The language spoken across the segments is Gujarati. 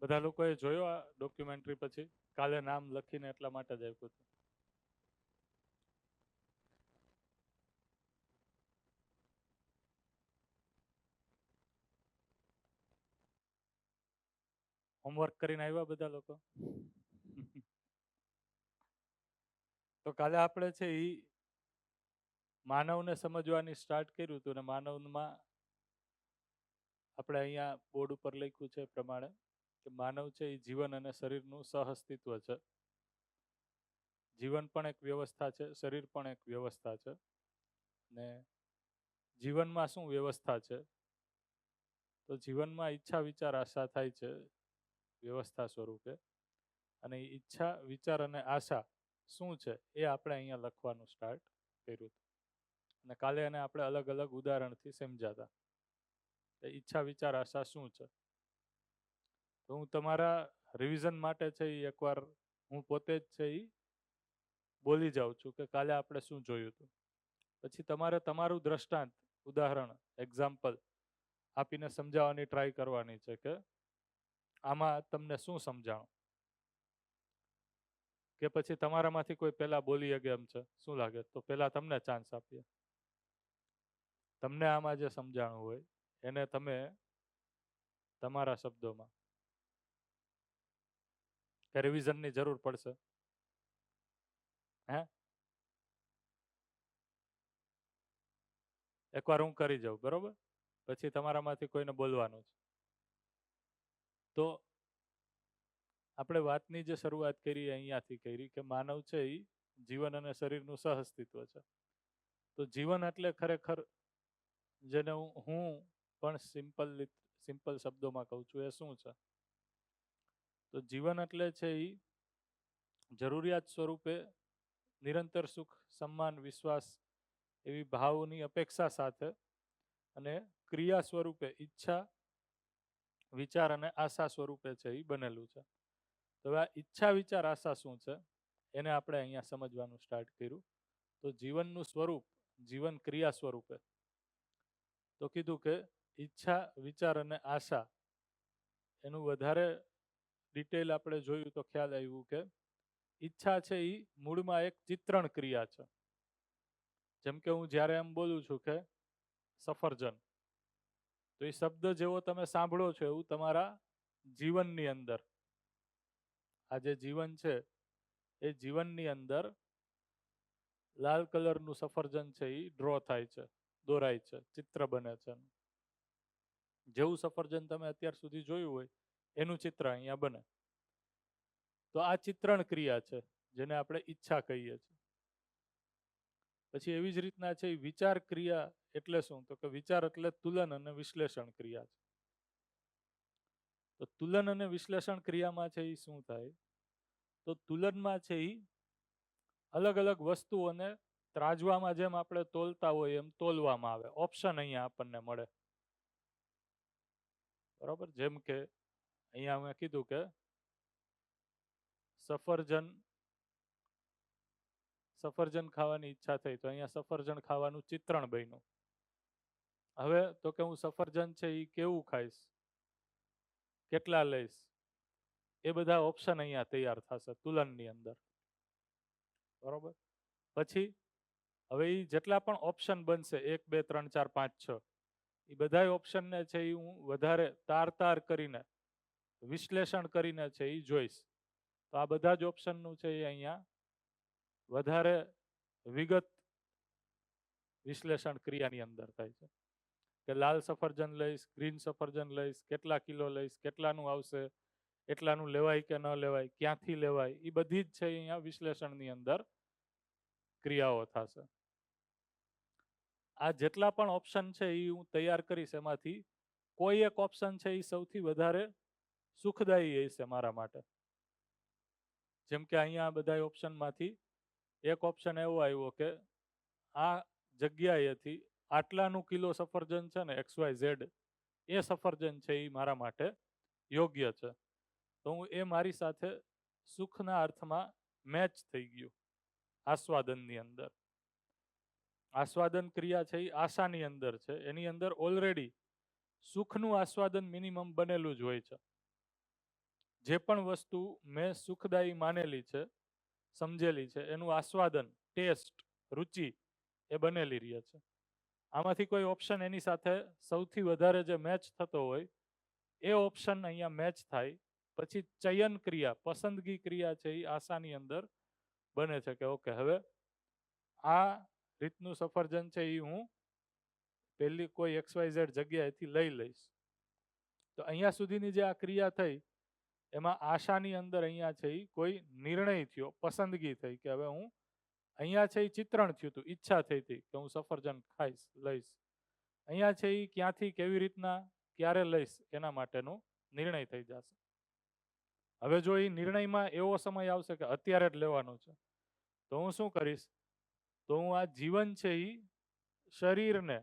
બધા લોકોએ જોયો આ ડોક્યુમેન્ટરી પછી? કાલે નામ લખીને એટલા માટે જ આપ્યું હતું. હોમવર્ક કરીને આવ્યા બધા લોકો? તો કાલે આપણે છે એ માનવને સમજવાની સ્ટાર્ટ કર્યું હતું ને માનવમાં આપણે અહીંયા બોર્ડ ઉપર લખ્યું છે એ પ્રમાણે કે માનવ છે એ જીવન અને શરીરનું સહઅસ્તિત્વ છે. જીવન પણ એક વ્યવસ્થા છે, શરીર પણ એક વ્યવસ્થા છે. ને જીવનમાં શું વ્યવસ્થા છે? તો જીવનમાં ઈચ્છા વિચાર આશા થાય છે વ્યવસ્થા સ્વરૂપે, અને ઈચ્છા વિચાર અને આશા શું છે એ આપણે અહીંયા લખવાનું સ્ટાર્ટ કર્યું હતું. અને કાલે એને આપણે અલગ અલગ ઉદાહરણથી સમજાતા. ઈચ્છા વિચાર આશા શું છે? તો હું તમારા રિવિઝન માટે છે એ એકવાર હું પોતે જ છે એ બોલી જાઉં છું કે કાલે આપણે શું જોયું હતું. પછી તમારે તમારું દ્રષ્ટાંત, ઉદાહરણ, એક્ઝામ્પલ આપીને સમજાવવાની ટ્રાય કરવાની છે કે આમાં તમને શું સમજાણું. કે પછી તમારામાંથી કોઈ પહેલા બોલી શકે એમ છે? શું લાગે? તો પહેલા તમને ચાન્સ આપીએ. તમને આમાં જે સમજાણું હોય એને તમે તમારા શબ્દોમાં. કે રિવિઝનની જરૂર પડશે? હે? એકવાર હું કરી જાઉં, બરોબર? પછી તમારામાંથી કોઈને બોલવાનું છે. તો આપણે વાતની જે શરૂઆત કરી અહીંયાથી કરી કે માનવ છે એ જીવન અને શરીરનું સહઅસ્તિત્વ છે. તો જીવન એટલે ખરેખર જેને હું પણ સિમ્પલ શબ્દોમાં કહું છું એ શું છે? તો જીવન એટલે છે એ જરૂરિયાત સ્વરૂપે નિરંતર સુખ, સન્માન, વિશ્વાસ એવી ભાવની અપેક્ષા સાથે અને ક્રિયા સ્વરૂપે ઈચ્છા, વિચાર અને આશા સ્વરૂપે છે એ બનેલું છે. તો આ ઈચ્છા વિચાર આશા શું છે એને આપણે અહીંયા સમજવાનું સ્ટાર્ટ કર્યું. તો જીવનનું સ્વરૂપ, જીવન ક્રિયા સ્વરૂપે તો કીધું કે ઈચ્છા વિચાર અને આશા એનું વધારે ડિટેલ આપણે જોયું તો ખ્યાલ આવ્યું કે ઈચ્છા છે એ મૂળમાં એક ચિત્રણ ક્રિયા છે. જેમ કે હું જ્યારે એમ બોલું છું કે સફરજન, તો એ શબ્દ જેવો તમે સાંભળો છો એવું તમારા જીવનની અંદર, આ જે જીવન છે એ જીવનની અંદર લાલ કલરનું સફરજન છે એ ડ્રો થાય છે, દોરાય છે, ચિત્ર બને છે. જેવું સફરજન તમે અત્યાર સુધી જોયું હોય એનું ચિત્ર અહીંયા બને. તો આ ચિત્રણ ક્રિયા છે જેને આપણે ઈચ્છા કહીએ છીએ. પછી એવી જ રીતના છે વિચાર ક્રિયા એટલે શું? તો કે વિચાર એટલે તુલન અને વિશ્લેષણ ક્રિયા છે. તો તુલન અને વિશ્લેષણ ક્રિયામાં છે એ શું થાય? તો તુલનમાં છે એ અલગ અલગ વસ્તુઓને ત્રાજવામાં જેમ આપણે તોલતા હોય એમ તોલવામાં આવે. ઓપ્શન અહીંયા આપણને મળે, બરાબર? જેમ કે અહીંયા મેં કીધું કે સફરજન ખાવાની ઈચ્છા થઈ, તો અહીંયા સફરજન ખાવાનું ચિત્રણ બન્યું. હવે તો કે હું સફરજન છે એ કેવું ખાઈશ, કેટલા લઈશ, એ બધા ઓપ્શન અહીંયા તૈયાર થશે તુલનની અંદર, બરોબર? પછી હવે એ જેટલા પણ ઓપ્શન બનશે 1 2 3 4 5 6, એ બધા ઓપ્શનને છે એ હું વધારે તાર કરીને વિશ્લેષણ કરીને છે એ જોઈશ. તો આ બધા જ ઓપ્શનનું છે એ અહીંયા વધારે વિગત વિશ્લેષણ ક્રિયાની અંદર થાય છે. કે લાલ સફરજન લઈશ, ગ્રીન સફરજન લઈશ, કેટલા કિલો લઈશ, કેટલાનું આવશે, એટલાનું લેવાય કે ન લેવાય, ક્યાંથી લેવાય, એ બધી જ છે અહીંયા વિશ્લેષણની અંદર ક્રિયાઓ થશે. આ જેટલા પણ ઓપ્શન છે એ હું તૈયાર કરીશ, એમાંથી કોઈ એક ઓપ્શન છે એ સૌથી વધારે સુખદાયી હશે મારા માટે. જેમ કે અહીંયા બધા ઓપ્શનમાંથી એક ઓપ્શન એવો આવ્યો કે આ જગ્યાએથી આટલાનું કિલો સફરજન છે ને XYZ, એ સફરજન છે એ મારા માટે યોગ્ય છે. તો હું એ મારી સાથે સુખના અર્થમાં મેચ થઈ ગયું. આસ્વાદનની અંદર આસ્વાદન ક્રિયા છે એ આશાની અંદર છે, એની અંદર ઓલરેડી સુખનું આસ્વાદન મિનિમમ બનેલું જ હોય છે. જે પણ વસ્તુ મેં સુખદાયી માનેલી છે, સમજેલી છે, એનું આસ્વાદન, ટેસ્ટ, રુચિ એ બનેલી રહે છે. આમાંથી કોઈ ઓપ્શન એની સાથે સૌથી વધારે જે મેચ થતો હોય એ ઓપ્શન અહીંયા મેચ થાય પછી ચયન ક્રિયા, પસંદગી ક્રિયા છે એ આશાની અંદર બને છે કે ઓકે હવે આ રીતનું સફરજન છે એ હું પહેલી કોઈ XYZ જગ્યાએથી લઈ લઈશ. તો અહીંયા સુધીની જે આ ક્રિયા થઈ એમાં આશાની અંદર અહીંયા છે એ કોઈ નિર્ણય થયો, પસંદગી થઈ કે હવે હું અહીંયા છે એ ચિત્રણ થયું હતું, ઈચ્છા થઈ હતી કે હું સફરજન ખાઈશ, લઈશ. અહીંયા છે એ ક્યાંથી, કેવી રીતના, ક્યારે લઈશ એના માટેનો નિર્ણય થઈ જશે. હવે જો એ નિર્ણયમાં એવો સમય આવશે કે અત્યારે જ લેવાનો છે, તો હું શું કરીશ? તો હું આ જીવન છે એ શરીરને,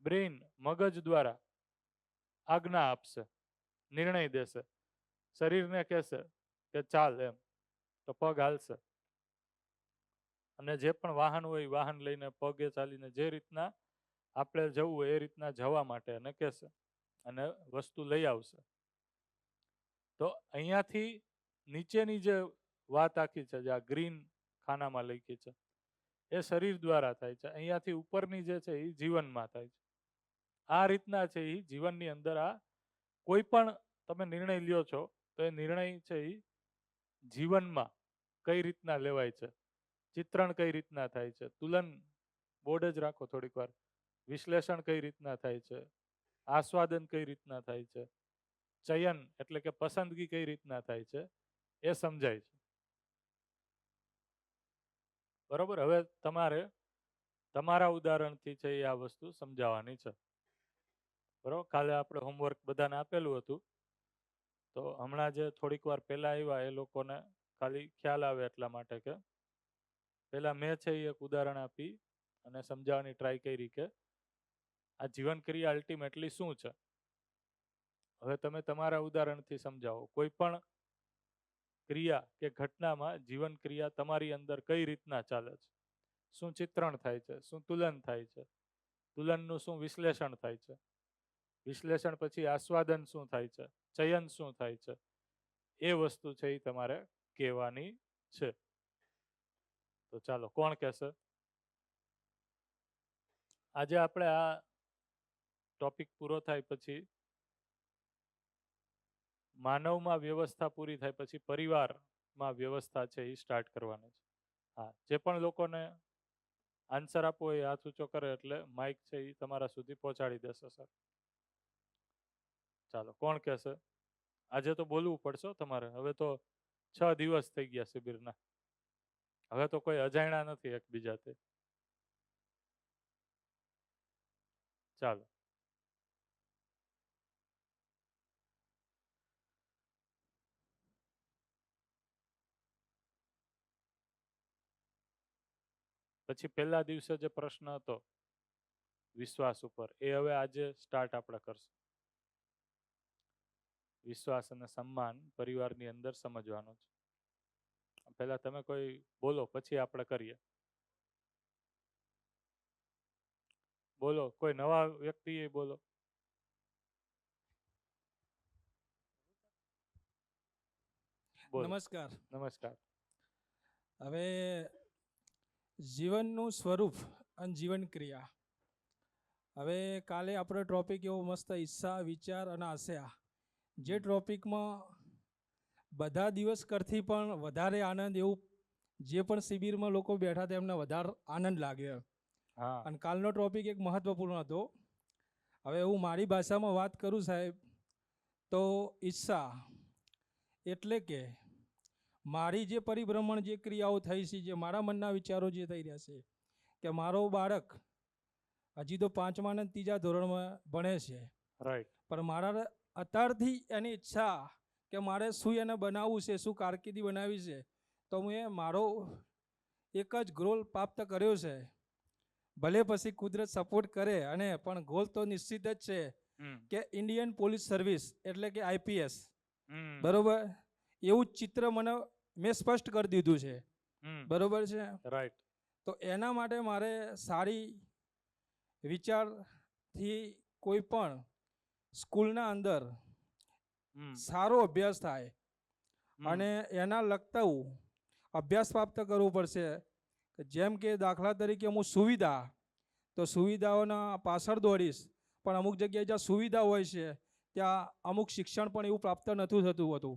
બ્રેઇન, મગજ દ્વારા આજ્ઞા આપશે, નિર્ણય દેશે. શરીરને કહેશે કે ચાલ એમ, તો પગ હાલશે. અને જે પણ વાહન હોય વાહન લઈને, પગે ચાલીને જે રીતના આપણે જવું હોય એ રીતના જવા માટે એને કહેશે અને વસ્તુ લઈ આવશે. તો અહીંયાથી નીચેની જે વાત આખી છે, જે આ ગ્રીન ખાનામાં લખી છે, એ શરીર દ્વારા થાય છે. અહીંયાથી ઉપરની જે છે એ જીવનમાં થાય છે. આ રીતના છે એ જીવનની અંદર આ કોઈ પણ તમે નિર્ણય લ્યો છો તો એ નિર્ણય છે એ જીવનમાં કઈ રીતના લેવાય છે, ચિત્રણ કઈ રીતના થાય છે, તુલન બોર્ડ જ રાખો થોડીક વાર, વિશ્લેષણ કઈ રીતના થાય છે, આસ્વાદન કઈ રીતના થાય છે, ચયન એટલે કે પસંદગી કઈ રીતના થાય છે એ સમજાય છે. બરોબર. હવે તમારે તમારા ઉદાહરણથી છે એ આ વસ્તુ સમજાવવાની છે. બરોબર. કાલે આપણે હોમવર્ક બધાને આપેલું હતું, તો હમણાં જે થોડીક વાર પહેલા આવ્યા એ લોકોને ખાલી ખ્યાલ આવે એટલા માટે કે પહેલા મેં છે એ એક ઉદાહરણ આપી અને સમજાવવાની ટ્રાય કરી કે આ જીવન ક્રિયા અલ્ટિમેટલી શું છે. હવે તમે તમારા ઉદાહરણથી સમજાવો. કોઈ પણ ક્રિયા કે ઘટનામાં જીવન ક્રિયા તમારી અંદર કઈ રીતના ચાલે છે, શું ચિત્રણ થાય છે, શું તુલન થાય છે, તુલનનું શું વિશ્લેષણ થાય છે, વિશ્લેષણ પછી આસ્વાદન શું થાય છે, ચયન શું થાય છે, એ વસ્તુ છે એ તમારે કહેવાની છે. તો ચાલો, કોણ કહેશે? આજે આપણે આ ટોપિક પૂરો થાય પછી માનવમાં વ્યવસ્થા પૂરી થાય પછી પરિવારમાં વ્યવસ્થા છે એ સ્ટાર્ટ કરવાની છે. હા, જે પણ લોકોને આન્સર આપવો એ હાથ ઊંચો કરે એટલે માઇક છે એ તમારા સુધી પહોંચાડી દેશે સર. ચાલો, કોણ કહેશે? આજે તો બોલવું પડશે તમારે. હવે તો 6 દિવસ થઈ ગયા શિબિરના. હવે તો કોઈ અજાણ્યા નથી એકબીજાથી. ચાલો. પછી પહેલા દિવસે જે પ્રશ્ન હતો વિશ્વાસ ઉપર, એ હવે આજે સ્ટાર્ટ આપણે કરશું. વિશ્વાસ અને સન્માન પરિવારની અંદર સમજવાનો છે. પહેલા તમે કોઈ બોલો, પછી આપણે કરીએ. બોલો, કોઈ નવા વ્યક્તિ બોલો. નમસ્કાર. નમસ્કાર. હવે જીવનનું સ્વરૂપ અને જીવન ક્રિયા. હવે કાલે આપણો ટોપિક એવો મસ્ત ઈચ્છા, વિચાર અને આશા, જે ટોપિકમાં બધા દિવસ કરતી પણ વધારે આનંદ એવું જે પણ શિબિરમાં લોકો બેઠા હતા એમને વધારે આનંદ લાગ્યો. અને કાલનો ટોપિક એક મહત્વપૂર્ણ હતો. હવે હું મારી ભાષામાં વાત કરું સાહેબ, તો ઈચ્છા એટલે કે મારી જે પરિભ્રમણ જે ક્રિયાઓ થઈ છે, જે મારા મનના વિચારો જે થઈ રહ્યા છે, કે મારો બાળક હજી તો 5મા અને 3જા ધોરણમાં ભણે છે, રાઈટ, પણ મારા અત્યારથી એની ઈચ્છા કે મારે શું એને બનાવવું છે, શું કારકિર્દી બનાવવી છે, તો મેં મારો એક જ ગોલ પ્રાપ્ત કર્યો છે. ભલે પછી કુદરત સપોર્ટ કરે, અને પણ ગોલ તો નિશ્ચિત જ છે કે ઇન્ડિયન પોલીસ સર્વિસ એટલે કે IPS. બરોબર. એવું ચિત્ર મને મેં સ્પષ્ટ કરી દીધું છે. બરોબર છે, રાઈટ. તો એના માટે મારે સારી વિચારથી કોઈ પણ સ્કૂલના અંદર હમ સારો અભ્યાસ થાય હમ અને એના લગતું અભ્યાસ પ્રાપ્ત કરવો પડશે. જેમ કે દાખલા તરીકે હું સુવિધા, તો સુવિધાઓના પાછળ દોડીશ, પણ અમુક જગ્યાએ જ્યાં સુવિધા હોય છે ત્યાં અમુક શિક્ષણ પણ એવું પ્રાપ્ત નથી થતું હોતું,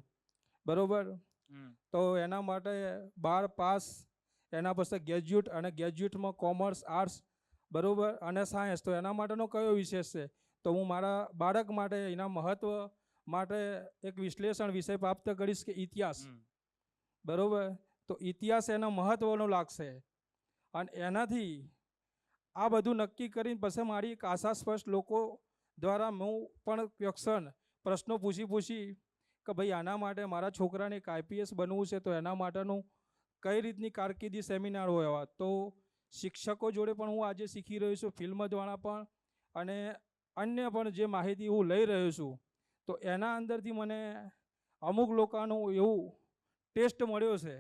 બરોબર. હમ તો એના માટે 12 પાસ, એના પછી ગ્રેજ્યુએટ, અને ગ્રેજ્યુએટમાં કોમર્સ, આર્ટ્સ, બરોબર, અને સાયન્સ. તો એના માટેનો કયો વિશેષ છે? તો હું મારા બાળક માટે એના મહત્વ માટે એક વિશ્લેષણ વિષય પ્રાપ્ત કરીશ કે ઇતિહાસ, હમ બરોબર. તો ઇતિહાસ એનો મહત્વનો લાગશે અને એનાથી આ બધું નક્કી કરીને પછી મારી એક આશા સ્પષ્ટ લોકો દ્વારા હું પણ ક્વેશ્ચન પ્રશ્નો પૂછી કે ભાઈ આના માટે મારા છોકરાને એક આઈપીએસ બનવું છે, તો એના માટેનું કઈ રીતની કારકિર્દી સેમિનાર હોય. તો શિક્ષકો જોડે પણ હું આજે શીખી રહ્યો છું, ફિલ્મ દ્વારા પણ, અને અન્ય પણ જે માહિતી હું લઈ રહ્યો છું, તો એના અંદરથી મને અમુક લોકોનું એવું ટેસ્ટ મળ્યો છે,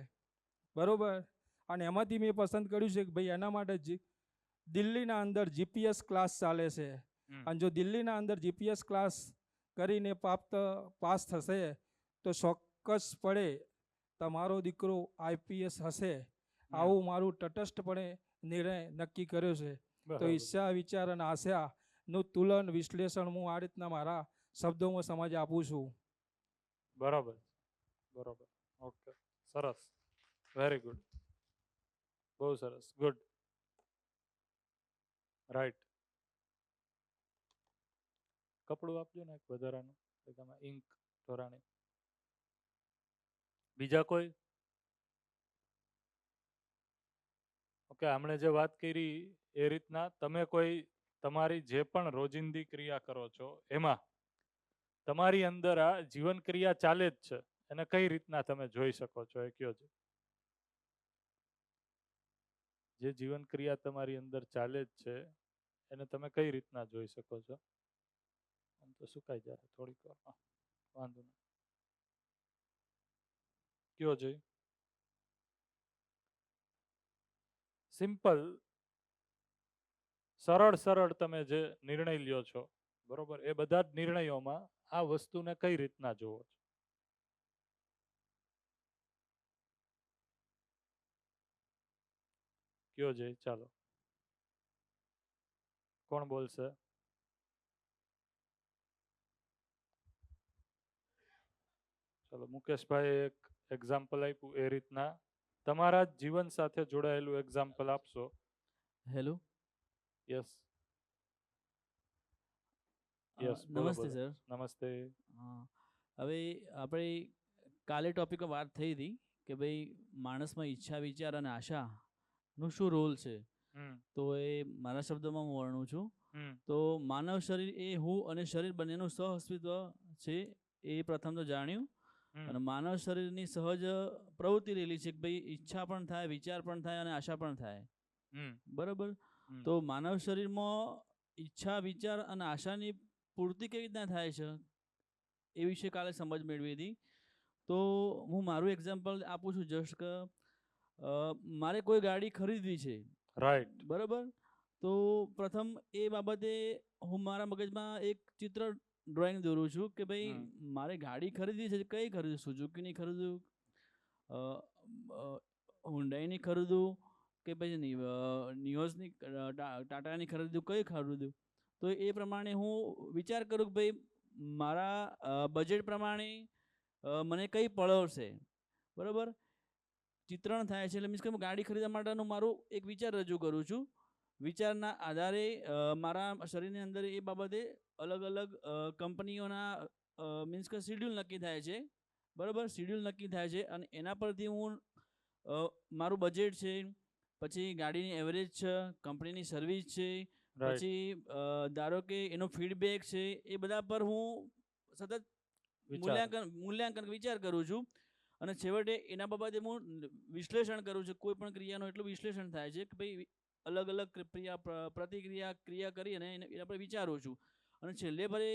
બરોબર. અને એમાંથી મેં પસંદ કર્યું છે કે ભાઈ એના માટે દિલ્હીના અંદર જીપીએસ ક્લાસ ચાલે છે, હમ અને જો દિલ્હીના અંદર જીપીએસ ક્લાસ કરીને પાસ થશે તો ચોક્કસ પડે તમારો દીકરો આઈપીએસ હશે. આવું મારું તટસ્થપણે નિર્ણય નક્કી કર્યો છે. તો બરાબર ઈચ્છા, વિચાર અને આશાનું તુલન વિશ્લેષણ હું આ રીતના મારા શબ્દોમાં સમજ આપું છું. બરાબર બરાબર. ઓકે, સરસ, વેરી ગુડ, બહુ સરસ, ગુડ, રાઈટ. કપડું આપજો ને એક વધારાનું, તમે ઇંક ધોરાણી. બીજા કોઈ? ઓકે, હમણે જે વાત કરી એ રીતના તમે કોઈ તમારી જે પણ રોજિંદી ક્રિયા કરો છો એમાં તમારી અંદર આ જીવન ક્રિયા ચાલે જ છે, એને કઈ રીતના તમે જોઈ શકો છો એ કયો છો. જે જીવન ક્રિયા તમારી અંદર ચાલે જ છે એને તમે કઈ રીતના જોઈ શકો છો? આમ તો સુકાઈ જાય થોડીક વારમાં, વાંધો નહીં, કયો જોઈ. સિમ્પલ, સરળ તમે જે નિર્ણય લ્યો છો, બરોબર, એ બધા જ નિર્ણયોમાં આ વસ્તુને કઈ રીતના જોવો છો? કયો જય, ચાલો, કોણ બોલશે? ચલો, મુકેશભાઈ એક એક્ઝામ્પલ આપ્યું એ રીતના તમારા જ જીવન સાથે જોડાયેલું એક્ઝામ્પલ આપશો. હેલો. યસ યસ, બોલો નમસ્તે બોલો. સર. નમસ્તે. હવે આપણે કાલે ટોપિકમાં વાત થઈ હતી કે ભાઈ માણસમાં ઈચ્છા, વિચાર અને આશાનું શું રોલ છે. તો એ મારા શબ્દોમાં હું વર્ણું છું. તો માનવ શરીર એ હું અને શરીર બંનેનું સહ અસ્તિત્વ છે એ પ્રથમ તો જાણ્યું. અને માનવ શરીરની સહજ પ્રવૃત્તિ રહેલી છે કે ભાઈ ઈચ્છા પણ થાય, વિચાર પણ થાય અને આશા પણ થાય, બરાબર. તો માનવ શરીરમાં ઈચ્છા, વિચાર અને આશાની પૂર્તિ કેવી રીતના થાય છે એ વિશે કાલે સમજ મેળવી હતી. તો હું મારું એક્ઝામ્પલ આપું છું જસ્ટ કે મારે કોઈ ગાડી ખરીદવી છે, રાઈટ, બરાબર. તો પ્રથમ એ બાબતે હું મારા મગજમાં એક ચિત્ર ડ્રોઈંગ દોરું છું કે ભાઈ મારે ગાડી ખરીદવી છે, કઈ ખરીદું? સુઝુકીની ખરીદું, હુન્ડાઈની ખરીદું, કે પછી નિયોઝની, ટાટાની ખરીદું, કઈ ખરીદું? તો એ પ્રમાણે હું વિચાર કરું કે ભાઈ મારા બજેટ પ્રમાણે મને કઈ પડશે, બરાબર. ચિત્રણ થાય છે એટલે મીન્સ કે હું ગાડી ખરીદવા માટેનું મારું એક વિચાર રજૂ કરું છું. વિચારના આધારે મારા શરીરની અંદર એ બાબતે અલગ અલગ કંપનીઓના મીન્સ કે શિડ્યુલ નક્કી થાય છે, બરાબર. શિડ્યુલ નક્કી થાય છે અને એના પરથી હું મારું બજેટ છે, પછી ગાડીની એવરેજ છે, કંપનીની સર્વિસ છે, પછી ધારો કે એનો ફીડબેક છે, એ બધા પર હું સતત મૂલ્યાંકન વિચાર કરું છું. અને છેવટે એના બાબતે હું વિશ્લેષણ કરું છું. કોઈ પણ ક્રિયાનું એટલું વિશ્લેષણ થાય છે કે ભાઈ અલગ અલગ ક્રિયા કરી અને એના પર વિચારું છું. અને છેલ્લે ભલે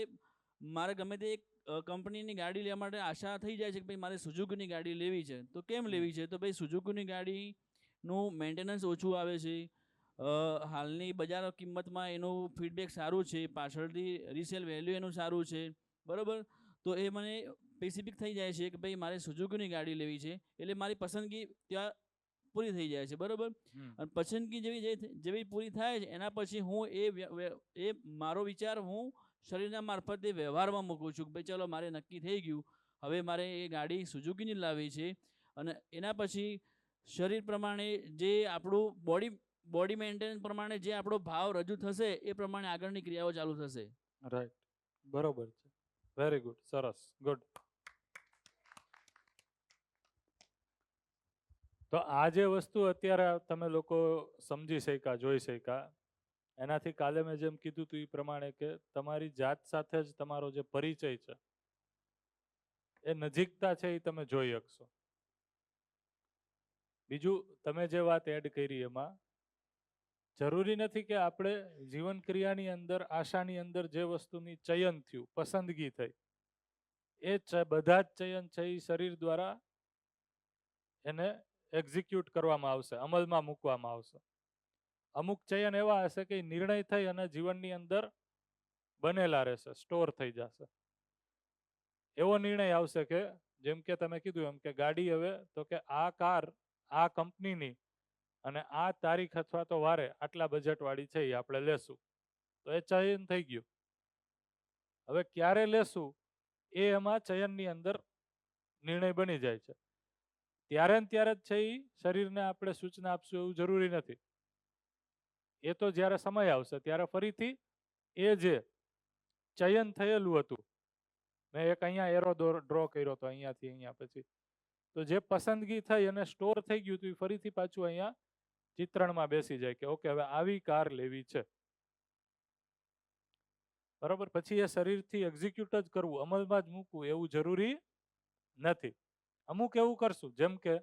મારે ગમે તે એક કંપનીની ગાડી લેવા માટે આશા થઈ જાય છે કે ભાઈ મારે સુઝુકીની ગાડી લેવી છે. તો કેમ લેવી છે? તો ભાઈ સુઝુકીની ગાડીનું મેન્ટેનન્સ ઓછું આવે છે, હાલની બજાર કિંમતમાં એનું ફીડબેક સારું છે, પાછળથી રિસેલ વેલ્યુ એનું સારું છે, બરાબર. તો એ મને સ્પેસિફિક થઈ જાય છે કે ભાઈ મારે સુઝુકીની ગાડી લેવી છે, એટલે મારી પસંદગી ત્યાં પૂરી થઈ જાય છે, બરાબર. અને પસંદગી જેવી પૂરી થાય છે એના પછી હું એ મારો વિચાર હું શરીરના મારફતે વ્યવહારમાં મૂકું છું કે ભાઈ ચલો મારે નક્કી થઈ ગયું, હવે મારે એ ગાડી સુઝુકીની લાવવી છે. અને એના પછી શરીર પ્રમાણે જે આપણું બોડી મેન્ટેનન્સ પ્રમાણે જે આપણો ભાવ રજૂ થશે એ પ્રમાણે આગળની ક્રિયાઓ ચાલુ થશે. રાઈટ, બરોબર છે, વેરી ગુડ, સરસ, ગુડ. તો આ જે વસ્તુ અત્યારે તમે લોકો સમજી શક્યા, જોઈ શક્યા, એનાથી કાલે મેં જેમ કીધું હતું એ પ્રમાણે કે તમારી જાત સાથે જ તમારો જે પરિચય છે એ નજીકતા છે એ તમે જોઈ શકશો. બીજું તમે જે વાત એડ કરી એમાં જરૂરી નથી કે આપણે જીવન ક્રિયાની અંદર, આશાની અંદર જે વસ્તુની ચયન થયું, પસંદગી થઈ, એ બધા જ ચયન છે એ શરીર દ્વારા એને એક્ઝિક્યુટ કરવામાં આવશે, અમલમાં મૂકવામાં આવશે. અમુક ચયન એવા હશે કે નિર્ણય થઈ અને જીવનની અંદર બનેલા રહેશે, સ્ટોર થઈ જશે. એવો નિર્ણય આવશે કે જેમ કે તમે કીધું એમ કે ગાડી હવે તો કે આ કાર આ કંપનીની અને આ તારીખ અથવા તો વારે આટલા બજેટવાળી છે એ આપણે લેશું, તો એ ચયન થઈ ગયું. હવે ક્યારે લેશું એ એમાં ચયનની અંદર નિર્ણય બની જાય છે. ત્યારે ને ત્યારે જ છે એ શરીરને આપણે સૂચના આપશું એવું જરૂરી નથી. એ તો જ્યારે સમય આવશે ત્યારે ફરીથી એ જે ચયન થયેલું હતું, મેં એક અહીંયા એરો ડ્રો કર્યો હતો અહીંયાથી અહીંયા પછી, તો જે પસંદગી થઈ અને સ્ટોર થઈ ગયું હતું એ ફરીથી પાછું અહીંયા ચિત્રણમાં બેસી જાય કે ઓકે હવે આવી કાર લેવી છે, બરોબર. પછી એ શરીરથી એક્ઝિક્યુટ જ કરવું, અમલમાં જ મૂકવું એવું જરૂરી નથી. અમુક એવું કરશું, જેમ કે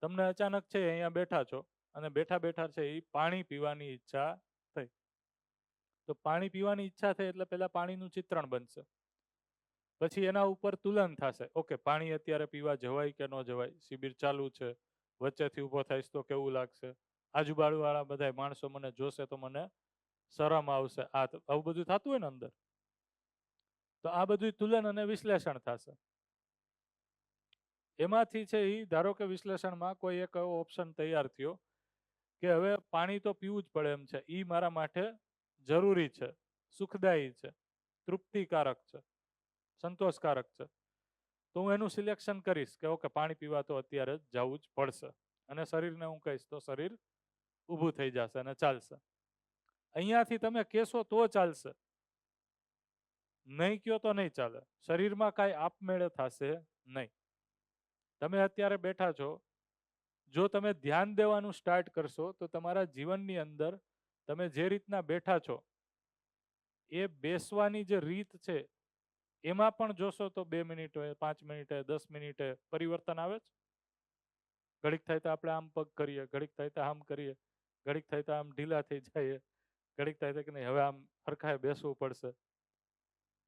તમને અચાનક છે અહીંયા બેઠા છો અને બેઠા બેઠા છે એ પાણી પીવાની ઈચ્છા થઈ, તો પાણી પીવાની ઈચ્છા થઈ એટલે પહેલા પાણીનું ચિત્રણ બનશે, પછી એના ઉપર તુલન થશે, ઓકે પાણી અત્યારે પીવા જવાય કે ન જવાય, શિબિર ચાલુ છે, વચ્ચેથી ઊભો થઈશ તો કેવું લાગશે, આજુબાજુવાળા બધા માણસો મને જોશે તો મને શરમ આવશે, આવું બધું થતું હોય ને અંદર, તો આ બધું તુલન અને વિશ્લેષણ થશે. એમાંથી છે એ ધારો કે વિશ્લેષણમાં કોઈ એક એવો ઓપ્શન તૈયાર થયો કે હવે પાણી તો પીવું જ પડે એમ છે, એ મારા માટે જરૂરી છે, સુખદાયી છે, તૃપ્તિકારક છે, સંતોષકારક છે, તો હું એનું સિલેક્શન કરીશ કે ઓકે પાણી પીવા તો અત્યારે જવું જ પડશે, અને શરીરને હું કહીશ તો શરીર ઊભું થઈ જશે અને ચાલશે. અહીંયાથી તમે કહેશો તો ચાલશે, નહીં કયો તો નહીં ચાલે. શરીરમાં કાંઈ આપમેળે થશે નહીં. તમે અત્યારે બેઠા છો, જો તમે ધ્યાન દેવાનું સ્ટાર્ટ કરશો તો તમારા જીવનની અંદર તમે જે રીતના બેઠા છો એ બેસવાની જે રીત છે એમાં પણ જોશો તો 2 મિનિટે, 5 મિનિટે, 10 મિનિટે પરિવર્તન આવે છે. ઘડીક થાય તો આપણે આમ પગ કરીએ, ઘડીક થાય તો આમ કરીએ, ઘડીક થાય તો આમ ઢીલા થઈ જાય, ઘડીક થાય તો કે નહીં હવે આમ હરખાએ બેસવું પડશે.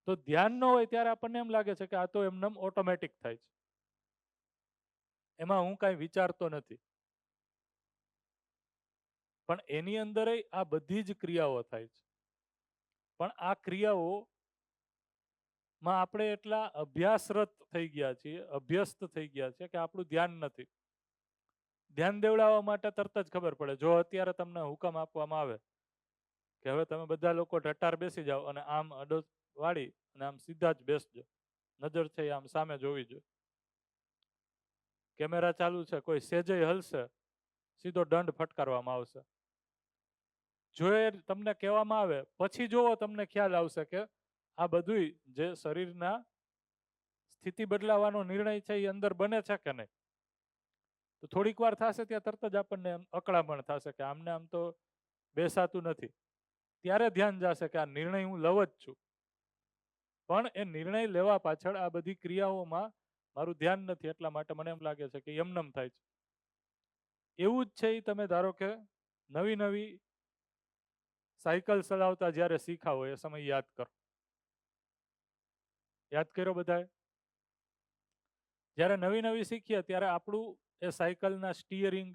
તો ધ્યાન ન હોય ત્યારે આપણને એમ લાગે છે કે આ તો એમને ઓટોમેટિક થાય છે, એમાં હું કાંઈ વિચારતો નથી, પણ એની અંદર આ બધી જ ક્રિયાઓ થાય છે. પણ આ ક્રિયાઓમાં આપણે એટલા અભ્યાસરત થઈ ગયા છીએ, અભ્યસ્ત થઈ ગયા છે કે આપણું ધ્યાન નથી. ધ્યાન દેવડાવવા માટે તરત જ ખબર પડે, જો અત્યારે તમને હુકમ આપવામાં આવે કે હવે તમે બધા લોકો ઢટાર બેસી જાઓ અને આમ અડો વાળી અને આમ સીધા જ બેસજો, નજર છે આમ સામે જોવી જોઈએ, કેમેરા ચાલુ છે, કોઈ સેજય હલશે સીધો દંડ ફટકારવામાં આવશે. જો એ તમને કહેવામાં આવે પછી જોવો તમને ખ્યાલ આવશે કે આ બધુંય જે શરીરના સ્થિતિ બદલાવાનો નિર્ણય છે એ અંદર બને છે કે નહીં. તો થોડીક વાર થશે ત્યાં તરત જ આપણને અકળામણ થશે કે આમને આમ તો બેસાતું નથી. ત્યારે ધ્યાન જશે કે આ નિર્ણય હું લઉં જ છું, પણ એ નિર્ણય લેવા પાછળ આ બધી ક્રિયાઓમાં મારું ધ્યાન નથી, એટલા માટે મને એમ લાગે છે કે એમનેમ થાય છે. એવું જ છે એ તમે ધારો કે નવી નવી સાયકલ ચલાવતા જ્યારે શીખા હોય એ સમય યાદ કરો. યાદ કર્યો બધાએ? જ્યારે નવી નવી શીખીએ ત્યારે આપણું એ સાયકલના સ્ટીયરિંગ,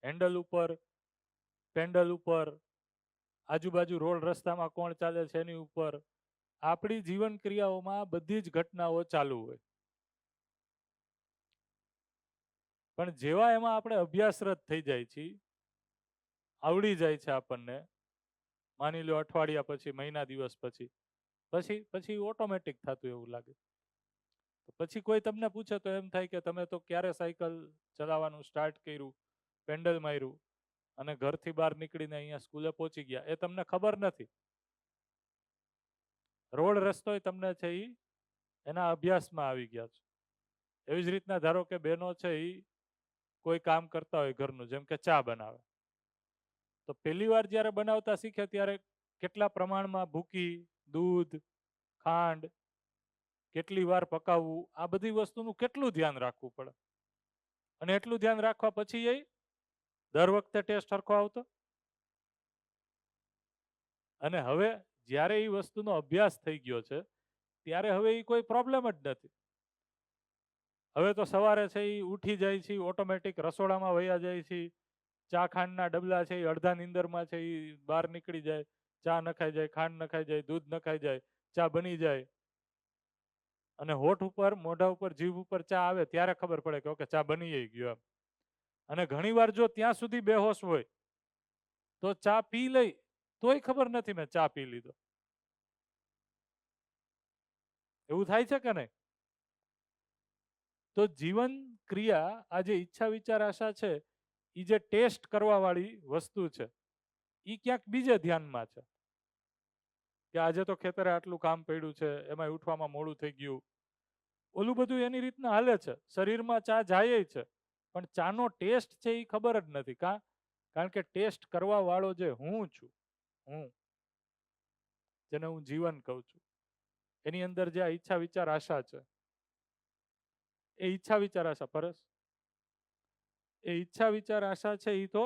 હેન્ડલ ઉપર, પેન્ડલ ઉપર, આજુબાજુ રોડ રસ્તામાં કોણ ચાલે છે એની ઉપર, આપણી જીવન ક્રિયાઓમાં બધી જ ઘટનાઓ ચાલુ હોય, પણ જેવા એમાં આપણે અભ્યાસરત થઈ જાય છીએ, આવડી જાય છે આપણને, માની લો અઠવાડિયા પછી, મહિના દિવસ પછી, પછી ઓટોમેટિક થતું એવું લાગે. પછી કોઈ તમને પૂછે તો એમ થાય કે તમે તો ક્યારે સાયકલ ચલાવવાનું સ્ટાર્ટ કર્યું, પેન્ડલ માર્યું અને ઘરથી બહાર નીકળીને અહીંયા સ્કૂલે પહોંચી ગયા, એ તમને ખબર નથી. રોડ રસ્તો તમને છે એ એના અભ્યાસમાં આવી ગયા છે. એવી જ રીતના ધારો કે બહેનો છે એ કોઈ કામ કરતા હોય ઘરનું, જેમ કે ચા બનાવે, તો પહેલી વાર જ્યારે બનાવતા શીખે ત્યારે કેટલા પ્રમાણમાં ભૂકી, દૂધ, ખાંડ, કેટલી વાર પકાવવું, આ બધી વસ્તુનું કેટલું ધ્યાન રાખવું પડે. અને એટલું ધ્યાન રાખવા પછી એ દર વખતે ટેસ્ટ સરખો આવતો. અને હવે જ્યારે એ વસ્તુનો અભ્યાસ થઈ ગયો છે ત્યારે હવે એ કોઈ પ્રોબ્લેમ જ નથી. હવે તો સવારે છે એ ઉઠી જાય છે, ઓટોમેટિક રસોડામાં વયા જાય છે, ચા ખાંડના ડબલા છે એ અડધા નીંદરમાં છે એ બહાર નીકળી જાય, ચા નખાઈ જાય, ખાંડ નખાઈ જાય, દૂધ નખાઈ જાય, ચા બની જાય. અને હોઠ ઉપર, મોઢા ઉપર, જીભ ઉપર ચા આવે ત્યારે ખબર પડે કે ઓકે ચા બની ગયો એમ. અને ઘણીવાર જો ત્યાં સુધી બેહોશ હોય તો ચા પી લઈ તોય ખબર નથી મેં ચા પી લીધો. એવું થાય છે કે નહીં? તો જીવન ક્રિયા, આ જે ઈચ્છા વિચાર આશા છે, એ જે ટેસ્ટ કરવા વાળી વસ્તુ છે, એ ક્યાંક બીજે ધ્યાનમાં છે કે આજે તો ખેતરે આટલું કામ પડ્યું છે, એમાં ઉઠવામાં મોડું થઈ ગયું. ઓલું બધું એની રીતના હાલે છે, શરીરમાં ચા જાય છે, પણ ચાનો ટેસ્ટ છે એ ખબર જ નથી. કારણ કે ટેસ્ટ કરવા વાળો જે હું છું, હું જેને હું જીવન કહું છું, એની અંદર જે આ ઈચ્છા વિચાર આશા છે, એ ઈચ્છા વિચાર આશા પરસ, એ ઈચ્છા વિચાર આશા છે એ તો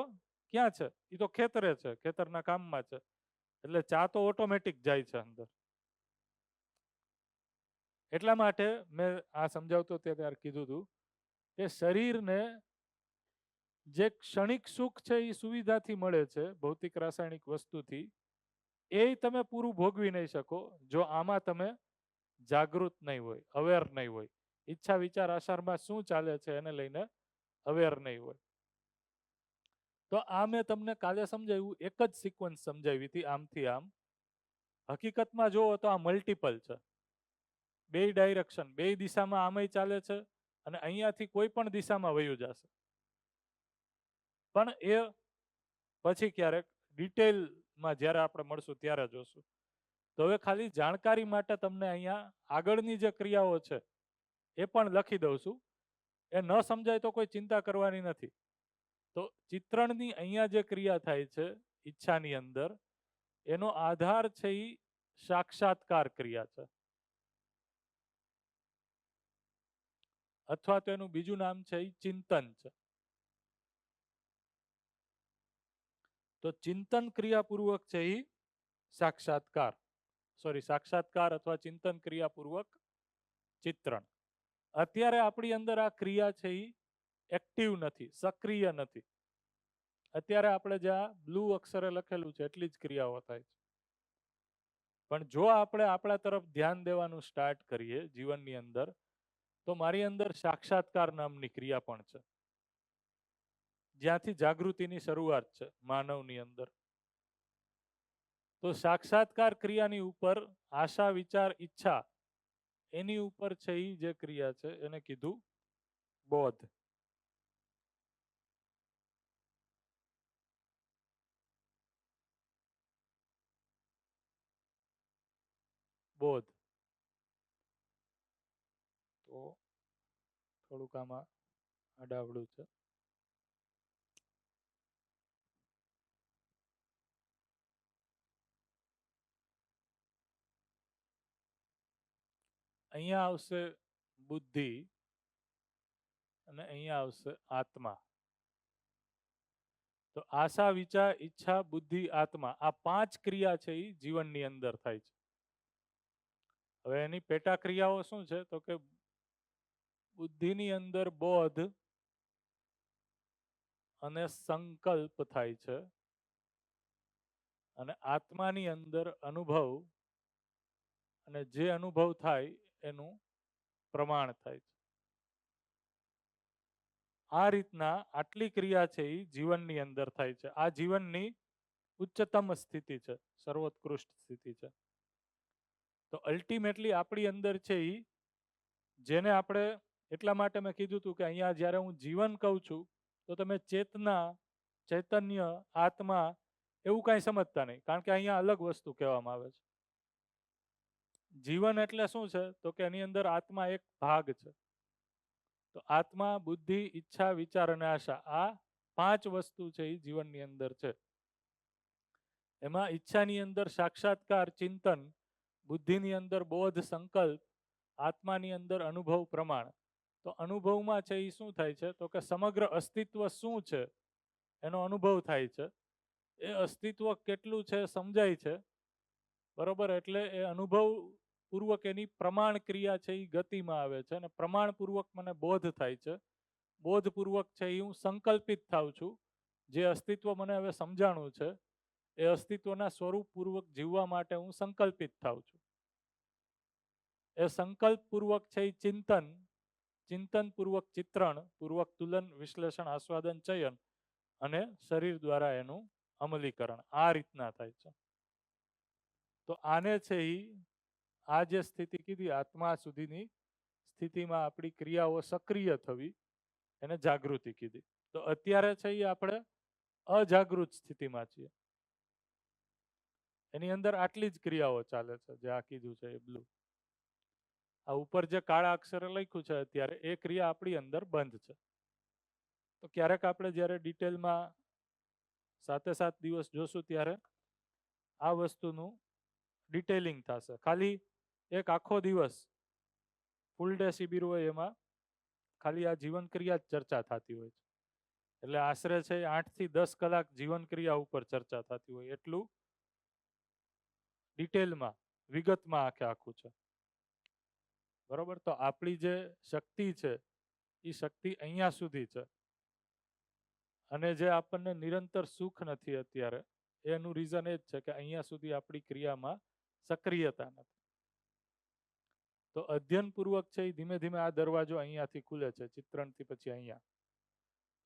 ક્યાં છે? એ તો ખેતરે છે, ખેતરના કામમાં છે. એટલે ચા તો ઓટોમેટિક જાય છે અંદર. એટલા માટે મેં આ સમજાવતો ત્યારે કીધું હતું કે શરીરને જે ક્ષણિક સુખ છે એ સુવિધાથી મળે છે, ભૌતિક રાસાયણિક વસ્તુથી, એ તમે પૂરું ભોગવી નહીં શકો જો આમાં તમે જાગૃત નહીં હોય, અવેર નહીં હોય, ઈચ્છા વિચાર આશારમાં શું ચાલે છે એને લઈને અવેર નહીં હોય. તો આ મેં તમને કાલે સમજાવ્યું, એક જ સિક્વન્સ સમજાવી હતી આમથી આમ. હકીકતમાં જુઓ તો આ મલ્ટિપલ છે, બે ડાયરેક્શન, બે દિશામાં આમય ચાલે છે અને અહીંયાથી કોઈ પણ દિશામાં વયું જશે. પણ એ પછી ક્યારેક ડિટેલમાં જ્યારે આપણે મળશું ત્યારે જોશું. તો હવે ખાલી જાણકારી માટે તમને અહીંયા આગળની જે ક્રિયાઓ છે એ પણ લખી દઉં છું. એ ન સમજાય તો કોઈ ચિંતા કરવાની નથી. તો ચિત્રણની અહીંયા જે ક્રિયા થાય છે ઈચ્છાની અંદર, એનો આધાર છે એ સાક્ષાત્કાર ક્રિયા છે, અથવા તો એનું બીજું નામ છે એ ચિંતન છે. તો ચિંતન ક્રિયાપૂર્વક છે એ સાક્ષાત્કાર, સાક્ષાત્કાર અથવા ચિંતન ક્રિયાપૂર્વક ચિત્રણ. અત્યારે આપણી અંદર આ ક્રિયા છે એ એક્ટિવ નથી, સક્રિય નથી. અત્યારે આપણે જ્યાં બ્લુ અક્ષરે લખેલું છે એટલી જ ક્રિયાઓ થાય છે. પણ જો આપણે આપણા તરફ ધ્યાન દેવાનું સ્ટાર્ટ કરીએ જીવનની અંદર, તો મારી અંદર સાક્ષાત્કાર નામની ક્રિયા પણ છે, જ્યાંથી જાગૃતિની શરૂઆત છે માનવની અંદર. તો સાક્ષાત્કાર ક્રિયાની ઉપર આશા વિચાર ઈચ્છા, એની ઉપર છે એ જે ક્રિયા છે એને કીધું બોધ. બોધ. તો થોડુંક આમાં અડાવડું છે. અહીંયા આવશે બુદ્ધિ અને અહીંયા આવશે આત્મા. તો આશા વિચાર ઈચ્છા બુદ્ધિ આત્મા, આ પાંચ ક્રિયા છે એ જીવનની અંદર થાય છે. હવે એની પેટા ક્રિયાઓ શું છે? તો કે બુદ્ધિની અંદર બોધ અને સંકલ્પ થાય છે, અને આત્માની અંદર અનુભવ અને જે અનુભવ થાય એનું પ્રમાણ થાય છે. આ રીતના આટલી ક્રિયા છે એ જીવનની અંદર થાય છે. આ જીવનની ઉચ્ચતમ સ્થિતિ છે, સર્વોત્કૃષ્ટ સ્થિતિ છે. તો અલ્ટિમેટલી આપણી અંદર છે એ, જેને આપણે, એટલા માટે મેં કીધું હતું કે અહીંયા જ્યારે હું જીવન કહું છું તો તમે ચેતના, ચૈતન્ય, આત્મા એવું કાંઈ સમજતા નહીં, કારણ કે અહીંયા અલગ વસ્તુ કહેવામાં આવે છે. જીવન એટલે શું છે તો કે એની અંદર આત્મા એક ભાગ છે. તો આત્મા, બુદ્ધિ, ઈચ્છા, વિચાર અને આશા, આ 5 વસ્તુ છે એ જીવનની અંદર છે. એમાં ઈચ્છાની અંદર સાક્ષાત્કાર, ચિંતન, બુદ્ધિની અંદર બોધ, સંકલ્પ, આત્માની અંદર અનુભવ, પ્રમાણ. તો અનુભવમાં છે એ શું થાય છે તો કે સમગ્ર અસ્તિત્વ શું છે એનો અનુભવ થાય છે. એ અસ્તિત્વ કેટલું છે સમજાય છે, બરોબર. એટલે એ અનુભવ પૂર્વક એની પ્રમાણ ક્રિયા છે એ ગતિમાં આવે છે, અને પ્રમાણપૂર્વક મને બોધ થાય છે. બોધપૂર્વક છે એ હું સંકલ્પિત થાઉં છું. જે અસ્તિત્વ મને હવે સમજાણું છે એ અસ્તિત્વના સ્વરૂપપૂર્વક જીવવા માટે હું સંકલ્પિત થાઉં છું. એ સંકલ્પપૂર્વક છે એ ચિંતન, ચિંતનપૂર્વક ચિત્રણ, પૂર્વક તુલન, વિશ્લેષણ, આસ્વાદન, ચયન અને શરીર દ્વારા એનું અમલીકરણ. આ રીતના થાય છે. તો આને છે એ, આ જે સ્થિતિ કીધી આત્મા સુધીની સ્થિતિમાં આપણી ક્રિયાઓ સક્રિય થવી, એને જાગૃતિ કીધી. તો અત્યારે છે એ આપણે અજાગૃત સ્થિતિમાં છીએ. એની અંદર આટલી જ ક્રિયાઓ ચાલે છે, જે આ કીધું છે એ બ્લુ. આ ઉપર જે કાળા અક્ષરે લખ્યું છે અત્યારે, એ ક્રિયા આપણી અંદર બંધ છે. તો ક્યારેક આપણે જ્યારે ડિટેલમાં 7 દિવસ જોશું ત્યારે આ વસ્તુનું ડિટેલિંગ થશે. ખાલી એક આખો દિવસ ફૂલ ડે શિબિર હોય એમાં ખાલી આ જીવન ક્રિયા જ ચર્ચા થતી હોય છે. એટલે આશરે છે 8 થી 10 કલાક જીવન ક્રિયા ઉપર ચર્ચા થતી હોય, એટલું ડિટેલમાં, વિગતમાં આખે આખું છે, બરોબર. તો આપણી જે શક્તિ છે એ શક્તિ અહીંયા સુધી છે, અને જે આપણને નિરંતર સુખ નથી અત્યારે, એનું રીઝન એ જ છે કે અહીંયા સુધી આપણી ક્રિયામાં સક્રિયતા નથી. તો અધ્યયનપૂર્વક છે એ ધીમે ધીમે આ દરવાજો અહીંયાથી ખુલે છે, ચિત્રણથી પછી અહીંયા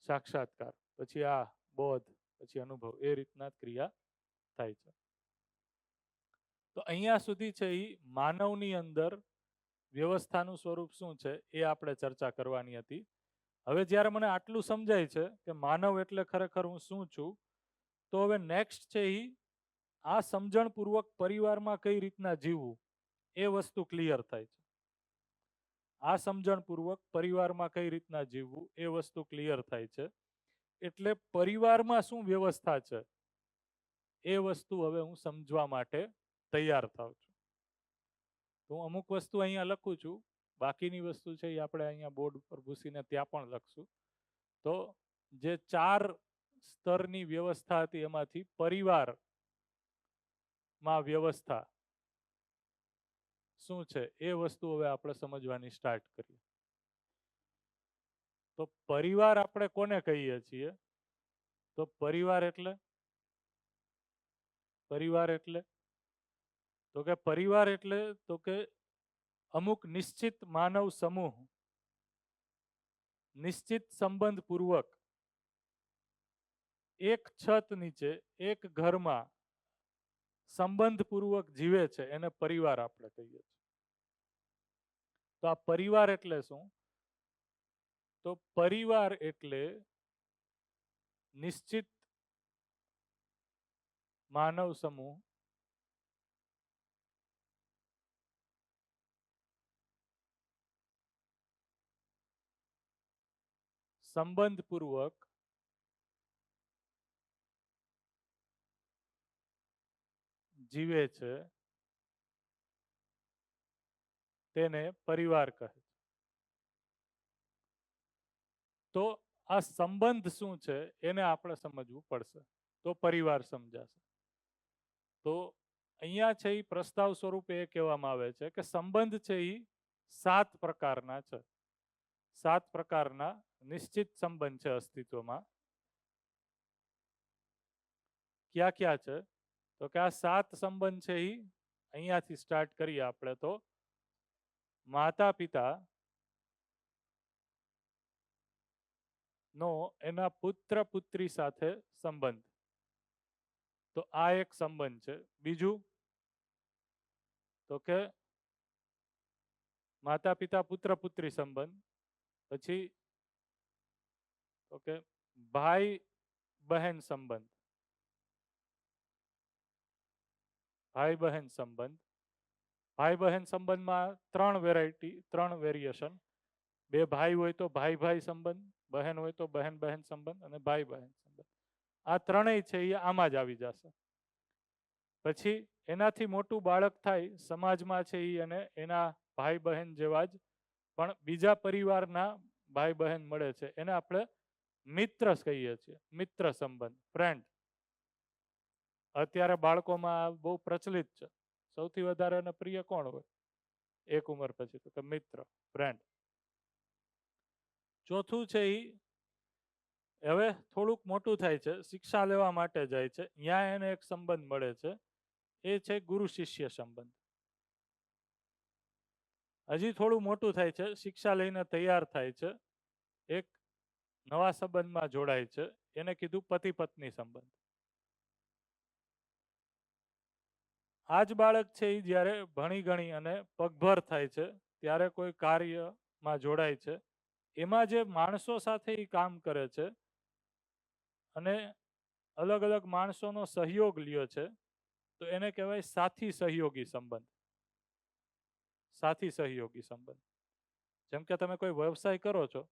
સાક્ષાત્કાર, પછી આ બોધ, પછી અનુભવ, એ રીતના ક્રિયા થાય છે. તો અહીંયા સુધી છે એ માનવની અંદર વ્યવસ્થાનું સ્વરૂપ શું છે એ આપણે ચર્ચા કરવાની હતી. હવે જ્યારે મને આટલું સમજાય છે કે માનવ એટલે ખરેખર હું શું છું, તો હવે નેક્સ્ટ છે એ આ સમજણપૂર્વક પરિવારમાં કઈ રીતના જીવવું એ વસ્તુ ક્લિયર થાય છે. આ સમજણપૂર્વક પરિવારમાં કઈ રીતના જીવવું એ વસ્તુ ક્લિયર થાય છે. એટલે પરિવારમાં શું વ્યવસ્થા છે એ વસ્તુ હવે હું સમજવા માટે તૈયાર થાઉં છું. તો હું અમુક વસ્તુ અહીંયા લખું છું, બાકીની વસ્તુ છે એ આપણે અહીંયા બોર્ડ ઉપર ભૂસીને ત્યાં પણ લખશું. તો જે 4 સ્તરની વ્યવસ્થા હતી એમાંથી પરિવારમાં વ્યવસ્થા શું છે એ વસ્તુ હવે આપણે સમજવાની સ્ટાર્ટ કરીએ. તો પરિવાર આપણે કોને કહીએ છીએ? તો પરિવાર એટલે તો કે અમુક નિશ્ચિત માનવ સમૂહ નિશ્ચિત સંબંધ પૂર્વક એક છત નીચે એક ઘરમાં સંબંધપૂર્વક જીવે છે, એને પરિવાર આપણે કહીએ છીએ. તો આ પરિવાર એટલે શું? તો પરિવાર એટલે નિશ્ચિત માનવ સમૂહ સંબંધપૂર્વક જીવે છે, તેને પરિવાર કહે છે. તો આ સંબંધ શું છે એને આપણે સમજવું પડશે, તો પરિવાર સમજાશે. તો અહીંયા છે એ પ્રસ્તાવ સ્વરૂપે એ કહેવામાં આવે છે કે સંબંધ છે એ 7 પ્રકારના છે. 7 પ્રકારના નિશ્ચિત સંબંધ છે અસ્તિત્વમાં. ક્યાં ક્યાં છે? તો કે આ 7 સંબંધ છે એ અહીંયાથી સ્ટાર્ટ કરીએ આપણે તો માતા પિતા નો એના પુત્ર પુત્રી સાથે સંબંધ. તો આ એક સંબંધ છે. બીજું તો કે માતા પિતા પુત્ર પુત્રી સંબંધ. પછી તો કે ભાઈ બહેન સંબંધ. ભાઈ બહેન સંબંધ. ભાઈ બહેન સંબંધમાં 3 વેરાયટી, 3 વેરિએશન. 2 ભાઈ હોય તો ભાઈ ભાઈ સંબંધ, બહેન હોય તો બહેન બહેન સંબંધ અને ભાઈ બહેન સંબંધ. આ ત્રણેય છે એ આમાં જ આવી જશે. પછી એનાથી મોટું બાળક થાય સમાજમાં છે એ અને એના ભાઈ બહેન જેવા જ પણ બીજા પરિવારના ભાઈ બહેન મળે છે એને આપણે મિત્ર કહીએ છીએ. મિત્ર સંબંધ, ફ્રેન્ડ. અત્યારે બાળકોમાં બહુ પ્રચલિત છે. સૌથી વધારે એને પ્રિય કોણ હોય એક ઉંમર પછી? તો કે મિત્ર, ફ્રેન્ડ. ચોથું છે એ હવે થોડુંક મોટું થાય છે, શિક્ષા લેવા માટે જાય છે, ત્યાં એને એક સંબંધ મળે છે, એ છે ગુરુ શિષ્ય સંબંધ. હજી થોડું મોટું થાય છે, શિક્ષા લઈને તૈયાર થાય છે, એક નવા સંબંધમાં જોડાય છે, એને કીધું પતિ પત્ની સંબંધ. આ જ બાળક છે એ જ્યારે ભણી ગણી અને પગભર થાય છે ત્યારે કોઈ કાર્યમાં જોડાય છે, એમાં જે માણસો સાથે એ કામ કરે છે અને અલગ અલગ માણસોનો સહયોગ લ્યો છે તો એને કહેવાય સાથી સહયોગી સંબંધ. સાથી સહયોગી સંબંધ. જેમ કે તમે કોઈ વ્યવસાય કરો છો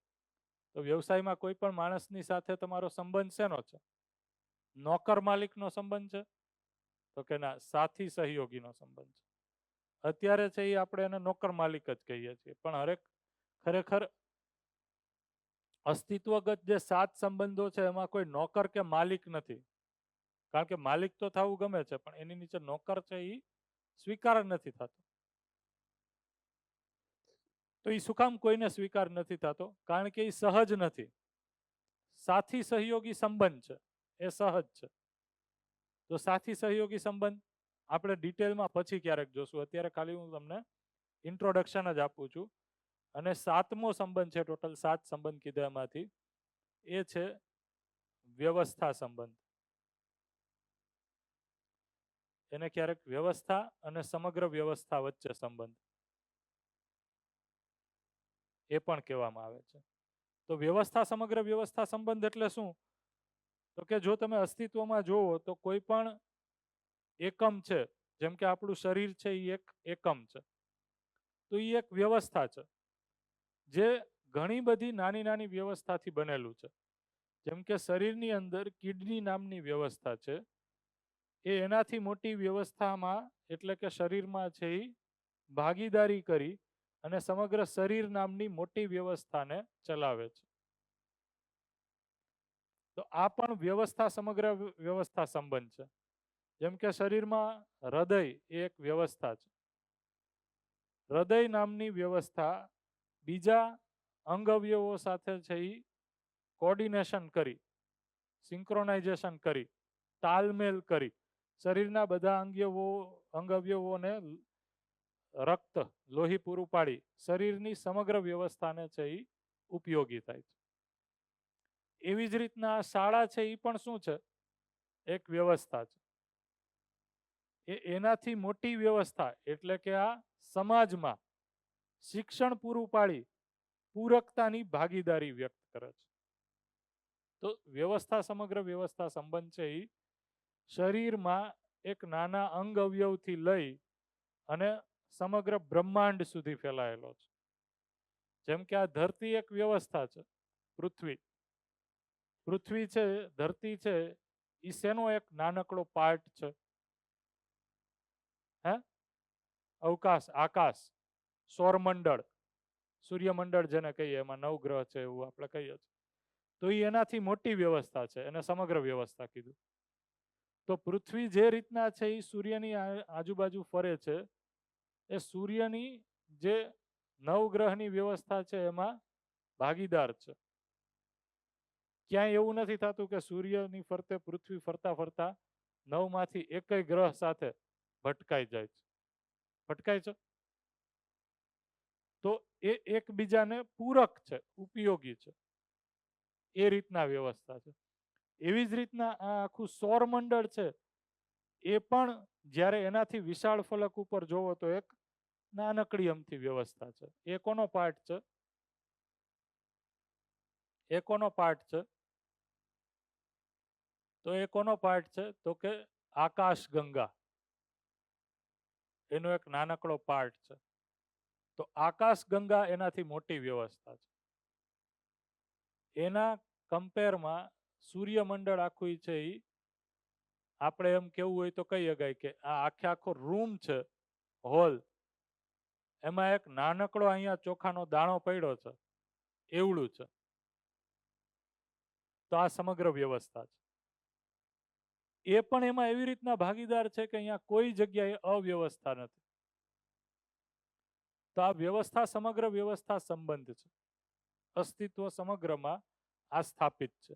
તો વ્યવસાયમાં કોઈ પણ માણસની સાથે તમારો સંબંધ શેનો છે? નોકર માલિકનો સંબંધ છે? તો કે ના, સાથી સહયોગીનો સંબંધ છે. અત્યારે છે એ આપણે એને નોકર માલિક જ કહીએ છીએ, પણ ખરેખર અસ્તિત્વગત જે 7 સંબંધો છે એમાં કોઈ નોકર કે માલિક નથી. કારણ કે માલિક તો થવું ગમે છે પણ એની નીચે નોકર છે એ સ્વીકાર નથી થતો. તો એ શું કામ કોઈને સ્વીકાર નથી થતો? કારણ કે એ સહજ નથી. સાથી સહયોગી સંબંધ છે એ સહજ છે. તો સાથી સહયોગી સંબંધ આપણે ડિટેલમાં પછી ક્યારેક જોશું. અત્યારે ખાલી હું તમને ઇન્ટ્રોડક્શન જ આપું છું. અને 7મો સંબંધ છે, ટોટલ 7 સંબંધ કીધા એમાંથી, એ છે વ્યવસ્થા સંબંધ. એને ક્યારેક વ્યવસ્થા અને સમગ્ર વ્યવસ્થા વચ્ચે સંબંધ એ પણ કહેવામાં આવે છે. તો વ્યવસ્થા સમગ્ર વ્યવસ્થા સંબંધ એટલે શું? તો કે જો તમે અસ્તિત્વમાં જોવો તો કોઈ પણ એકમ છે, જેમ કે આપણું શરીર છે એ એક એકમ છે, તો એ એક વ્યવસ્થા છે જે ઘણી બધી નાની નાની વ્યવસ્થાથી બનેલું છે. જેમ કે શરીરની અંદર કિડની નામની વ્યવસ્થા છે, એ એનાથી મોટી વ્યવસ્થામાં એટલે કે શરીરમાં છે એ ભાગીદારી કરી અને સમગ્ર શરીર નામની મોટી વ્યવસ્થાને ચલાવે છે. તો આ પણ વ્યવસ્થા સમગ્ર વ્યવસ્થા સંબંધ છે. જેમ કે શરીરમાં હૃદય એ એક વ્યવસ્થા છે. હૃદય નામની વ્યવસ્થા બીજા અંગ અવયવો સાથે છે એ કોર્ડિનેશન કરી, સિંક્રોનાઇઝેશન કરી, તાલમેલ કરી શરીરના બધા અંગ અવયવોને રક્ત, લોહી પૂરું પાડી શરીરની સમગ્ર વ્યવસ્થાને છે એ ઉપયોગી થાય છે. એવી જ રીતના શાળા છે એ પણ શું છે? એક વ્યવસ્થા છે. એનાથી મોટી વ્યવસ્થા એટલે કે આ સમાજમાં શિક્ષણ પૂરું પાડી પૂરકતાની ભાગીદારી વ્યક્ત કરે છે. તો વ્યવસ્થા સમગ્ર વ્યવસ્થા સંબંધ છે એ શરીરમાં એક નાના અંગ અવયવથી લઈ અને સમગ્ર બ્રહ્માંડ સુધી ફેલાયેલો છે. જેમ કે આ ધરતી એક વ્યવસ્થા છે. પૃથ્વી છે, ધરતી છે, એ શેનો એક નાનકડો પાર્ટ છે? હે? અવકાશ, આકાશ, સૌરમંડળ, સૂર્યમંડળ જેને કહીએ, એમાં 9 ગ્રહ છે એવું આપણે કહીએ છીએ. તો એ એનાથી મોટી વ્યવસ્થા છે, એને સમગ્ર વ્યવસ્થા કીધું. તો પૃથ્વી જે રીતના છે એ સૂર્યની આજુબાજુ ફરે છે, એ સૂર્યની જે 9 ગ્રહની વ્યવસ્થા છે એમાં ભાગીદાર છે. ક્યાંય એવું નથી થતું કે સૂર્યની ફરતે પૃથ્વી ફરતા ફરતા 9માંથી એકેય ગ્રહ સાથે ભટકાઈ જાય છે. ફટકાય છે? તો એ એકબીજાને પૂરક છે, ઉપયોગી છે, એ રીતના વ્યવસ્થા છે. એવી જ રીતના આ આખું સૌરમંડળ છે એ પણ જ્યારે એનાથી વિશાળ ફલક ઉપર જોવો તો એક નાનકડી અમથી વ્યવસ્થા છે. એ કોનો પાર્ટ છે? એ કોનો પાર્ટ છે? તો એ કોનો પાર્ટ છે? તો કે આકાશ ગંગા એનો એક નાનકડો પાર્ટ છે. તો આકાશ ગંગા એનાથી મોટી વ્યવસ્થા છે. એના કમ્પેરમાં સૂર્યમંડળ આખું છે એ આપણે એમ કેવું હોય તો કહી શકાય કે આ આખો રૂમ છે, હોલ, એમાં એક નાનકડો અહીંયા ચોખાનો દાણો પડ્યો છે એવડું છે. તો આ સમગ્ર વ્યવસ્થા છે. એ પણ એમાં એવી રીતના ભાગીદાર છે કે અહીંયા કોઈ જગ્યાએ અવ્યવસ્થા નથી. તો આ વ્યવસ્થા સમગ્ર વ્યવસ્થા સંબંધ છે. અસ્તિત્વ સમગ્રમાં આ સ્થાપિત છે.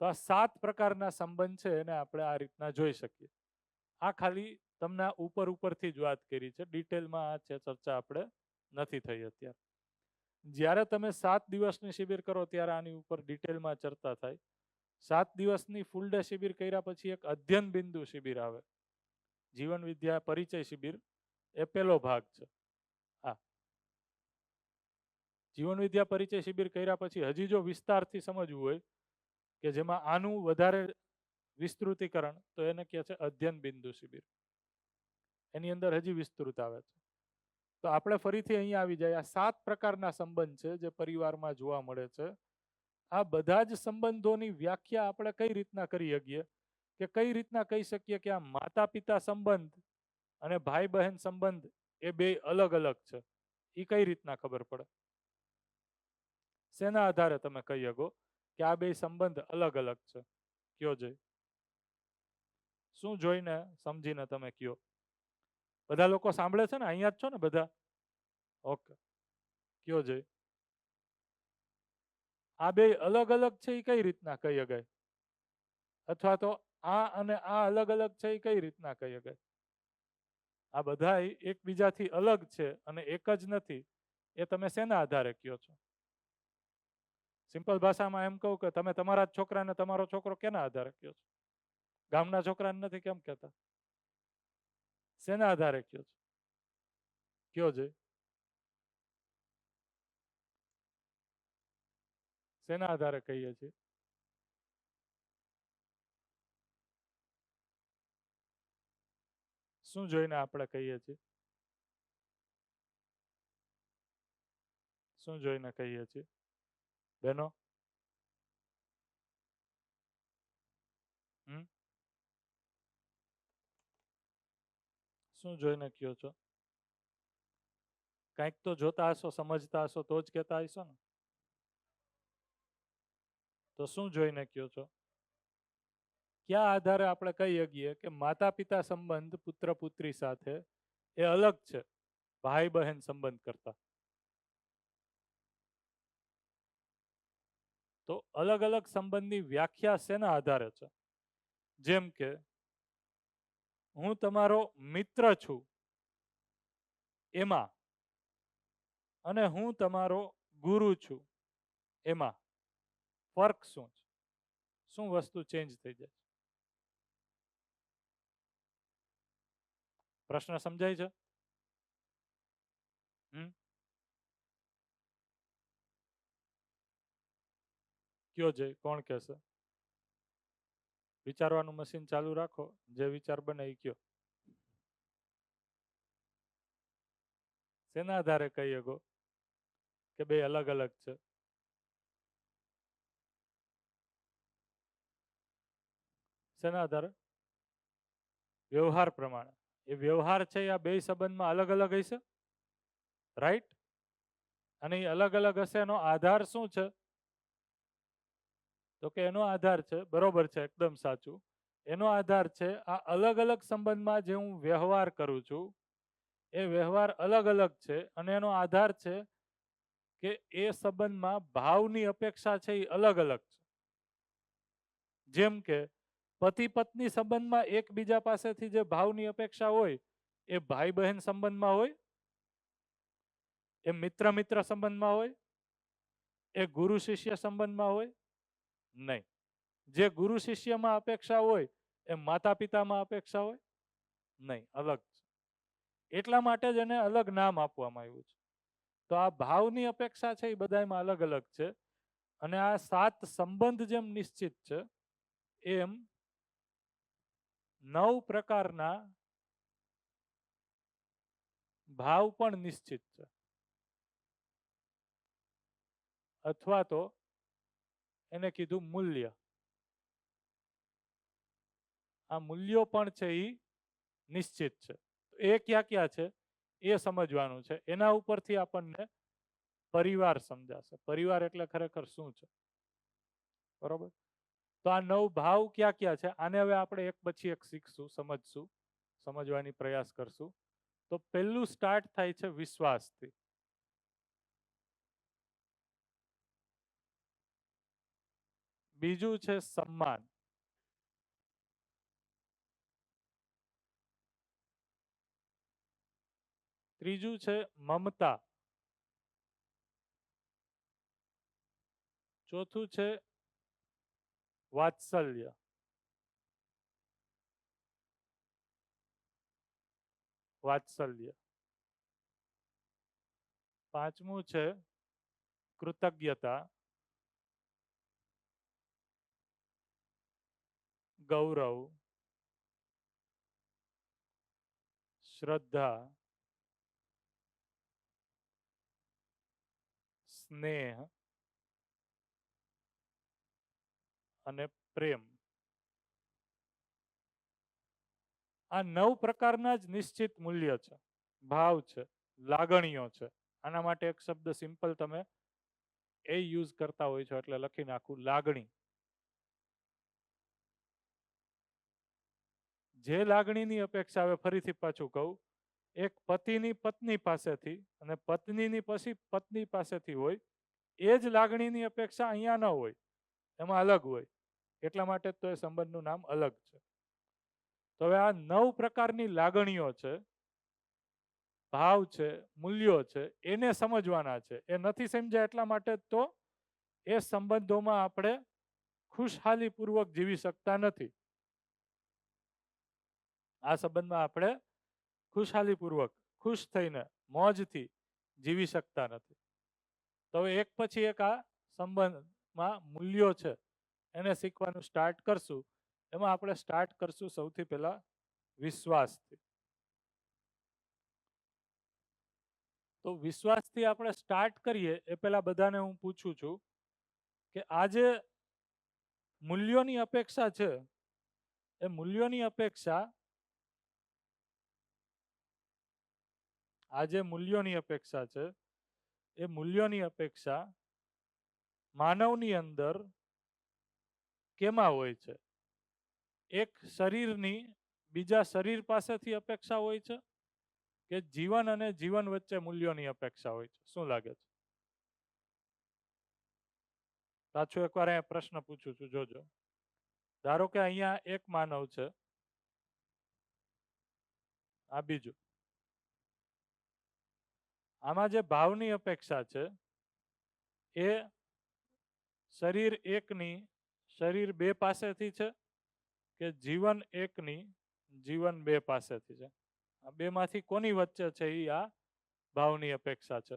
તો આ 7 પ્રકારના સંબંધ છે એને આપણે આ રીતના જોઈ શકીએ. આ ખાલી તમને ઉપરથી જ વાત કરી છે, ડિટેલમાં આ છે ચર્ચા આપણે નથી થઈ અત્યારે. જ્યારે તમે 7 દિવસની શિબિર કરો ત્યારે આની ઉપર ડિટેલમાં ચર્ચા થાય. 7 દિવસની ફૂલ ડે શિબિર કર્યા પછી એક અધ્યયન બિંદુ શિબિર આવે, જીવન વિદ્યા પરિચય શિબિર, એ પહેલો ભાગ છે. હા, જીવન વિદ્યા પરિચય શિબિર કર્યા પછી હજી જો વિસ્તારથી સમજવું હોય કે જેમાં આનું વધારે વિસ્તૃતીકરણ, તો એને કહે છે અધ્યયન બિંદુ શિબિર. એની અંદર હજી વિસ્તૃત આવે છે. તો આપણે ફરીથી અહીંયા આવી જાય. આ 7 પ્રકારના સંબંધ છે જે પરિવારમાં જોવા મળે છે. આ બધા જ સંબંધોની વ્યાખ્યા આપણે કઈ રીતના કરી શકીએ કે કઈ રીતના કહી શકીએ કે આ માતા પિતા સંબંધ અને ભાઈ બહેન સંબંધ એ બે અલગ અલગ છે? એ કઈ રીતના ખબર પડે? શેના આધારે તમે કહી શકો કે આ બે સંબંધ અલગ અલગ છે? કયો જય. શું જોઈને સમજીને તમે કયો? બધા લોકો સાંભળે છે ને? અહીંયા જ છો ને બધા? ઓકે, કયો જય. આ બે અલગ અલગ છે એ કઈ રીતના કહી શકાય? અથવા તો આ અને આ અલગ અલગ છે એ કઈ રીતના કહી શકાય? આ બધા એકબીજાથી અલગ છે અને એક જ નથી, એ તમે શેના આધારે કયો છો? સિમ્પલ ભાષામાં એમ કહું કે તમે તમારા જ છોકરાને તમારો છોકરો કેના આધારે કયો છો? ગામના છોકરાને નથી કેમ કહેતા? શેના આધારે કયો છો? કયો છે? શેના આધારે કહીએ છીએ? શું જોઈને આપણે કહીએ છીએ? શું જોઈને કહીએ છીએ બેનો? શું જોઈને કયો છો? કંઈક તો જોતા હશો, સમજતા હશો તો જ કહેતા હશો ને. તો શું જોઈને કયો છો? ક્યાં આધારે આપણે કહી શકીએ કે માતા પિતા સંબંધ પુત્ર પુત્રી સાથે એ અલગ છે ભાઈ બહેન સંબંધ કરતા? તો અલગ અલગ સંબંધની વ્યાખ્યા શેના આધારે છે? જેમ કે હું તમારો મિત્ર છું એમાં અને હું તમારો ગુરુ છું એમાં ફર્ક શું છે? શું વસ્તુ ચેન્જ થઈ જાય? પ્રશ્ન સમજાય છે? કયો જય, કોણ કહેશે? વિચારવાનું મશીન ચાલુ રાખો, જે વિચાર બને એ કયો. શેના આધારે કહી શકો કે બે અલગ અલગ છે? શેના આધારે? વ્યવહાર પ્રમાણે. એ વ્યવહાર છે આ બે સંબંધમાં અલગ અલગ હશે, રાઈટ? અને એ અલગ અલગ હશે એનો આધાર શું છે? તો કે એનો આધાર છે, બરોબર છે, એકદમ સાચું. એનો આધાર છે આ અલગ અલગ સંબંધમાં જે હું વ્યવહાર કરું છું એ વ્યવહાર અલગ અલગ છે અને એનો આધાર છે કે એ સંબંધમાં ભાવની અપેક્ષા છે એ અલગ અલગ છે. જેમ કે પતિ પત્ની સંબંધમાં એકબીજા પાસેથી જે ભાવની અપેક્ષા હોય એ ભાઈ બહેન સંબંધમાં હોય, એ મિત્ર મિત્ર સંબંધમાં હોય, એ ગુરુ શિષ્ય સંબંધમાં હોય? નહીં. જે ગુરુ શિષ્યમાં અપેક્ષા હોય એ માતા પિતામાં અપેક્ષા હોય? નહીં, અલગ છે. એટલા માટે જ એને અલગ નામ આપવામાં આવ્યું છે. તો આ ભાવની અપેક્ષા છે એ બધામાં અલગ અલગ છે. અને આ 7 સંબંધ જેમ નિશ્ચિત છે એમ 9 પ્રકારના ભાવ પણ નિશ્ચિત છે. અથવા તો એને કીધું મૂલ્ય. આ મૂલ્યો પણ છે એ નિશ્ચિત છે. એ ક્યાં ક્યાં છે એ સમજવાનું છે. એના ઉપરથી આપણને પરિવાર સમજાશે. પરિવાર એટલે ખરેખર શું છે, બરોબર? તો આ 9 ભાવ ક્યાં ક્યાં છે આને હવે આપણે એક પછી એક શીખશું, સમજશું, સમજવાની પ્રયાસ કરશું. તો પહેલું સ્ટાર્ટ થાય છે વિશ્વાસથી. બીજું છે સન્માન. ત્રીજું છે મમતા. ચોથું છે વાત્સલ્ય. વાત્સલ્ય. પાંચમું છે કૃતજ્ઞતા. ગૌરવ. શ્રદ્ધા. સ્નેહ અને પ્રેમ. આ 9 પ્રકારના જ નિશ્ચિત મૂલ્ય છે, ભાવ છે, લાગણીઓ છે. આના માટે એક શબ્દ સિમ્પલ તમે એ યુઝ કરતા હોય છો એટલે લખી નાખું, લાગણી. જે લાગણીની અપેક્ષા, હવે ફરીથી પાછું કહું, એક પતિની પત્ની પાસેથી અને પત્નીની પછી પત્ની પાસેથી હોય, એ જ લાગણીની અપેક્ષા અહીંયા ન હોય, એમાં અલગ હોય. એટલા માટે તો એ સંબંધનું નામ અલગ છે. તો હવે આ 9 પ્રકારની લાગણીઓ છે, ભાવ છે, મૂલ્યો છે, એને સમજવાના છે. એ નથી સમજ્યા એટલા માટે તો એ સંબંધોમાં આપણે ખુશહાલીપૂર્વક જીવી શકતા નથી. આ સંબંધમાં આપણે ખુશહાલીપૂર્વક, ખુશ થઈને, મોજથી જીવી શકતા નથી. તો એક પછી એક આ સંબંધમાં મૂલ્યો છે એને શીખવાનું સ્ટાર્ટ કરશું. એમાં આપણે સ્ટાર્ટ કરશું સૌથી પહેલા વિશ્વાસથી. તો વિશ્વાસથી આપણે સ્ટાર્ટ કરીએ એ પહેલા બધાને હું પૂછું છું કે આ જે મૂલ્યોની અપેક્ષા છે એ મૂલ્યોની અપેક્ષા, આ જે મૂલ્યોની અપેક્ષા છે એ મૂલ્યોની અપેક્ષા માનવની અંદર કેમાં હોય છે? એક શરીરની બીજા શરીર પાસેથી અપેક્ષા હોય છે કે જીવન અને જીવન વચ્ચે મૂલ્યોની અપેક્ષા હોય છે? શું લાગે છે? પાછું એકવાર અહીંયા પ્રશ્ન પૂછું છું, જોજો. ધારો કે અહીંયા એક માનવ છે, આ બીજું. આમાં જે ભાવની અપેક્ષા છે એ શરીર એકની શરીર બે પાસેથી છે કે જીવન એકની જીવન બે પાસેથી છે? આ બેમાંથી કોની વચ્ચે છે એ આ ભાવની અપેક્ષા છે?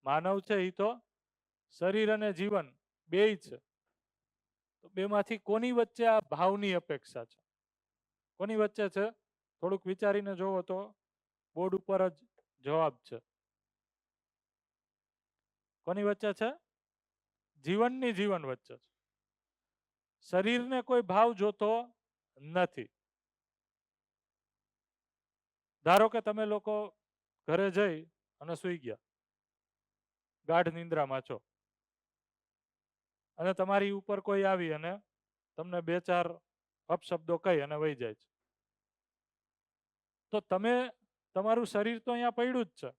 માનવ છે એ તો શરીર અને જીવન બેય છે. તો બેમાંથી કોની વચ્ચે આ ભાવની અપેક્ષા છે? કોની વચ્ચે છે? થોડુંક વિચારીને જોવો તો બોર્ડ ઉપર જ જવાબ છે. કોની વચ્ચે છે? જીવનની જીવન વચ્ચે છે. શરીરને કોઈ ભાવ જોતો નથી. ધારો કે તમે લોકો ઘરે જઈ અને સૂઈ ગયા, ગાઢ નિંદ્રામાં છો, અને તમારી ઉપર કોઈ આવી અને તમને 2-4 અપશબ્દો કહી અને વહી જાય છે. તો તમે, તમારું શરીર તો અહીંયા પડ્યું જ છે,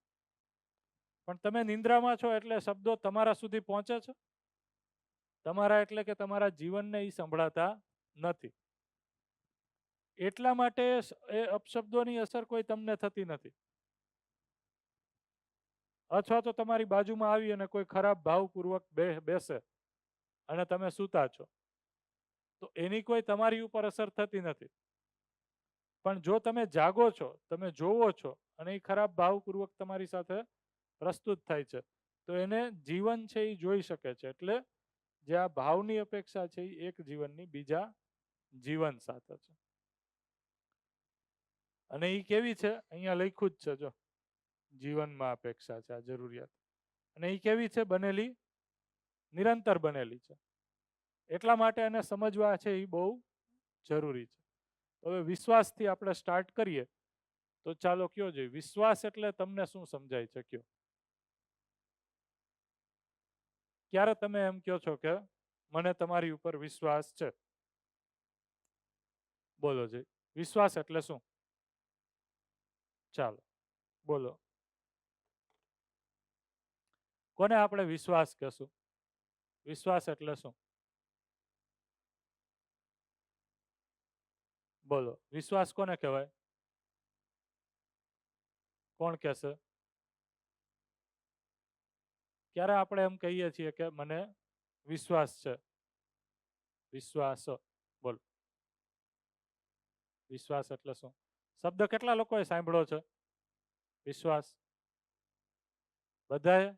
પણ તમે નિંદ્રામાં છો એટલે શબ્દો તમારા સુધી પહોંચે છે? તમારા એટલે કે તમારા જીવનને એ સંભળાતા નથી. એટલા માટે એ અપશબ્દોની અસર કોઈ તમને થતી નથી. અથવા તો તમારી બાજુમાં આવી અને કોઈ ખરાબ ભાવપૂર્વક બેસે અને તમે સૂતા છો, તો એની કોઈ તમારી ઉપર અસર થતી નથી. પણ જો તમે જાગો છો, તમે જોવો છો અને એ ખરાબ ભાવપૂર્વક તમારી સાથે પ્રસ્તુત થાય છે, તો એને જીવન છે એ જોઈ શકે છે. એટલે જે આ ભાવની અપેક્ષા છે એ એક જીવનની બીજા જીવન સાથે છે. અને એ કેવી છે? અહીંયા લખ્યું જ છે, જો જીવનમાં અપેક્ષા છે, આ જરૂરિયાત. અને એ કેવી છે? બનેલી, નિરંતર બનેલી છે. એટલા માટે એને સમજવા છે એ બહુ જરૂરી છે. હવે વિશ્વાસથી આપણે સ્ટાર્ટ કરીએ, તો ચાલો કયો જોઈએ, વિશ્વાસ એટલે તમને શું સમજાય છે? કયો. ક્યારે તમે એમ કહો છો કે મને તમારી ઉપર વિશ્વાસ છે? બોલો જી, વિશ્વાસ એટલે શું? ચાલો બોલો, કોને આપણે વિશ્વાસ કહેશું? વિશ્વાસ એટલે શું? બોલો, વિશ્વાસ કોને કહેવાય? કોણ કહેશે? ક્યારે આપણે એમ કહીએ છીએ કે મને વિશ્વાસ છે? વિશ્વાસ, બોલો, વિશ્વાસ એટલે શું? શબ્દ કેટલા લોકોએ સાંભળ્યો છે? વિશ્વાસ બધાએ?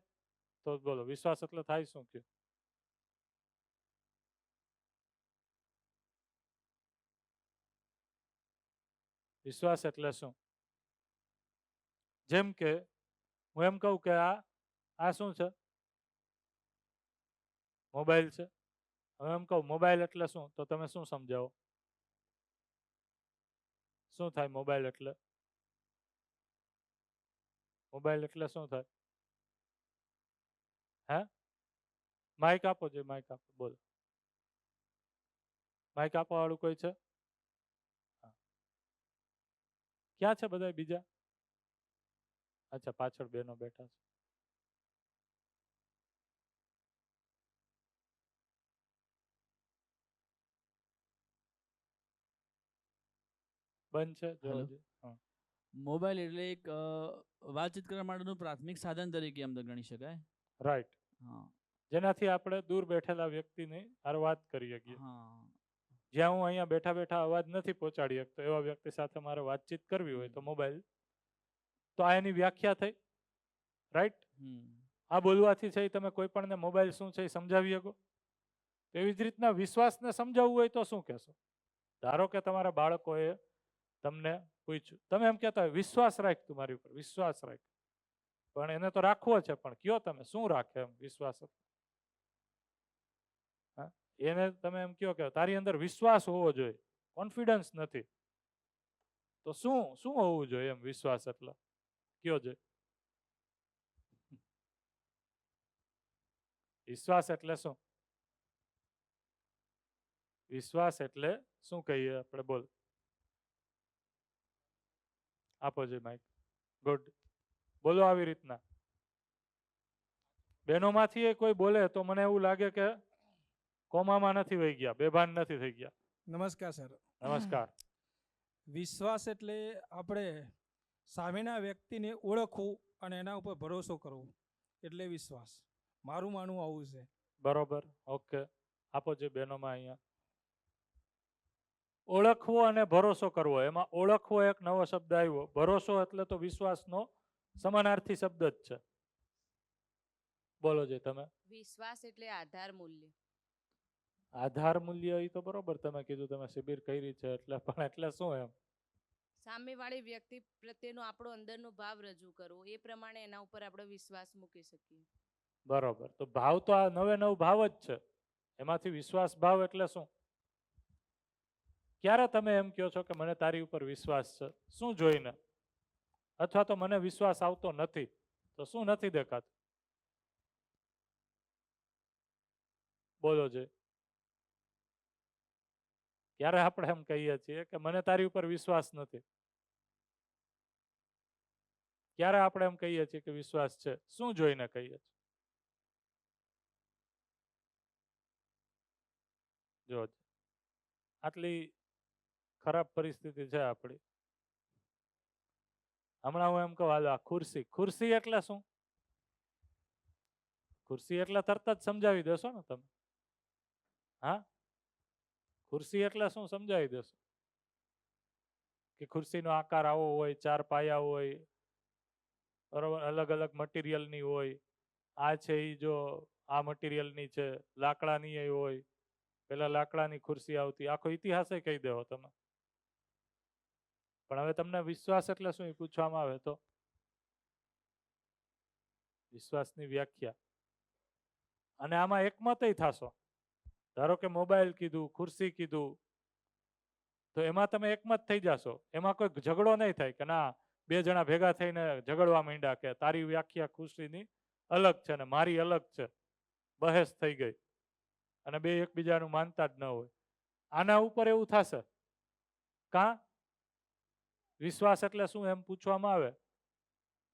તો બોલો, વિશ્વાસ એટલે થાય શું? કે વિશ્વાસ એટલે શું? જેમ કે હું એમ કહું કે આ શું છે? મોબાઈલ છે. હવે એમ કહું મોબાઈલ એટલે શું, તો તમે શું સમજાવો? શું થાય મોબાઈલ એટલે? મોબાઈલ એટલે શું થાય? હે? માઇક આપો, જે માઇક આપો, બોલો. માઇક આપવા વાળું કોઈ છે? ક્યાં છે બધા બીજા? અચ્છા, પાછળ બેનો બેઠા છે. બંધ છે? Hello? જો હા. મોબાઈલ એટલે એક વાતચીત કરવા માટેનું પ્રાથમિક સાધન તરીકે એમ તો ગણી શકાય. રાઈટ. હા. જેનાથી આપણે દૂર બેઠેલા વ્યક્તિની હારે વાત કરી શકીએ. હા. જ્યાં હું અહીંયા બેઠા બેઠા અવાજ નથી પહોંચાડી શકતો એવા વ્યક્તિ સાથે મારે વાતચીત કરવી હોય તો મોબાઈલ, તો આ એની વ્યાખ્યા થઈ. રાઈટ. આ બોલવાથી છે તમે કોઈ પણને મોબાઈલ શું છે એ સમજાવી શકો. એવી જ રીતના વિશ્વાસને સમજાવવું હોય તો શું કહેશો? ધારો કે તમારા બાળકોએ તમને પૂછ્યું, તમે એમ કહેતા હોય વિશ્વાસ રાખ તું મારી ઉપર, વિશ્વાસ રાખ. પણ એને તો રાખવો છે, પણ કયો તમે શું રાખે એમ વિશ્વાસ? એને તમે એમ કહો કે તારી અંદર વિશ્વાસ હોવો જોઈએ, કોન્ફિડન્સ નથી, તો શું શું હોવું જોઈએ એમ વિશ્વાસ? એટલે કયો જોઈએ. વિશ્વાસ એટલે શું? વિશ્વાસ એટલે શું કહીએ આપણે? બોલ, આપો જોઈએ માઇક. ગુડ, બોલો આવી રીતના. બહેનોમાંથી કોઈ બોલે તો મને એવું લાગે કે કોમામાં નથી વહી ગયા, બેભાન નથી થઈ ગયા. નમસ્કાર સર. નમસ્કાર. વિશ્વાસ એટલે આપણે સામેના વ્યક્તિને ઓળખવું અને એના ઉપર ભરોસો કરવો, એટલે વિશ્વાસ. મારું માનવું આવું છે. બરોબર, ઓકે. આપો જે બહેનોમાં અહીંયા. ઓળખવો અને ભરોસો કરવો, એમાં ઓળખવો એક નવો શબ્દ આવ્યો, ભરોસો એટલે તો વિશ્વાસનો સમાનાર્થી શબ્દ જ છે. બોલો જે તમે. વિશ્વાસ એટલે આધાર મૂલ્ય. આધાર મૂલ્ય, એ તો બરોબર તમે કીધું, તમે શિબિર કરી છે એટલે, પણ એટલે શું એમ? સામેવાળી વ્યક્તિ પ્રત્યેનો આપણો અંદરનો ભાવ રજૂ કરવો, એ પ્રમાણે એના ઉપર આપણે વિશ્વાસ મૂકી શકીએ. બરોબર, તો ભાવ તો આ નવે નવ ભાવ જ છે, એમાંથી વિશ્વાસ ભાવ એટલે શું? ક્યારે તમે એમ કહો છો કે મને તારી ઉપર વિશ્વાસ છે? શું જોઈને? અથવા તો મને વિશ્વાસ આવતો નથી, તો શું નથી દેખાતું? બોલો છે. ક્યારે આપણે એમ કહીએ છીએ કે મને તારી ઉપર વિશ્વાસ નથી? ક્યારે આપણે એમ કહીએ છીએ કે વિશ્વાસ છે? શું જોઈને કહીએ છીએ? જો આટલી ખરાબ પરિસ્થિતિ છે આપણી. હમણાં હું એમ કહું હાલો આ ખુરશી, ખુરશી એટલે શું? ખુરશી એટલે તરત જ સમજાવી દેશો ને તમે? હા, ખુરશી એટલે શું સમજાવી દેશો? કે ખુરશીનો આકાર આવો હોય, 4 પાયા હોય, બરોબર, અલગ અલગ મટીરિયલની હોય. આ છે એ જો આ મટીરિયલની છે, લાકડાની એ હોય, પેલા લાકડાની ખુરશી આવતી, આખો ઇતિહાસ કહી દેવો તમે. પણ હવે તમને વિશ્વાસ એટલે શું એ પૂછવામાં આવે તો વિશ્વાસની વ્યાખ્યા, અને આમાં એકમત થશો. ધારો કે મોબાઈલ કીધું, ખુરશી કીધું, તો એમાં તમે એકમત થઈ જશો. એમાં કોઈ ઝઘડો નહીં થાય કે ના 2 જણા ભેગા થઈને ઝઘડવા માંડ્યા કે તારી વ્યાખ્યા ખુરશીની અલગ છે ને મારી અલગ છે, બહેસ થઈ ગઈ અને 2 એકબીજાનું માનતા જ ન હોય. આના ઉપર એવું થશે કાં વિશ્વાસ એટલે શું એમ પૂછવામાં આવે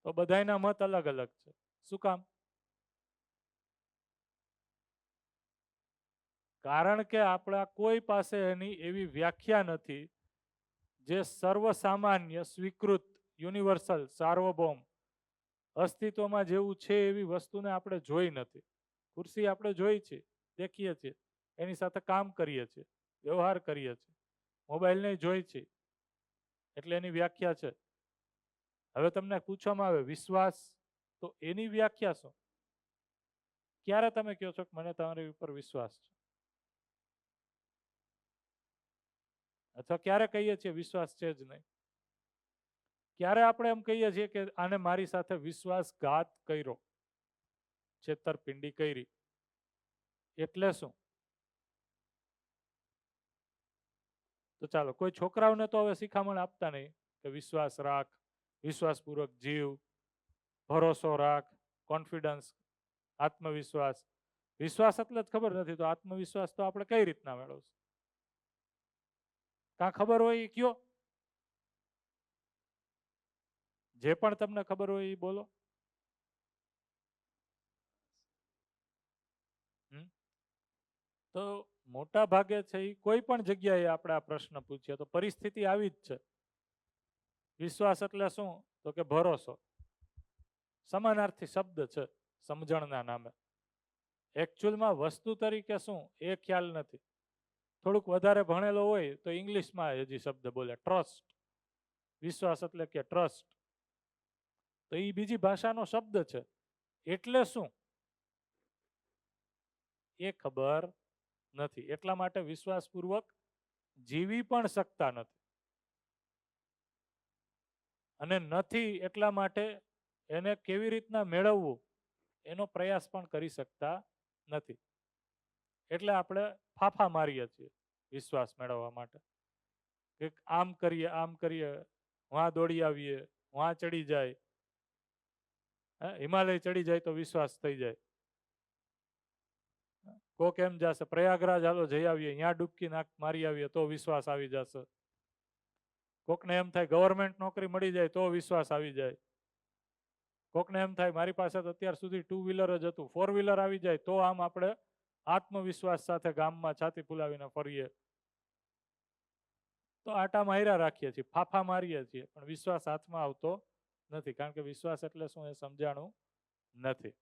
તો બધાયના મત અલગ અલગ છે. શું કામ? કારણ કે આપણા કોઈ પાસે એની એવી વ્યાખ્યા નથી જે સર્વસામાન્ય, સ્વીકૃત, યુનિવર્સલ, સાર્વભૌમ, અસ્તિત્વમાં જેવું છે એવી વસ્તુને આપણે જોઈ નથી. ખુરશી આપણે જોઈ છે, દેખીએ છીએ, એની સાથે કામ કરીએ છીએ, વ્યવહાર કરીએ છીએ. મોબાઈલને જોઈ છે એટલે એની વ્યાખ્યા છે. હવે તમને પૂછવામાં આવે વિશ્વાસ, તો એની વ્યાખ્યા શું? ક્યારે તમે કહો છો કે મને તમારી ઉપર વિશ્વાસ છે? અથવા ક્યારે કહીએ છીએ વિશ્વાસ છે જ નહીં? ક્યારે આપણે એમ કહીએ છીએ કે આને મારી સાથે વિશ્વાસઘાત કર્યો, છેતરપિંડી કરી? એટલે શું? તો ચાલો, કોઈ છોકરાઓને તો હવે શિખામણ આપતા નહીં કે વિશ્વાસ રાખ, વિશ્વાસપૂર્વક જીવ, ભરોસો રાખ, કોન્ફિડન્સ, આત્મવિશ્વાસ. વિશ્વાસ એટલે જ ખબર નથી તો આત્મવિશ્વાસ તો આપણે કઈ રીતના મેળવશું? કાં ખબર હોય એ કયો, જે પણ તમને ખબર હોય એ બોલો. તો મોટા ભાગે છે એ કોઈ પણ જગ્યાએ આપણે આ પ્રશ્ન પૂછીએ તો પરિસ્થિતિ આવી જ છે. વિશ્વાસ એટલે શું? તો કે ભરોસો. સમાનાર્થી શબ્દ છે સમજણના નામે. એકચ્યુઅલમાં વસ્તુ તરીકે શું એ ખ્યાલ નથી. થોડુંક વધારે ભણેલો હોય તો ઇંગ્લિશમાં હજી શબ્દ બોલે ટ્રસ્ટ. વિશ્વાસ એટલે કે ટ્રસ્ટ, તો એ બીજી ભાષાનો શબ્દ છે. એટલે શું એ ખબર નથી, એટલા માટે વિશ્વાસપૂર્વક જીવી પણ શકતા નથી. અને નથી એટલા માટે એને કેવી રીતના મેળવવું એનો પ્રયાસ પણ કરી શકતા નથી. એટલે આપણે ફાફા મારીએ છીએ વિશ્વાસ મેળવવા માટે કે આમ કરીએ, આમ કરીએ, વહાં દોડી આવીએ, વહાં ચડી જાય, હિમાલય ચડી જાય તો વિશ્વાસ થઈ જાય. કોક એમ જશે પ્રયાગરાજ હાલો જઈ આવીએ, અહીંયા ડૂબકી મારી આવીએ તો વિશ્વાસ આવી જશે. કોકને એમ થાય ગવર્મેન્ટ નોકરી મળી જાય તો વિશ્વાસ આવી જાય. કોકને એમ થાય મારી પાસે તો અત્યાર સુધી 2 વ્હીલર જ હતું, 4 વ્હીલર આવી જાય તો આમ આપણે આત્મવિશ્વાસ સાથે ગામમાં છાતી ફુલાવીને ફરીએ. તો આટા માર્યા રાખીએ છીએ, ફાફા મારીએ છીએ, પણ વિશ્વાસ હાથમાં આવતો નથી. કારણ કે વિશ્વાસ એટલે શું એ સમજાણું નથી.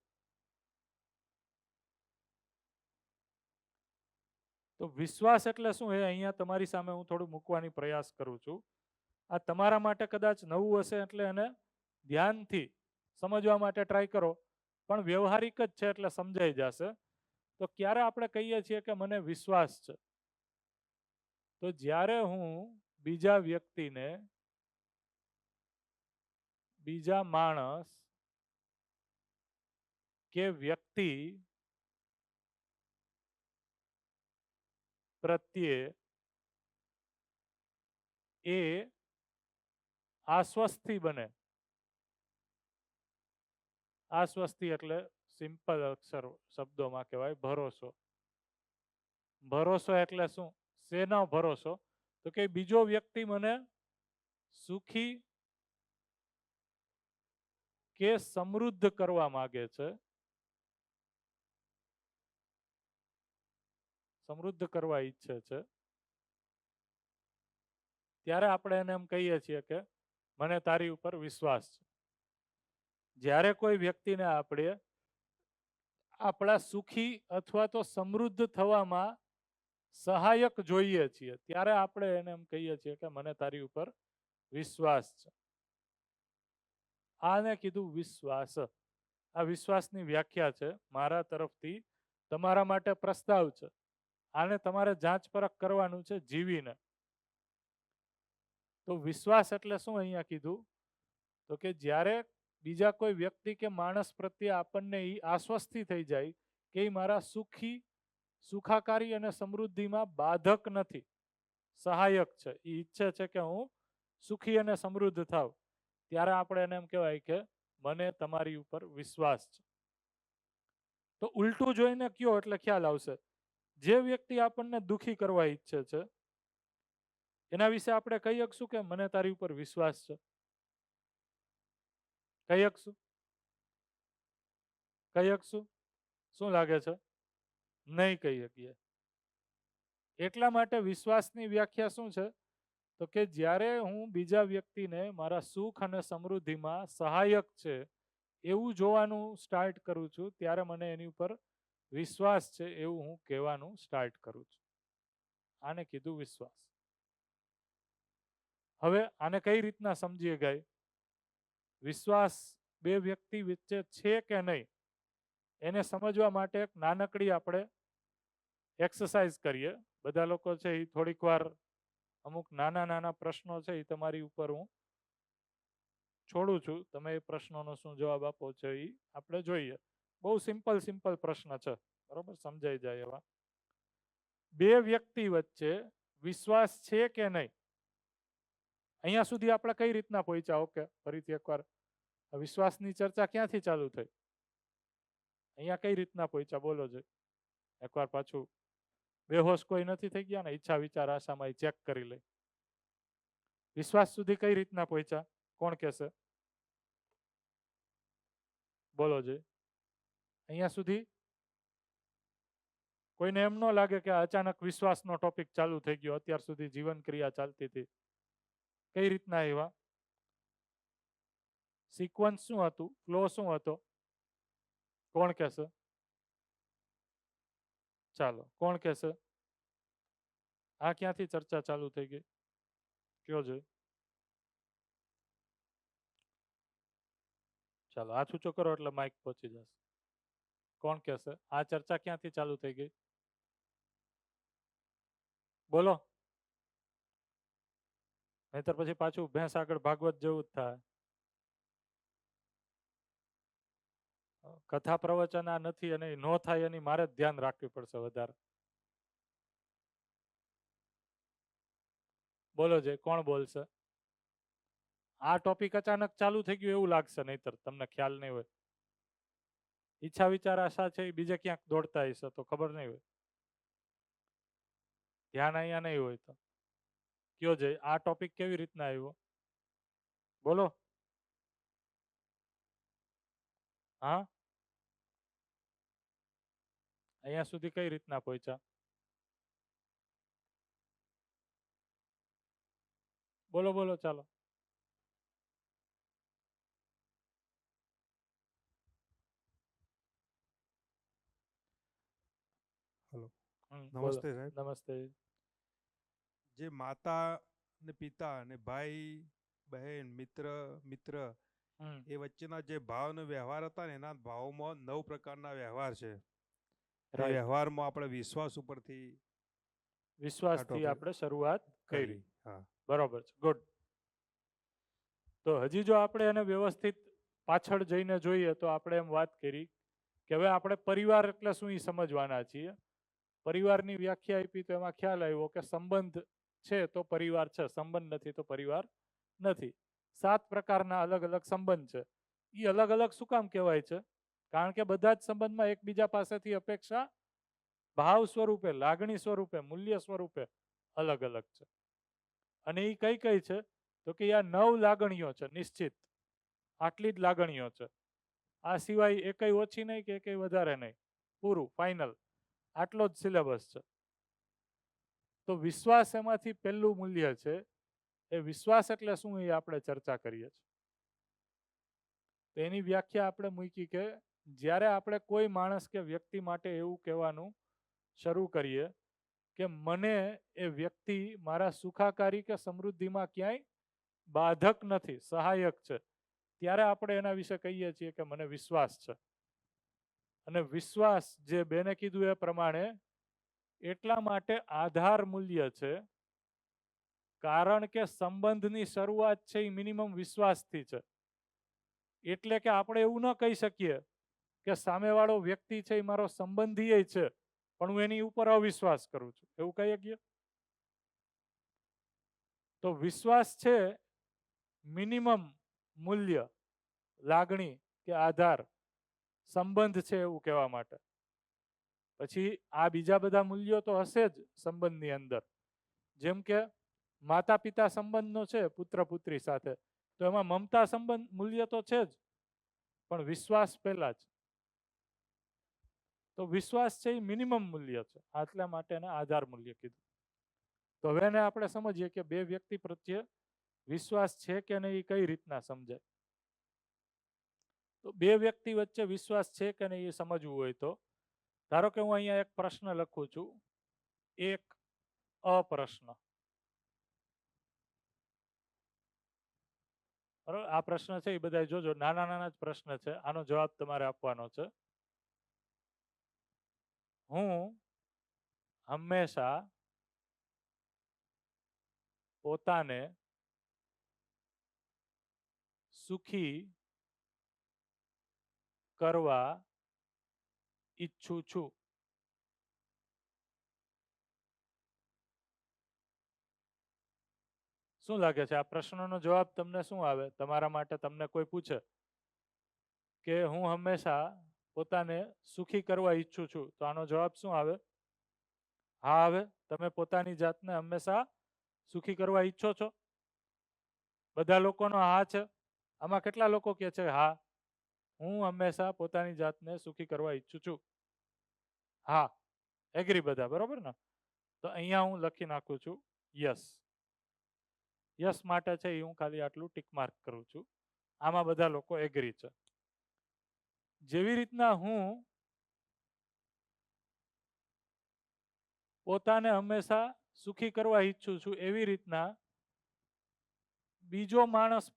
તો વિશ્વાસ એટલે શું એ અહીંયા તમારી સામે હું થોડું મૂકવાની પ્રયાસ કરું છું. આ તમારા માટે કદાચ નવું હશે એટલે એને ધ્યાનથી સમજવા માટે ટ્રાય કરો, પણ વ્યવહારિક જ છે એટલે સમજાઈ જશે. તો ક્યારે આપણે કહીએ છીએ કે મને વિશ્વાસ છે? તો જ્યારે હું બીજા વ્યક્તિને, બીજા માણસ કે વ્યક્તિ પ્રત્યે એ આશ્વસ્તિ બને. આશ્વસ્તિ એટલે સિમ્પલ અક્ષર શબ્દોમાં કહેવાય ભરોસો. ભરોસો એટલે શું? શેનો ભરોસો? તો કે બીજો વ્યક્તિ મને સુખી કે સમૃદ્ધ કરવા માંગે છે, સમૃદ્ધ કરવા ઈચ્છે છે, ત્યારે આપણે એને એમ કહીએ છીએ કે મને તારી ઉપર વિશ્વાસ છે. જ્યારે કોઈ વ્યક્તિને આપણે આપણા સુખી અથવા તો સમૃદ્ધ થવામાં સહાયક જોઈએ છીએ ત્યારે આપણે એને એમ કહીએ છીએ કે મને તારી ઉપર વિશ્વાસ છે. આને કીધું વિશ્વાસ. આ વિશ્વાસની વ્યાખ્યા છે મારા તરફથી તમારા માટે પ્રસ્તાવ છે. આને તમારે જાંચ પરખ કરવાનું છે જીવીને. તો વિશ્વાસ એટલે શું અહીંયા કીધું? તો કે જ્યારે બીજા કોઈ વ્યક્તિ કે માણસ પ્રત્યે આપણને એ આશ્વસ્તિ થઈ જાય કે એ મારા સુખાકારી અને સમૃદ્ધિમાં બાધક નથી, સહાયક છે. એ ઈચ્છે છે કે હું સુખી અને સમૃદ્ધ થાવ, ત્યારે આપણે એને એમ કહેવાય કે મને તમારી ઉપર વિશ્વાસ છે. તો ઉલટું જોઈને કયો એટલે ખ્યાલ આવશે. જે વ્યક્તિ આપણને દુખી કરવા ઈચ્છે છે એના વિશે આપણે કહી શકશું કે મને તારી ઉપર વિશ્વાસ છે? કહી શકશું? કહી શકશું? શું લાગે છે? નહીં કહી શકીએ. એટલા માટે વિશ્વાસની વ્યાખ્યા શું છે? તો કે જ્યારે હું બીજા વ્યક્તિને મારા સુખ અને સમૃદ્ધિમાં સહાયક છે એવું જોવાનું સ્ટાર્ટ કરું છું ત્યારે મને એની ઉપર વિશ્વાસ છે એવું હું કહેવાનું સ્ટાર્ટ કરું છું. આને કીધું વિશ્વાસ. હવે આને કઈ રીતના સમજીએ ગાય? વિશ્વાસ બે વ્યક્તિ વચ્ચે છે કે નહીં એને સમજવા માટે એક નાનકડી આપણે એક્સરસાઇઝ કરીએ. બધા લોકો છે એ થોડીક વાર અમુક નાના નાના પ્રશ્નો છે એ તમારી ઉપર હું છોડું છું. તમે એ પ્રશ્નોનો શું જવાબ આપો છો એ આપણે જોઈએ. બહુ સિમ્પલ પ્રશ્ન છે, બરોબર? સમજાઈ જાય એવા. બે વ્યક્તિ વચ્ચે વિશ્વાસ છે કે નહીં? અહીંયા સુધી આપણે કઈ રીતના પહોંચ્યા? ઓકે, ફરીથી એકવાર વિશ્વાસની ચર્ચા ક્યાંથી ચાલુ થઈ? અહીંયા કઈ રીતના પહોંચ્યા બોલો જોઈએ. એકવાર પાછું બેહોશ કોઈ નથી થઈ ગયા ને? ઈચ્છા વિચાર આશામાં ચેક કરી લે. વિશ્વાસ સુધી કઈ રીતના પહોંચ્યા? કોણ કહેશે? બોલો જોઈએ. અહીંયા સુધી કોઈને એમ ન લાગે કે અચાનક વિશ્વાસનો ટોપિક ચાલુ થઈ ગયો? અત્યાર સુધી જીવન ક્રિયા ચાલતી હતી, કઈ રીતના એવા સિક્વન્સ શું હતું, ફ્લો શું હતો? કોણ કહેશે? ચાલો, કોણ કહેશે? આ ક્યાંથી ચર્ચા ચાલુ થઈ ગઈ? કયો જોઈએ. ચાલો હાથ ઊંચો કરો એટલે માઇક પહોંચી જશે. કોણ કહેશે આ ચર્ચા ક્યાંથી ચાલુ થઈ ગઈ? બોલો, નહીતર પછી પાછું ભેંસ આગળ ભાગવત જેવું જ થાય. કથા પ્રવચન આ નથી અને ન થાય એની મારે જ ધ્યાન રાખવી પડશે વધારે. બોલો જે કોણ બોલશે? આ ટોપિક અચાનક ચાલુ થઈ ગયું એવું લાગશે, નહીતર તમને ખ્યાલ નહીં હોય. ઈચ્છા વિચાર આશા છે એ બીજે ક્યાંક દોડતા હશે તો ખબર નહીં હોય, ધ્યાન અહીંયા નહીં હોય તો કયો છે આ ટોપિક કેવી રીતના આવ્યો? બોલો. હા, અહીંયા સુધી કઈ રીતના પહોંચ્યા? બોલો બોલો ચાલો. હલો, બોલો. નમસ્તે સાહેબ. નમસ્તે. જે માતા ને પિતા ને ભાઈ બહેન મિત્ર એ વચ્ચેના જે ભાવ અને વ્યવહાર હતા ને એના ભાવમાં 9 પ્રકારના વ્યવહાર છે. એ Right. વ્યવહારમાં આપણે વિશ્વાસ ઉપરથી વિશ્વાસથી topic આપણે શરૂઆત કરી. કરી. હા, બરોબર છે, ગુડ. તો હજી જો આપણે એને વ્યવસ્થિત પાછળ જઈને જોઈએ તો આપણે એમ વાત કરી કે હવે આપણે પરિવાર એટલે શું એ સમજવાના છીએ. પરિવારની વ્યાખ્યા આપી તો એમાં ખ્યાલ આવ્યો કે સંબંધ છે તો પરિવાર છે, સંબંધ નથી તો પરિવાર નથી. 7 પ્રકારના અલગ અલગ સંબંધ છે. એ અલગ અલગ શું કામ કહેવાય છે? કારણ કે બધા જ સંબંધમાં એકબીજા પાસેથી અપેક્ષા ભાવ સ્વરૂપે, લાગણી સ્વરૂપે, મૂલ્ય સ્વરૂપે અલગ અલગ છે. અને એ કઈ કઈ છે? તો કે આ 9 લાગણીઓ છે નિશ્ચિત. આટલી જ લાગણીઓ છે. આ સિવાય એકઈ ઓછી નહીં કે એકઈ વધારે નહીં. પૂરું, ફાઇનલ. આટલો જ સિલેબસ છે. તો વિશ્વાસ એમાંથી પહેલું મૂલ્ય છે એ વિશ્વાસ એટલે શું એ આપણે ચર્ચા કરીએ છીએ. તો એની વ્યાખ્યા આપણે મૂકી કે જ્યારે આપણે કોઈ માણસ કે વ્યક્તિ માટે એવું કહેવાનું શરૂ કરીએ કે મને એ વ્યક્તિ મારા સુખાકારી કે સમૃદ્ધિમાં ક્યાંય બાધક નથી, સહાયક છે, ત્યારે આપણે એના વિશે કહીએ છીએ કે મને વિશ્વાસ છે. અને વિશ્વાસ જે બેને કીધું એ પ્રમાણે એટલા માટે આધાર મૂલ્ય છે કારણ કે સંબંધની શરૂઆત છે એ મિનિમમ વિશ્વાસથી છે. એટલે કે આપણે એવું ન કહી શકીએ કે સામેવાળો વ્યક્તિ છે એ મારો સંબંધી છે પણ હું એની ઉપર અવિશ્વાસ કરું છું, એવું કહી શકીએ? તો વિશ્વાસ છે મિનિમમ મૂલ્ય, લાગણી કે આધાર, સંબંધ છે એવું કહેવા માટે. પછી આ બીજા બધા મૂલ્યો તો હશે જ સંબંધની અંદર. જેમ કે માતા પિતા સંબંધનો છે પુત્ર પુત્રી સાથે, તો એમાં મમતા સંબંધ મૂલ્ય તો છે જ, પણ વિશ્વાસ પહેલા જ. તો વિશ્વાસ છે એ મિનિમમ મૂલ્ય છે, આટલા માટે એને આધાર મૂલ્ય કીધું. તો હવે એને આપણે સમજીએ કે બે વ્યક્તિ પ્રત્યે વિશ્વાસ છે કે નહીં એ કઈ રીતના સમજાય. તો બે વ્યક્તિ વચ્ચે વિશ્વાસ છે કે નહીં એ સમજવું હોય તો ધારો કે હું અહીંયા એક પ્રશ્ન લખું છું, એક અપ્રશ્ન. બરાબર, આ પ્રશ્ન છે એ બધા જોજો, નાના નાના જ પ્રશ્ન છે, આનો જવાબ તમારે આપવાનો છે. હું હંમેશા પોતાને સુખી કરવા ઈચ્છું છું. શું લાગે છે આ પ્રશ્નનો જવાબ તમને શું આવે? તમારા માટે તમને કોઈ પૂછે કે હું હંમેશા પોતાને સુખી કરવા ઈચ્છું છું, તો આનો જવાબ શું આવે? હા આવે? તમે પોતાની જાતને હંમેશા સુખી કરવા ઈચ્છો છો? બધા લોકોનો હા છે. આમાં કેટલા લોકો કહે છે હા, હું હંમેશા પોતાની જાતને સુખી કરવા ઈચ્છું છું? હા, એગ્રી બધા, બરોબર ને? તો અહીંયા હું લખી નાખું છું યસ. યસ માટે છે એ હું ખાલી આટલું ટીક માર્ક કરું છું. આમાં બધા લોકો એગ્રી છે. જેવી રીતના હું પોતાને હંમેશા સુખી કરવા ઈચ્છું છું, એવી રીતના બીજો માણસ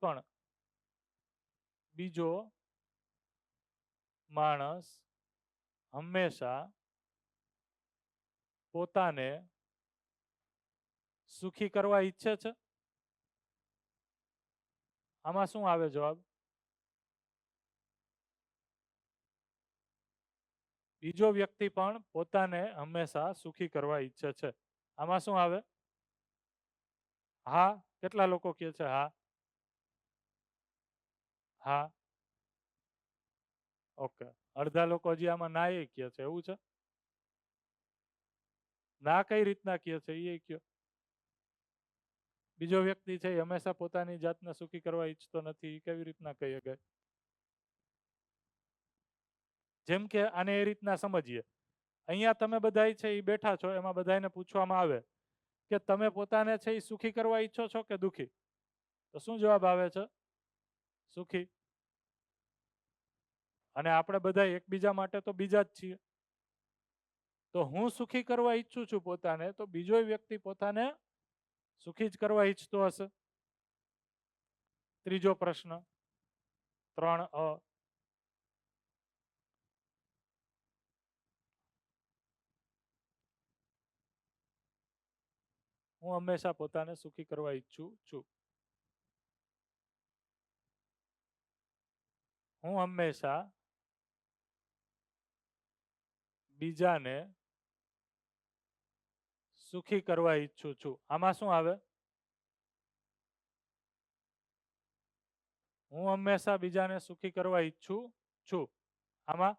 હંમેશા પોતાને સુખી કરવા ઈચ્છે છે. આમાં શું આવે જવાબ? બીજો વ્યક્તિ પણ પોતાને હંમેશા સુખી કરવા ઈચ્છે છે. આમાં શું આવે? હા, કેટલા લોકો કહે છે હા? હા, ઓકે. અડધા લોકો હજી આમાં ના એ કહે છે, એવું છે? ના કઈ રીતના કહે છે એ કયો. બીજો વ્યક્તિ છે એ હંમેશા પોતાની જાતને સુખી કરવા ઈચ્છતો નથી, કેવી રીતના કહી શકાય? જેમ કે આને એ રીતના સમજીએ, અહીંયા તમે બધા છે એ બેઠા છો, એમાં બધાને પૂછવામાં આવે કે તમે પોતાને છે એ સુખી કરવા ઈચ્છો છો કે દુખી? તો શું જવાબ આવે છે? સુખી. અને આપણે બધા એકબીજા માટે તો બીજા જ છીએ. તો હું સુખી કરવા ઈચ્છું છું પોતાને, તો બીજો વ્યક્તિ પોતાને સુખી જ કરવા ઈચ્છતો હશે. ત્રીજો પ્રશ્ન 3અ. હું હંમેશા પોતાને સુખી કરવા ઈચ્છું છું. હું હંમેશા બીજાને સુખી કરવા ઈચ્છું છું. આમાં શું આવે? હું હંમેશા બીજાને સુખી કરવા ઈચ્છું છું. આમાં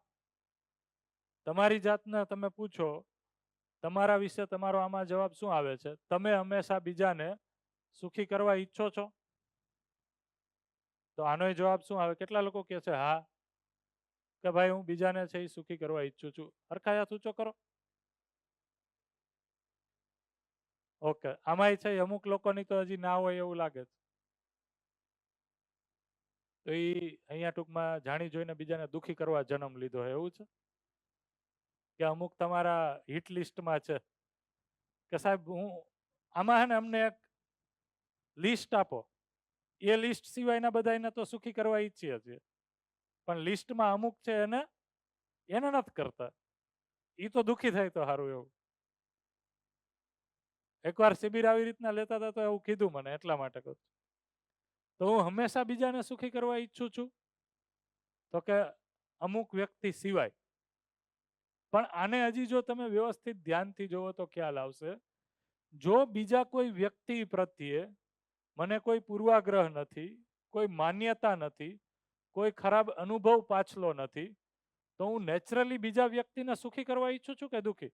તમારી જાતને તમે પૂછો, તમારા વિશે તમારો આમાં જવાબ શું આવે છે? તમે હંમેશા બીજાને સુખી કરવા ઈચ્છો છો? તો આનો જવાબ શું આવે? કેટલા લોકો કહે છે હા, કે ભાઈ હું બીજાને છે એ સુખી કરવા ઈચ્છું છું? હરખાયા ઊંચો કરો. ઓકે, આમાંય છે અમુક લોકોની તો હજી ના હોય એવું લાગે છે. તો એ અહીંયા ટૂંકમાં જાણી જોઈને બીજાને દુખી કરવા જન્મ લીધો હોય એવું છે કે અમુક તમારા હિટ લિસ્ટમાં છે કે સાહેબ હું આમાં હે ને અમને એક લિસ્ટ આપો, એ લિસ્ટ સિવાયના બધાને તો સુખી કરવા ઈચ્છીએ છીએ, પણ લિસ્ટમાં અમુક છે એને નથી કરતા, એ તો દુખી થાય તો સારું એવું. એકવાર શિબિર આવી રીતના લેતા હતા તો એવું કીધું મને, એટલા માટે કહું છું. તો હું હંમેશા બીજાને સુખી કરવા ઈચ્છું છું તો કે અમુક વ્યક્તિ સિવાય. પણ આને હજી જો તમે વ્યવસ્થિત ધ્યાનથી જોવો તો ખ્યાલ આવશે, જો બીજા કોઈ વ્યક્તિ પ્રત્યે મને કોઈ પૂર્વાગ્રહ નથી, કોઈ માન્યતા નથી, કોઈ ખરાબ અનુભવ પાછલો નથી, તો હું નેચરલી બીજા વ્યક્તિને સુખી કરવા ઈચ્છું છું કે દુખી?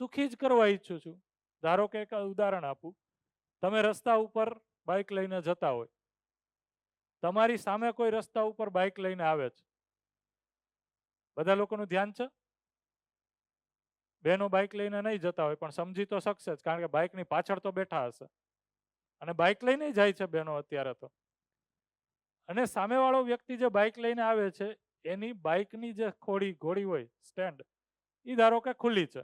સુખી જ કરવા ઈચ્છું છું. ધારો કે એક ઉદાહરણ આપું, તમે રસ્તા ઉપર બાઇક લઈને જતા હોય, તમારી સામે કોઈ રસ્તા ઉપર બાઇક લઈને આવે છે, બધા લોકોનું ધ્યાન છે? બહેનો બાઇક લઈને નહીં જતા હોય પણ સમજી તો શકશે જ, કારણ કે બાઇકની પાછળ તો બેઠા હશે અને બાઇક લઈને જાય છે બહેનો અત્યારે તો. અને સામેવાળો વ્યક્તિ જે બાઇક લઈને આવે છે એની બાઇકની જે ઘોડી હોય સ્ટેન્ડ, એ ધારો કે ખુલ્લી છે.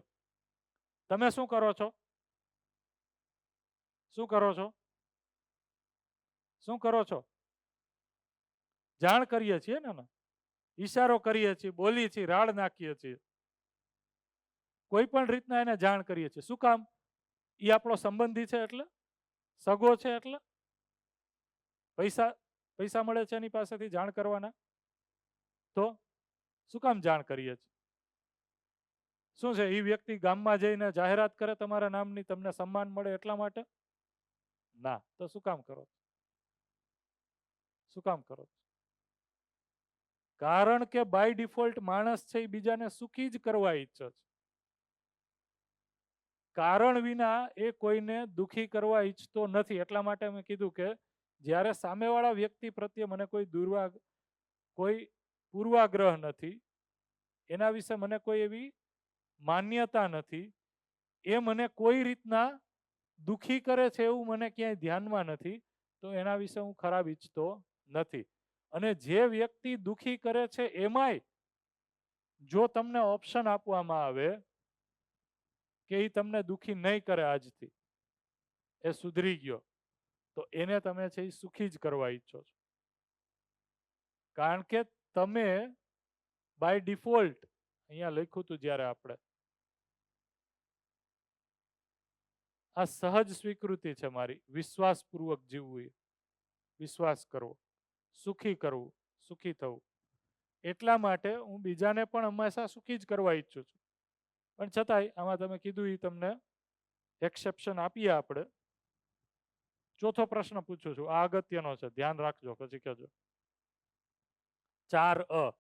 તમે શું કરો છો? શું કરો છો? શું કરો છો? જાણ કરીએ છીએ ને, ઈશારો કરીએ છીએ, બોલીએ છીએ, રાડ નાખીએ છીએ, કોઈ પણ રીતના એને જાણ કરીએ છીએ. શું કામ? એ આપણો સંબંધી છે એટલે, સગો છે એટલે, પૈસા મળે છે એની પાસેથી જાણ કરવાના, તો શું કામ જાણ કરીએ છીએ? શું છે એ વ્યક્તિ ગામમાં જઈને જાહેરાત કરે તમારા નામની, તમને સન્માન મળે એટલા માટે? ના. તો શું કામ કરો? શું કામ કરો? કારણ કે બાય ડિફોલ્ટ માણસ છે એ બીજાને સુખી જ કરવા ઈચ્છે છે. કારણ વિના એ કોઈને દુખી કરવા ઈચ્છતો નથી. એટલા માટે મેં કીધું કે જ્યારે સામેવાળા વ્યક્તિ પ્રત્યે મને કોઈ પૂર્વાગ્રહ નથી, એના વિશે મને કોઈ એવી માન્યતા નથી, એ મને કોઈ રીતના દુખી કરે છે એવું મને ક્યાંય ધ્યાનમાં નથી, તો એના વિશે હું ખરાબ ઈચ્છતો નથી. અને જે વ્યક્તિ દુખી કરે છે એમાંય જો તમને ઓપ્શન આપવામાં આવે કે એ તમને દુખી નહીં કરે આજથી, એ સુધરી ગયો, તો એને તમે છે એ સુખી જ કરવા ઈચ્છો છો. કારણ કે તમે બાય ડિફોલ્ટ, અહીંયા લખ્યું હતું જ્યારે આપણે, આ સહજ સ્વીકૃતિ છે મારી, વિશ્વાસપૂર્વક જીવવું, વિશ્વાસ કરવો, સુખી કરવું, સુખી થવું. એટલા માટે હું બીજાને પણ હંમેશા સુખી જ કરવા ઈચ્છું છું. પણ છતાંય આમાં તમે કીધું એ તમને એક્સેપ્શન આપીએ આપણે. ચોથો પ્રશ્ન પૂછું છું, આ અગત્યનો છે, ધ્યાન રાખજો, પછી કહેજો. 4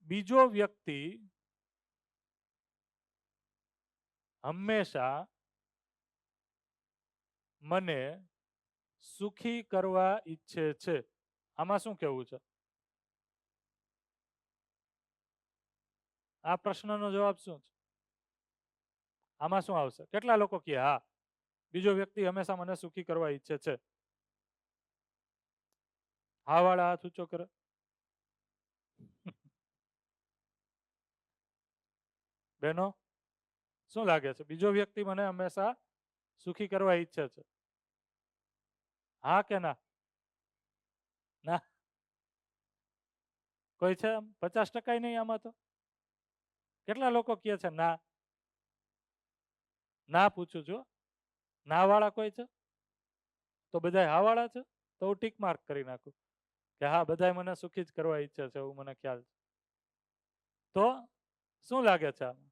બીજો વ્યક્તિ હંમેશા મને સુખી કરવા ઈચ્છે છે. આમાં શું કહેવું છે? આ પ્રશ્નનો જવાબ શું છે? આમાં શું આવશે? કેટલા લોકો કહે હા, બીજો વ્યક્તિ હંમેશા મને સુખી કરવા ઈચ્છે છે? હા વાળા હાથ ઊંચો કરે. બેનો, શું લાગે છે? બીજો વ્યક્તિ મને હંમેશા સુખી કરવા ઈચ્છે છે? હા કે ના? ના? કોઈ છે? 50% નહીં આમાં તો. કેટલા લોકો કહે છે ના? ના પૂછું છું. ના વાળા કોઈ છે? તો બધા હા વાળા છે? તો હું ટીક માર્ક કરી નાખું કે હા, બધા મને સુખી જ કરવા ઈચ્છે છે, એવું મને ખ્યાલ છે. તો શું લાગે છે આમાં?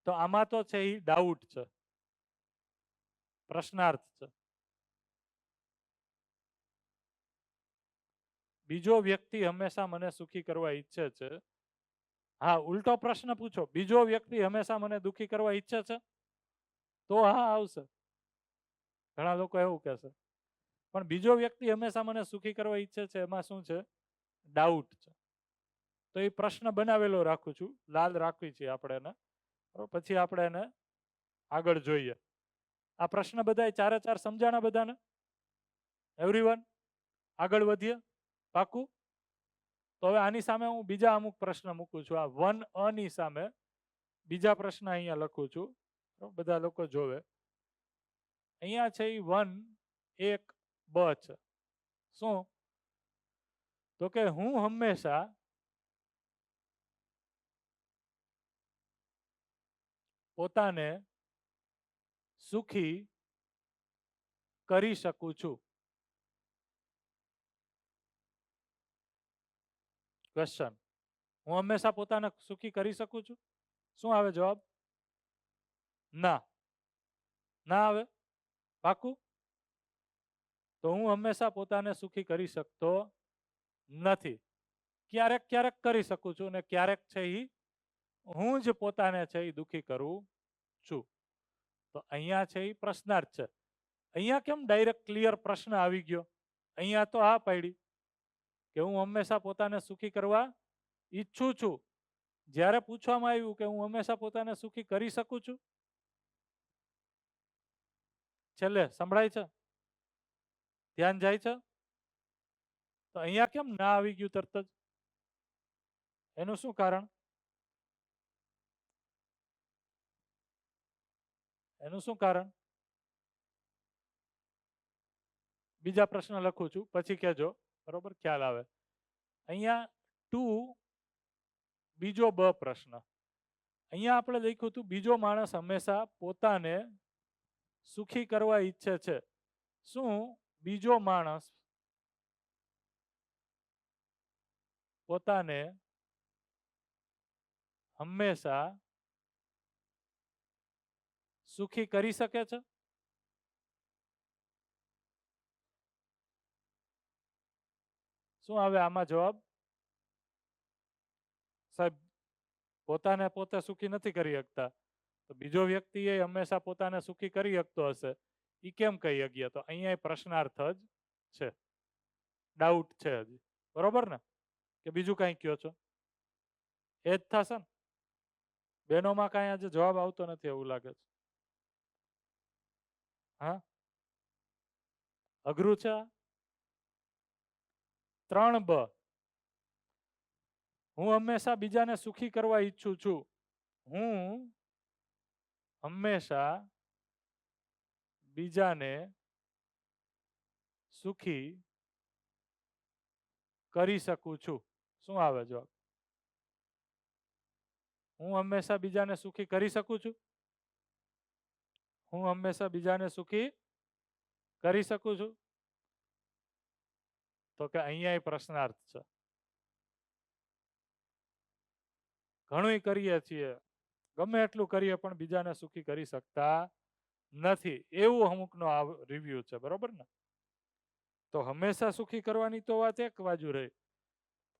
તો આમાં તો છે એ ડાઉટ છે, પ્રશ્નાર્થ છે. બીજો વ્યક્તિ હંમેશા મને સુખી કરવા ઈચ્છે છે. હા, ઉલટો પ્રશ્ન પૂછો, બીજો વ્યક્તિ હંમેશા મને દુખી કરવા ઈચ્છે છે? તો હા આવશે. ઘણા લોકો એવું કહેશે. પણ બીજો વ્યક્તિ હંમેશા મને સુખી કરવા ઈચ્છે છે, એમાં શું છે? ડાઉટ છે. તો એ પ્રશ્ન બનાવેલો રાખું છું, લાલ રાખવી છે આપણે એને, બરોબર? પછી આપણે એને આગળ જોઈએ. આ પ્રશ્ન બધા ચારે ચાર સમજાણા બધાને? એવરીવન? આગળ વધીએ, પાકું? તો હવે આની સામે હું બીજા અમુક પ્રશ્ન મૂકું છું. આ 1A ની સામે બીજા પ્રશ્ન અહીંયા લખું છું, બરોબર? બધા લોકો જોવે. અહીંયા છે એ 1(1)B છે. શું? તો કે હું હંમેશા પોતાને સુખી કરી શકું છું. ક્વેશ્ચન, હું હંમેશા પોતાને સુખી કરી શકું છું? શું આવે જવાબ? ના. ના આવે? પાકું? તો હું હંમેશા પોતાને સુખી કરી શકતો નથી. ક્યારેક ક્યારેક કરી શકું છું ને ક્યારેક છે એ હું જ પોતાને છે એ દુખી કરું છું. તો અહીંયા છે એ પ્રશ્નાર્થ છે. અહીંયા કેમ ડાયરેક્ટ ક્લિયર પ્રશ્ન આવી ગયો? અહીંયા તો હા પાડી કે હું હંમેશા પોતાને સુખી કરવા ઈચ્છું છું. જ્યારે પૂછવામાં આવ્યું કે હું હંમેશા પોતાને સુખી કરી શકું છું, છેલ્લે સંભળાય છે? ધ્યાન જાય છે? તો અહીંયા કેમ ના આવી ગયું તરત જ? એનું શું કારણ? એનું શું કારણ? બીજા પ્રશ્ન લખું છું, પછી કહેજો, બરોબર? ખ્યાલ આવે. અહીંયા 2 બીજો બ પ્રશ્ન. અહીંયા આપણે લખ્યું હતું બીજો માણસ હંમેશા પોતાને સુખી કરવા ઈચ્છે છે. શું બીજો માણસ પોતાને હંમેશા સુખી કરી શકે છે? શું આવે આમાં જવાબ? સાહેબ, પોતાને પોતે સુખી નથી કરી શકતા, તો બીજો વ્યક્તિ એ હંમેશા પોતાને સુખી કરી શકતો હશે, એ કેમ કહી શકીએ? તો અહીંયા પ્રશ્નાર્થ જ છે, ડાઉટ છે હજી, બરોબર ને? કે બીજું કઈ કયો છો? એ જ થશે ને? બહેનોમાં કઈ આજે જવાબ આવતો નથી એવું લાગે છે. હા, અઘરું છે. 3B, હું હંમેશા બીજાને સુખી કરવા ઈચ્છું છું. હું હંમેશા બીજાને સુખી કરી શકું છું. શું આવે જવાબ? હું હંમેશા બીજાને સુખી કરી શકું છું? હું હંમેશા બીજાને સુખી કરી શકું છું? તો કે અહીંયા પ્રશ્નાર્થ છે. ઘણું કરીએ છીએ, ગમે એટલું કરીએ પણ બીજાને સુખી કરી શકતા નથી, એવું અમુકનો આ રિવ્યુ છે, બરોબર ને? તો હંમેશા સુખી કરવાની તો વાત એક બાજુ રહી,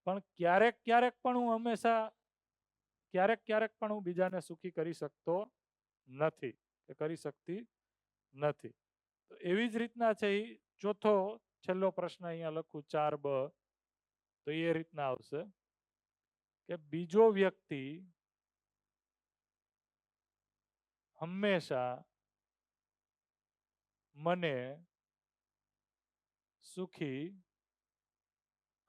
પણ ક્યારેક ક્યારેક પણ હું હંમેશા ક્યારેક ક્યારેક પણ હું બીજાને સુખી કરી શકતો નથી કે કરી શકતી નથી. તો એવી જ રીતના છે એ ચોથો છેલ્લો પ્રશ્ન અહીંયા લખું 4B, તો એ રીતના આવશે કે બીજો વ્યક્તિ હંમેશા મને સુખી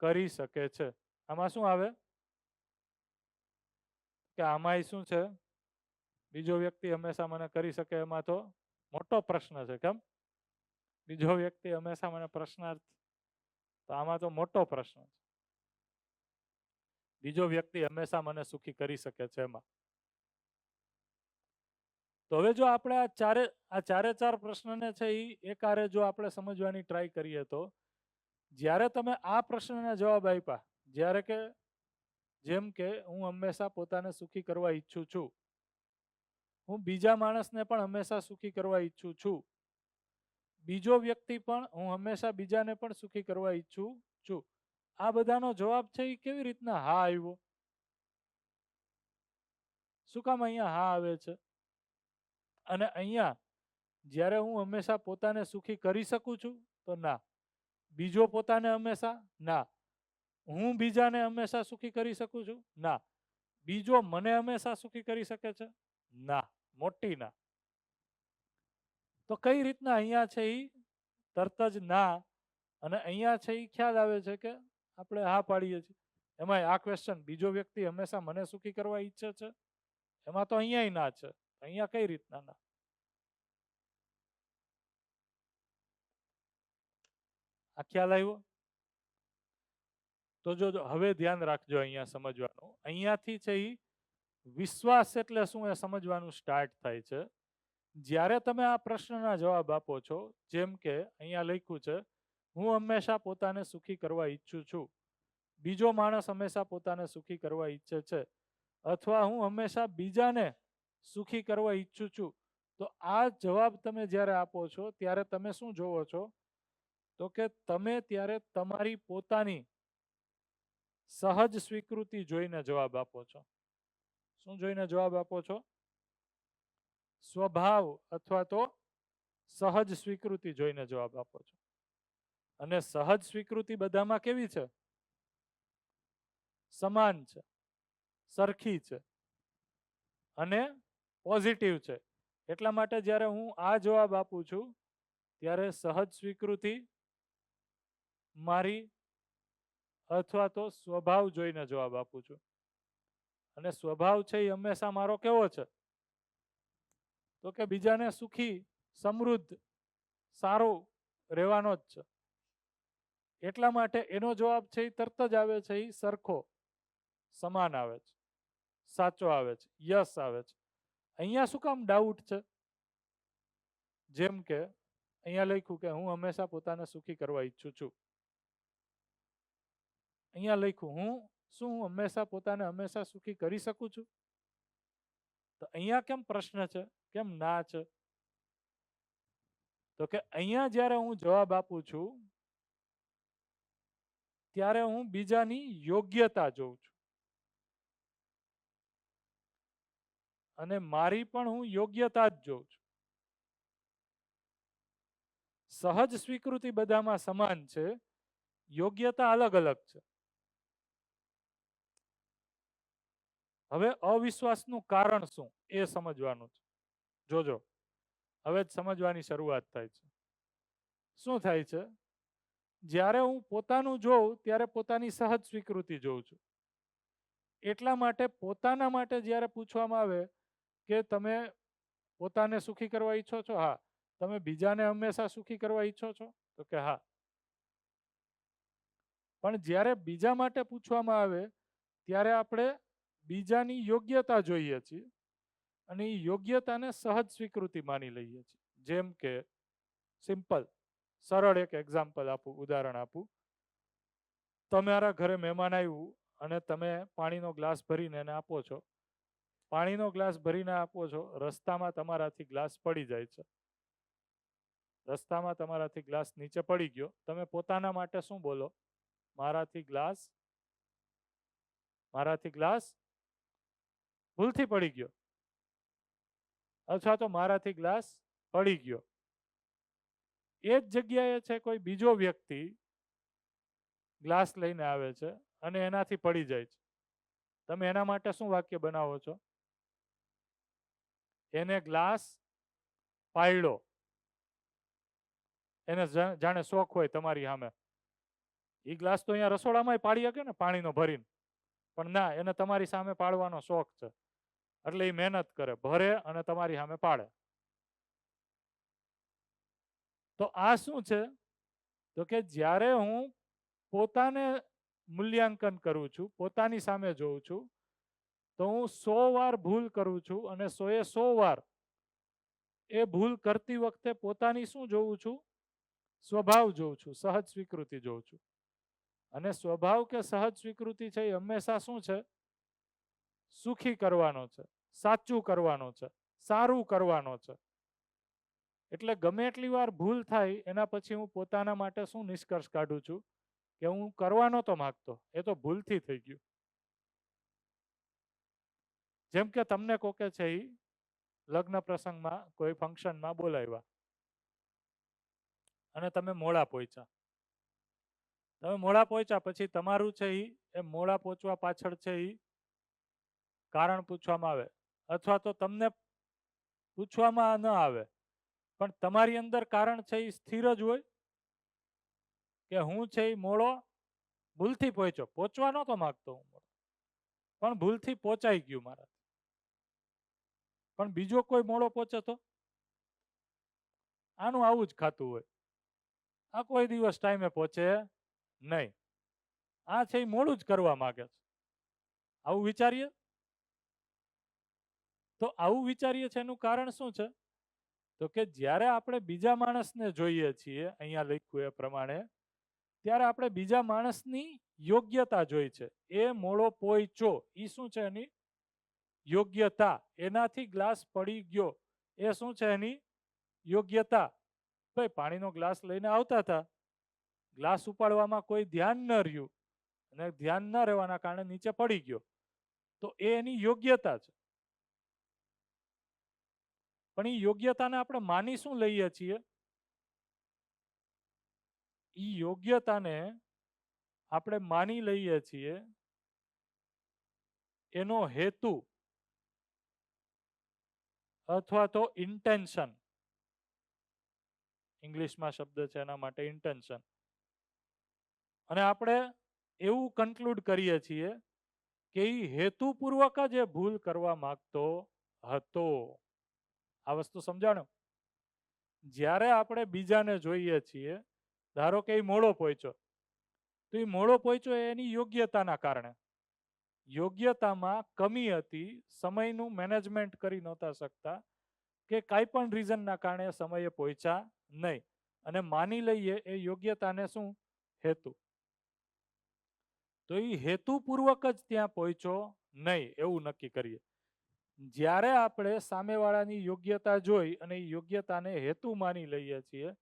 કરી શકે છે. આમાં શું આવે? કે આમાં શું છે? બીજો વ્યક્તિ હંમેશા મને કરી શકે, એમાં તો મોટો પ્રશ્ન છે. કેમ? બીજો વ્યક્તિ હંમેશા મને પ્રશ્નાર્થ, તો આમાં તો મોટો પ્રશ્ન છે. બીજો વ્યક્તિ હંમેશા મને સુખી કરી શકે છે એમાં. તો હવે જો આપણે આ ચારે ચાર પ્રશ્નને છે એ એકારે જો આપણે સમજવાની ટ્રાય કરીએ, તો જ્યારે તમે આ પ્રશ્નના જવાબ આપ્યા, જ્યારે કે જેમ કે હું હંમેશા પોતાને સુખી કરવા ઈચ્છું છું, હું બીજા માણસને પણ હંમેશા સુખી કરવા ઈચ્છું છું, બીજો વ્યક્તિ પણ હું હંમેશા બીજાને પણ સુખી કરવા ઈચ્છું છું, આ બધાનો જવાબ છે એ કેવી રીતના હા આવ્યો? શું કામ અહીંયા હા આવે છે? અને અહીંયા જ્યારે હું હંમેશા પોતાને સુખી કરી શકું છું, તો ના. બીજો પોતાને હંમેશા ના. હું બીજાને હંમેશા સુખી કરી શકું છું? ના. બીજો મને હંમેશા સુખી કરી શકે છે? ના, મોટી ના. તો કઈ રીતના અહીંયા છે એ તરત જ ના, અને અહીંયા છે એ ખ્યાલ આવે છે કે આપણે હા પાડીએ છીએ. એમાં આ ક્વેશ્ચન, બીજો વ્યક્તિ હંમેશા મને સુખી કરવા ઈચ્છે છે? એમાં તો અહીંયા ના છે. અહીંયા કઈ રીતના ના? આ ખ્યાલ આવ્યો? તો જો હવે ધ્યાન રાખજો અહીંયા સમજવાનું. અહીંયાથી છે એ વિશ્વાસ એટલે શું એ સમજવાનું સ્ટાર્ટ થાય છે. જ્યારે તમે આ પ્રશ્નના જવાબ આપો છો, જેમ કે અહીંયા લખ્યું છે, હું હંમેશા પોતાને સુખી કરવા ઈચ્છું છું, બીજો માણસ હંમેશા પોતાને સુખી કરવા ઈચ્છે છે, અથવા હું હંમેશા બીજાને સુખી કરવા ઈચ્છું છું. તો આ જવાબ તમે જ્યારે આપો છો ત્યારે તમે શું જોવો છો? તો કે તમે ત્યારે તમારી પોતાની સહજ સ્વીકૃતિ જોઈને જવાબ આપો છો. શું જોઈને જવાબ આપો છો? સ્વભાવ અથવા તો સહજ સ્વીકૃતિ જોઈને જવાબ આપો છો. અને સહજ સ્વીકૃતિ બધામાં કેવી છે? સમાન છે, સરખી છે અને પોઝિટિવ છે. એટલા માટે જ્યારે હું આ જવાબ આપું છું ત્યારે સહજ સ્વીકૃતિ મારી અથવા તો સ્વભાવ જોઈને જવાબ આપું છું. અને સ્વભાવ છે એ હંમેશા મારો કેવો છે? તો કે બીજાને સુખી, સમૃદ્ધ, સારું રહેવાનો જ છે. એટલા માટે એનો જવાબ છે એ તરત જ આવે છે, એ સરખો, સમાન આવે છે, સાચો આવે છે, યસ આવે છે. અહીંયા શું કામ ડાઉટ છે? જેમ કે અહીંયા લખ્યું કે હું હંમેશા પોતાને સુખી કરવા ઈચ્છું છું. અહીંયા લખ્યું હું હંમેશા પોતાને હંમેશા સુખી કરી શકું છું? તો અહીંયા કેમ પ્રશ્ન છે? કેમ ના છે? તો કે અહીંયા જ્યારે હું જવાબ આપું છું ત્યારે હું બીજાની યોગ્યતા જોઉં છું, અને મારી પણ હું યોગ્યતા જ જોઉં છું. સહજ સ્વીકૃતિ બધામાં સમાન છે, યોગ્યતા અલગ અલગ છે. હવે અવિશ્વાસનું કારણ શું એ સમજવાનું છે. જોજો, હવે જ સમજવાની શરૂઆત થાય છે. શું થાય છે? જ્યારે હું પોતાનું જોઉં ત્યારે પોતાની સહજ સ્વીકૃતિ જોઉં છું. એટલા માટે પોતાના માટે જ્યારે પૂછવામાં આવે કે તમે પોતાને સુખી કરવા ઈચ્છો છો? હા. તમે બીજાને હંમેશા સુખી કરવા ઈચ્છો છો? તો કે હા. પણ જ્યારે બીજા માટે પૂછવામાં આવે ત્યારે આપણે બીજાની યોગ્યતા જોઈએ છીએ, અને એ યોગ્યતાને સહજ સ્વીકૃતિ માની લઈએ છીએ. જેમ કે સિમ્પલ, સરળ એક એક્ઝામ્પલ આપું, ઉદાહરણ આપું. તમારા ઘરે મહેમાન આવ્યું અને તમે પાણીનો ગ્લાસ ભરીને એને આપો છો. પાણીનો ગ્લાસ ભરીને આપો છો, રસ્તામાં તમારાથી ગ્લાસ પડી જાય છે. રસ્તામાં તમારાથી ગ્લાસ નીચે પડી ગયો. તમે પોતાના માટે શું બોલો? મારાથી ગ્લાસ ભૂલથી પડી ગયો, અથવા તો મારાથી ગ્લાસ પડી ગયો. એ જ જગ્યાએ છે કોઈ બીજો વ્યક્તિ ગ્લાસ લઈને આવે છે અને એનાથી પડી જાય છે. તમે એના માટે શું વાક્ય બનાવો છો? એને ગ્લાસ પાડ્યો. એને જાણે શોખ હોય તમારી સામે. એ ગ્લાસ તો અહીંયા રસોડામાં પાડી શકે ને પાણીનો ભરીને, પણ ના, એને તમારી સામે પાડવાનો શોખ છે. એટલે એ મહેનત કરે, ભરે અને તમારી સામે પાડે. તો આ શું છે? તો કે જ્યારે હું પોતાને મૂલ્યાંકન કરું છું, પોતાની સામે જોઉં છું, તો હું 100 વાર ભૂલ કરું છું, અને 100 વાર એ ભૂલ કરતી વખતે પોતાની શું જોઉં છું? સ્વભાવ જોઉં છું, સહજ સ્વીકૃતિ જોઉં છું. અને સ્વભાવ કે સહજ સ્વીકૃતિ છે એ હંમેશા શું છે? સુખી કરવાનો છે, સાચું કરવાનો છે, સારું કરવાનો છે. એટલે ગમે એટલી વાર ભૂલ થાય એના પછી હું પોતાના માટે શું નિષ્કર્ષ કાઢું છું? કે હું કરવા નહોતો માંગતો, એ તો ભૂલથી થઈ ગયું. જેમ કે તમને કોકે છે એ લગ્ન પ્રસંગમાં કોઈ ફંક્શનમાં બોલાવ્યા અને તમે મોડા પહોંચ્યા. તમે મોડા પહોંચ્યા પછી તમારું છે એ મોડા પહોંચવા પાછળ છે એ કારણ પૂછવામાં આવે, અથવા તો તમને પૂછવામાં ન આવે પણ તમારી અંદર કારણ છે એ સ્થિર જ હોય કે હું છે એ મોડો ભૂલથી પહોંચ્યો, પહોંચવા નહોતો માગતો હું મોડો, પણ ભૂલથી પહોંચાઈ ગયું મારા. પણ બીજો કોઈ મોડો પહોંચે તો આનું આવું જ ખાતું હોય, આ કોઈ દિવસ ટાઈમે પહોંચે નહીં, આ છે એ મોડું જ કરવા માંગે છે. આવું વિચારીએ તો આવું વિચારીએ છે એનું કારણ શું છે? તો કે જ્યારે આપણે બીજા માણસને જોઈએ છીએ અહીંયા લખ્યું એ પ્રમાણે, ત્યારે આપણે બીજા માણસની યોગ્યતા જોઈ છે. એ મોડો પહોંચ્યો એ શું છે એની યોગ્યતા, એનાથી ગ્લાસ પડી ગયો એ શું છે એની યોગ્યતા. ભાઈ પાણીનો ગ્લાસ લઈને આવતા હતા, ગ્લાસ ઉપાડવામાં કોઈ ધ્યાન ન રહ્યું અને ધ્યાન ન રહેવાના કારણે નીચે પડી ગયો, તો એ એની યોગ્યતા છે. પણ એ યોગ્યતાને આપણે માની શું લઈએ છીએ? એ યોગ્યતાને આપણે માની લઈએ છીએ એનો હેતુ અથવા તો ઇન્ટેન્શન, ઇંગ્લિશમાં શબ્દ છે એના માટે ઇન્ટેન્શન, અને આપણે એવું કન્ક્લુડ કરીએ છીએ કે એ હેતુપૂર્વક જ એ ભૂલ કરવા માંગતો હતો. આ વસ્તુ સમજાણો? જ્યારે આપણે બીજાને જોઈએ છીએ, ધારો કે એ મોડો પહોંચ્યો, તો એ મોડો પહોંચ્યો એની યોગ્યતાના કારણે, યોગ્યતામાં કમી હતી, સમયનું મેનેજમેન્ટ કરી નહોતા શકતા કે કાંઈ પણ રીઝનના કારણે સમયે પહોંચ્યા નહીં, અને માની લઈએ એ યોગ્યતાને શું હેતુ, તો એ હેતુપૂર્વક જ ત્યાં પહોંચ્યો નહીં એવું નક્કી કરીએ. જ્યારે આપણે સામેવાળાની યોગ્યતા જોઈ અને એ યોગ્યતાને હેતુ માની લઈએ છીએ,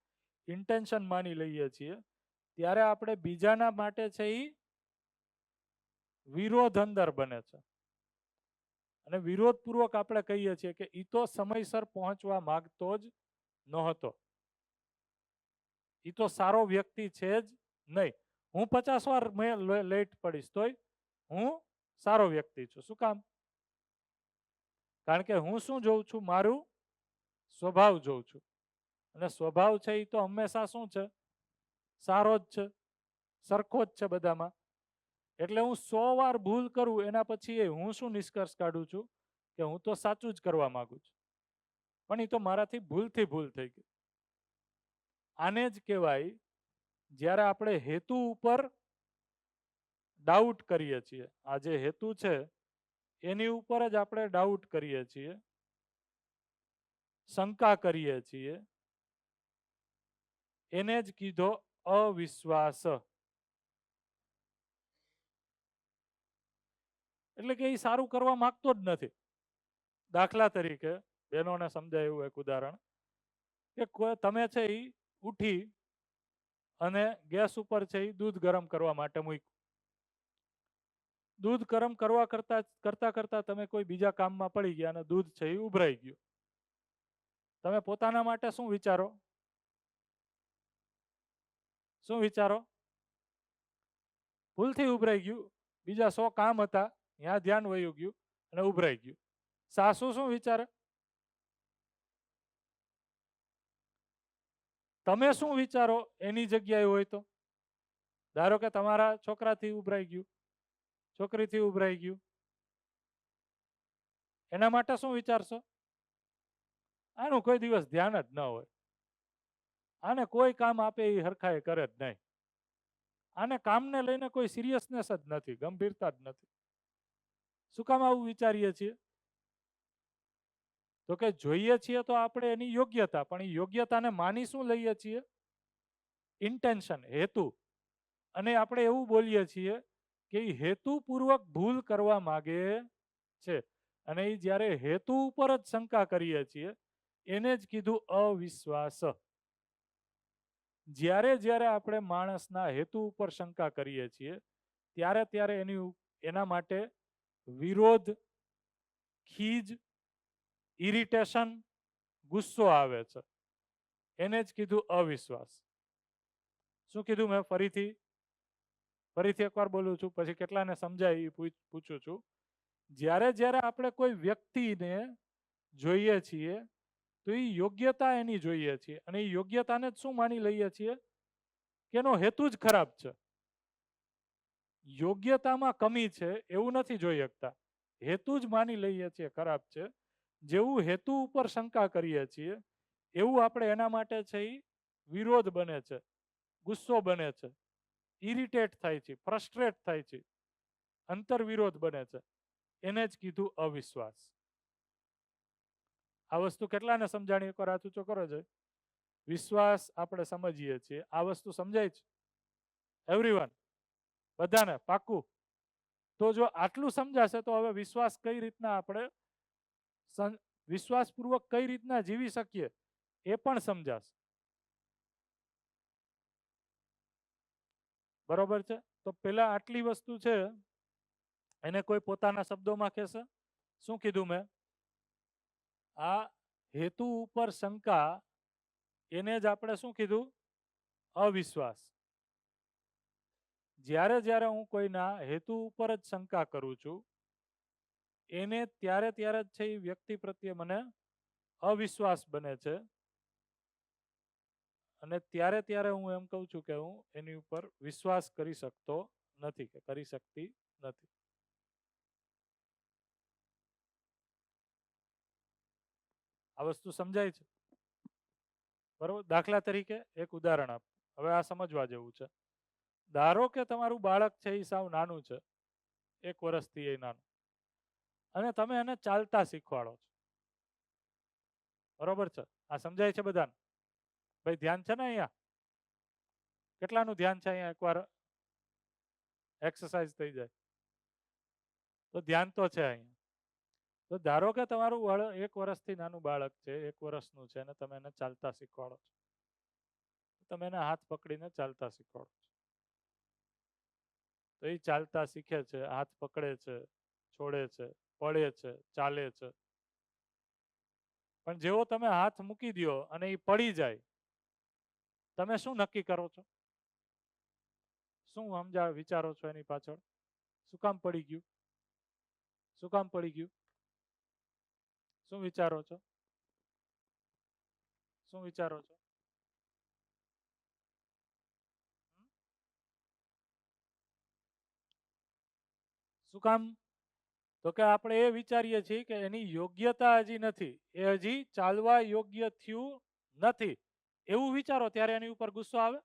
ઇન્ટેન્શન માની લઈએ છીએ, ત્યારે આપણે બીજાના માટે છે એ વિરોધ અંદર બને છે, અને વિરોધપૂર્વક આપણે કહીએ છીએ કે એ તો સમયસર પહોંચવા માંગતો જ નહોતો, એ તો સારો વ્યક્તિ છે જ નહીં. હું 50 વાર લેટ પડીશ તોય હું સારો વ્યક્તિ છું. શું કામ? કારણ કે હું શું જોઉં છું? મારું સ્વભાવ જોઉં છું, અને સ્વભાવ છે એ તો હંમેશા શું છે? સારો જ છે, સરખો જ છે બધામાં. એટલે હું 100 વાર ભૂલ કરું એના પછી હું શું નિષ્કર્ષ કાઢું છું? કે હું તો સાચું જ કરવા માંગુ છું, પણ એ તો મારાથી ભૂલથી ભૂલ થઈ ગઈ. આને જ કહેવાય જ્યારે આપણે હેતુ ઉપર ડાઉટ કરીએ છીએ. આ જે હેતુ છે એની ઉપર જ આપણે ડાઉટ કરીએ છીએ, શંકા કરીએ છીએ, એને જ કીધો અવિશ્વાસ. એટલે કે એ સારું કરવા માંગતો જ નથી. દાખલા તરીકે બહેનોને સમજાય એવું એક ઉદાહરણ કે તમે છે એ ઉઠી અને ગેસ ઉપર છે એ દૂધ ગરમ કરવા માટે મૂક્યું. દૂધ ગરમ કરવા કરતા તમે કોઈ બીજા કામમાં પડી ગયા અને દૂધ છે એ ઉભરાઈ ગયું. તમે પોતાના માટે શું વિચારો? શું વિચારો? ભૂલથી ઉભરાઈ ગયું, બીજા 100 કામ હતા, ત્યાં ધ્યાન વયું ગયું અને ઉભરાઈ ગયું. સાસુ શું વિચારે? તમે શું વિચારો એની જગ્યાએ હોય તો? ધારો કે તમારા છોકરાથી ઉભરાઈ ગયું, છોકરીથી ઉભરાઈ ગયું, એના માટે શું વિચારશો? આનું કોઈ દિવસ ધ્યાન જ ન હોય, આને કોઈ કામ આપે એ હરખાએ કરે જ નહીં, આને કામને લઈને કોઈ સિરિયસનેસ જ નથી, ગંભીરતા જ નથી. શું કામ આવું વિચારીએ છીએ? તો કે જોઈએ છીએ તો આપણે એની યોગ્યતા, પણ એ યોગ્યતાને માની શું લઈએ છીએ? ઇન્ટેન્શન, હેતુ. અને આપણે એવું બોલીએ છીએ કે એ હેતુપૂર્વક ભૂલ કરવા માગે છે, અને એ જ્યારે હેતુ ઉપર જ શંકા કરીએ છીએ એને જ કીધું અવિશ્વાસ. જ્યારે આપણે માણસના હેતુ ઉપર શંકા કરીએ છીએ ત્યારે એના માટે વિરોધ, ખીજ, ઇરિટેશન, ગુસ્સો આવે છે, એને જ કીધું અવિશ્વાસ. શું કીધું મેં ફરીથી? ફરીથી એકવાર બોલું છું, પછી કેટલાને સમજાય એ પૂછું છું. જ્યારે જ્યારે આપણે કોઈ વ્યક્તિને જોઈએ છીએ તો એ યોગ્યતા એની જોઈએ છીએ, અને એ યોગ્યતાને જ શું માની લઈએ છીએ કે એનો હેતુ જ ખરાબ છે. યોગ્યતામાં કમી છે એવું નથી જોઈ શકતા, હેતુ જ માની લઈએ છીએ ખરાબ છે. જેવું હેતુ ઉપર શંકા કરીએ છીએ એવું આપણે એના માટે છે એ વિરોધ બને છે, ગુસ્સો બને છે, ઇરિટેટ થાય છે, ફ્રસ્ટ્રેટ થાય છે, અંતરવિરોધ બને છે. એને જ કીધું અવિશ્વાસ. આ વસ્તુ કેટલાને સમજાણી એકવાર હાથ ઊંચો કરો છે. વિશ્વાસ આપણે સમજીએ છીએ, આ વસ્તુ સમજાય છે એવરીવન, બધાને પાક્કું? તો જો આટલું સમજાશે તો હવે વિશ્વાસ કઈ રીતના આપણે વિશ્વાસપૂર્વક કઈ રીતના જીવી શકીએ એ પણ સમજાશે. બરોબર છે? તો પેલા આટલી વસ્તુ છે એને કોઈ પોતાના શબ્દોમાં કહેશે. શું કીધું મેં? આ હેતુ ઉપર શંકા, એને જ આપણે શું કીધું? અવિશ્વાસ. જ્યારે જ્યારે હું કોઈના હેતુ ઉપર જ શંકા કરું છું એને ત્યારે ત્યારે જ છે એ વ્યક્તિ પ્રત્યે મને અવિશ્વાસ બને છે, અને ત્યારે ત્યારે હું એમ કહું છું કે હું એની ઉપર વિશ્વાસ કરી શકતો નથી કે કરી શકતી નથી. આ વસ્તુ સમજાય છે? બરોબર. દાખલા તરીકે એક ઉદાહરણ આપ, હવે આ સમજવા જેવું છે. ધારો કે તમારું બાળક છે એ સાવ નાનું છે, 1 વર્ષથી એ નાનું, અને તમે એને ચાલતા શીખવાડો છો. બરોબર છે? આ સમજાય છે બધાને? ભાઈ ધ્યાન છે ને અહીંયા? કેટલાનું ધ્યાન છે અહીંયા? એકવાર એક્સરસાઇઝ થઈ જાય તો ધ્યાન તો છે અહીંયા. તો ધારો કે તમારું 1 વર્ષથી નાનું બાળક છે, 1 વર્ષનું છે, અને તમે એને ચાલતા શીખવાડો છો. તમે એને હાથ પકડીને ચાલતા શીખવાડો છો. તો એ ચાલતા શીખે છે, હાથ પકડે છે, છોડે છે, પડે છે, ચાલે છે. પણ જેવો તમે હાથ મૂકી દો અને એ પડી જાય, તમે શું નક્કી કરો છો? શું વિચારો છો એની પાછળ? શું કામ પડી ગયું? શું કામ પડી ગયું? શું વિચારો છો? શું વિચારો છો? શું કામ? તો કે આપણે એ વિચારીએ છીએ કે એની યોગ્યતા હજી નથી, એ હજી ચાલવા યોગ્ય થયું નથી, એવું વિચારો ત્યારે એની ઉપર ગુસ્સો આવે?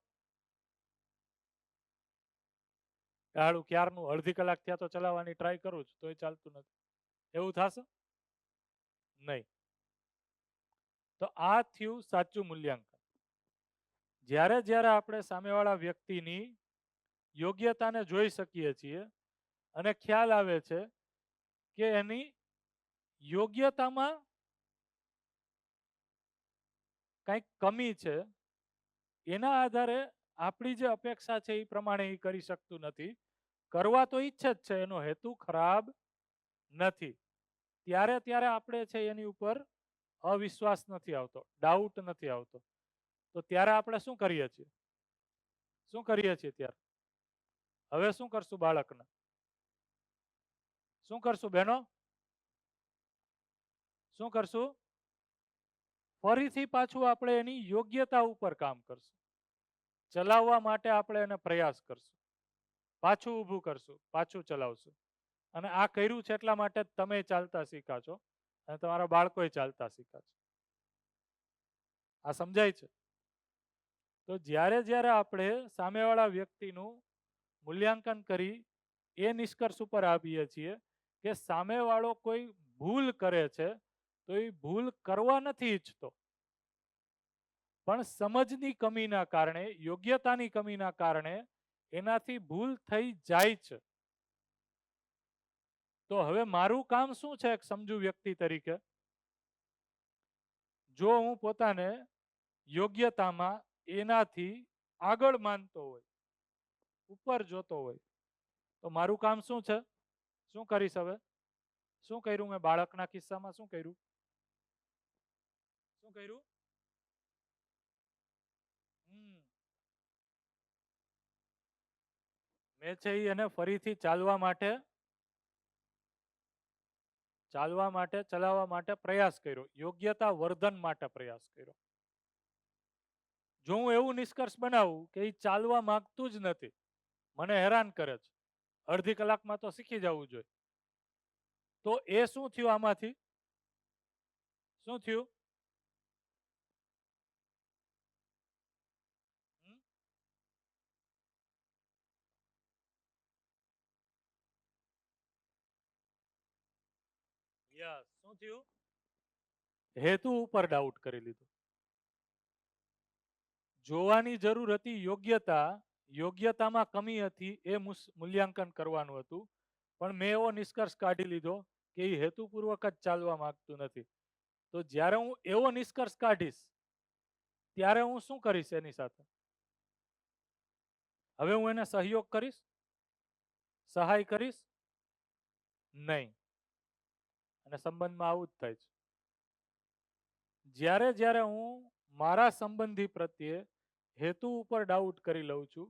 હાલું ક્યારનું અડધી કલાક થયા તો ચલાવવાની ટ્રાય કરું છું તોય ચાલતું નથી, એવું થશે? નહીં. તો આ થયું સાચું મૂલ્યાંકન. જ્યારે જ્યારે આપણે સામેવાળા વ્યક્તિની યોગ્યતાને જોઈ શકીએ છીએ અને ખ્યાલ આવે છે કે એની યોગ્યતામાં કંઈક કમી છે, એના આધારે આપણી જે અપેક્ષા છે એ પ્રમાણે એ કરી શકતું નથી, કરવા તો ઈચ્છે જ છે, એનો હેતુ ખરાબ નથી, ત્યારે ત્યારે આપણે છે એની ઉપર અવિશ્વાસ નથી આવતો, ડાઉટ નથી આવતો. તો ત્યારે આપણે શું કરીએ છીએ? શું કરીએ છીએ ત્યારે? હવે શું કરશું બાળકને? શું કરશું બહેનો? શું કરશું? ફરીથી પાછું આપણે એની યોગ્યતા ઉપર કામ કરશું. ચલાવવા માટે આપણે એને પ્રયાસ કરશું, પાછું ઊભું કરશું, પાછું ચલાવશું. અને આ કર્યું છે એટલા માટે તમે ચાલતા શીખા છો અને તમારા બાળકોએ ચાલતા શીખા છે. આ સમજાય છે? તો જ્યારે જ્યારે આપણે સામેવાળા વ્યક્તિનું મૂલ્યાંકન કરી એ નિષ્કર્ષ ઉપર આવીએ છીએ કે સામેવાળો કોઈ ભૂલ કરે છે તો એ ભૂલ કરવા નથી ઈચ્છતો, પણ સમજની કમીના કારણે, યોગ્યતાની કમીના કારણે એનાથી ભૂલ થઈ જાય છે. તો હવે મારું કામ શું છે એક સમજુ વ્યક્તિ તરીકે? જો હું પોતાને યોગ્યતામાં એનાથી આગળ માનતો હોય, ઉપર જોતો હોય, તો મારું કામ શું છે? શું કરીશ હવે? શું કર્યું મેં બાળકના કિસ્સામાં? શું કર્યું? શું કર્યું? મેં છે ઈ એને ફરીથી ચાલવા માટે ચલાવવા માટે પ્રયાસ કર્યો, યોગ્યતા વર્ધન માટે પ્રયાસ કર્યો. જો હું એવું નિષ્કર્ષ બનાવું કે એ ચાલવા માંગતું જ નથી, મને હેરાન કરે છે, અડધી કલાકમાં તો શીખી જવું જોઈએ, તો એ શું થયું આમાંથી? શું થયું? યસ, શું થયું? હેતુ ઉપર ડાઉટ કરી લીધો. જોવાની જરૂર હતી યોગ્યતા, યોગ્યતામાં કમી હતી એ મૂલ્યાંકન કરવાનું હતું, પણ મેં એવો નિષ્કર્ષ કાઢી લીધો કે એ હેતુપૂર્વક જ ચાલવા માંગતું નથી. તો જ્યારે હું એવો નિષ્કર્ષ કાઢીશ ત્યારે હું શું કરીશ એની સાથે? હવે હું એને સહયોગ કરીશ? સહાય કરીશ? નહીં. અને સંબંધમાં આવું જ થાય છે. જ્યારે જ્યારે હું મારા સંબંધી પ્રત્યે હેતુ ઉપર ડાઉટ કરી લઉં છું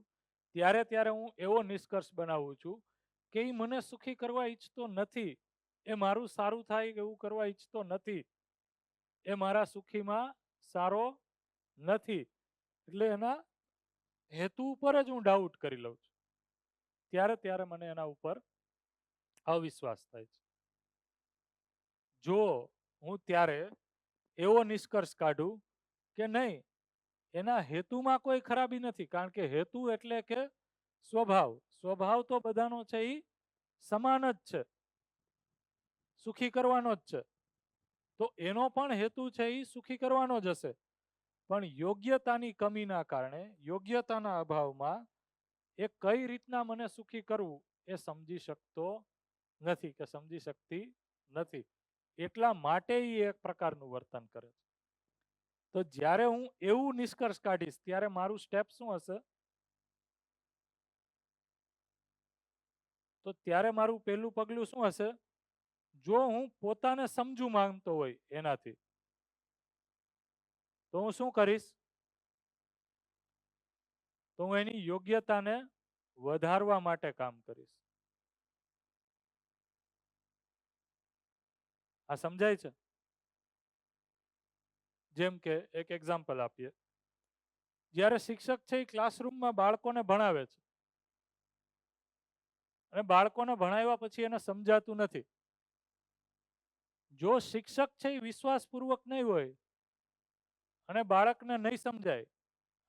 ત્યારે ત્યારે હું એવો નિષ્કર્ષ બનાવું છું કે એ મને સુખી કરવા ઈચ્છતો નથી, એ મારું સારું થાય એવું કરવા ઈચ્છતો નથી, એ મારા સુખીમાં સારો નથી, એટલે એના હેતુ ઉપર જ હું ડાઉટ કરી લઉં છું. ત્યારે ત્યારે મને એના ઉપર અવિશ્વાસ થાય છે. જો હું ત્યારે એવો નિષ્કર્ષ કાઢું કે નહીં, એના હેતુમાં કોઈ ખરાબી નથી, કારણ કે હેતુ એટલે કે સ્વભાવ, સ્વભાવ તો બધાનો છે એ સમાન જ છે, સુખી કરવાનો જ છે, તો એનો પણ હેતુ છે એ સુખી કરવાનો જ હશે, પણ યોગ્યતાની કમીના કારણે, યોગ્યતાના અભાવમાં એ કઈ રીતના મને સુખી કરવું એ સમજી શકતો નથી કે સમજી શકતી નથી, એટલા માટે એ એક પ્રકારનું વર્તન કરે છે. તો જ્યારે હું એવું નિષ્કર્ષ કાઢીશ ત્યારે મારું સ્ટેપ શું હશે? તો ત્યારે મારું પહેલું પગલું શું હશે? જો હું પોતાને સમજુ માંગતો હોય એનાથી, તો હું શું કરીશ? તો હું એની યોગ્યતાને વધારવા માટે કામ કરીશ. આ સમજાય છે? જેમ કે એક એક્ઝામ્પલ આપીએ, જ્યારે શિક્ષક છે એ ક્લાસરૂમમાં બાળકોને ભણાવે છે અને બાળકોને ભણાવ્યા પછી એને સમજાતું નથી, જો શિક્ષક છે એ વિશ્વાસપૂર્વક નહીં હોય અને બાળકને નહીં સમજાય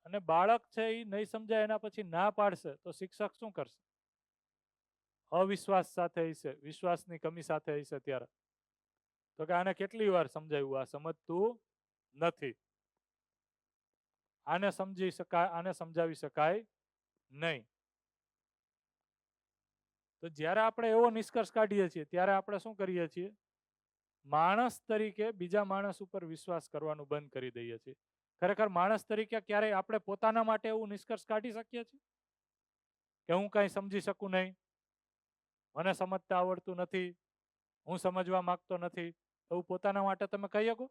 અને બાળક છે એ નહીં સમજાય એના પછી ના પાડશે, તો શિક્ષક શું કરશે? અવિશ્વાસ સાથે હશે, વિશ્વાસની કમી સાથે હશે. ત્યારે તો કે આને કેટલી વાર સમજાવ્યું, આ સમજતું નથી, આને સમજી શકાય, આને સમજાવી શકાય નહીં. તો જ્યારે આપણે એવો નિષ્કર્ષ કાઢીએ છીએ ત્યારે આપણે શું કરીએ છીએ? માણસ તરીકે બીજા માણસ ઉપર વિશ્વાસ કરવાનું બંધ કરી દઈએ છીએ. ખરેખર માણસ તરીકે ક્યારેય આપણે પોતાના માટે એવું નિષ્કર્ષ કાઢી શકીએ છીએ કે હું કાંઈ સમજી શકું નહીં, મને સમજતા આવડતું નથી, હું સમજવા માંગતો નથી, એવું પોતાના માટે તમે કહી શકો?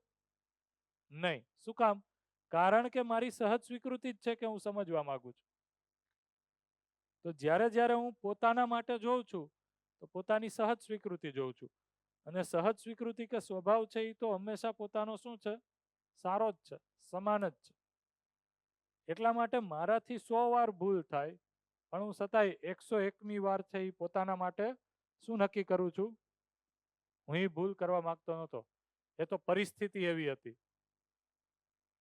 નહીં. શું કામ? કારણ કે મારી સહજ સ્વીકૃતિ જ છે કે હું સમજવા માંગુ છું. તો જ્યારે જ્યારે હું પોતાના માટે જોઉં છું તો પોતાની સહજ સ્વીકૃતિ જોઉં છું, અને સહજ સ્વીકૃતિ કે સ્વભાવ છે એ તો હંમેશા પોતાનો શું છે? સારો જ છે, સમાન જ છે. એટલા માટે મારાથી 100 વાર ભૂલ થાય પણ હું છતાંય 101મી વાર છે એ પોતાના માટે શું નક્કી કરું છું? હું એ ભૂલ કરવા માંગતો નહોતો, એ તો પરિસ્થિતિ એવી હતી,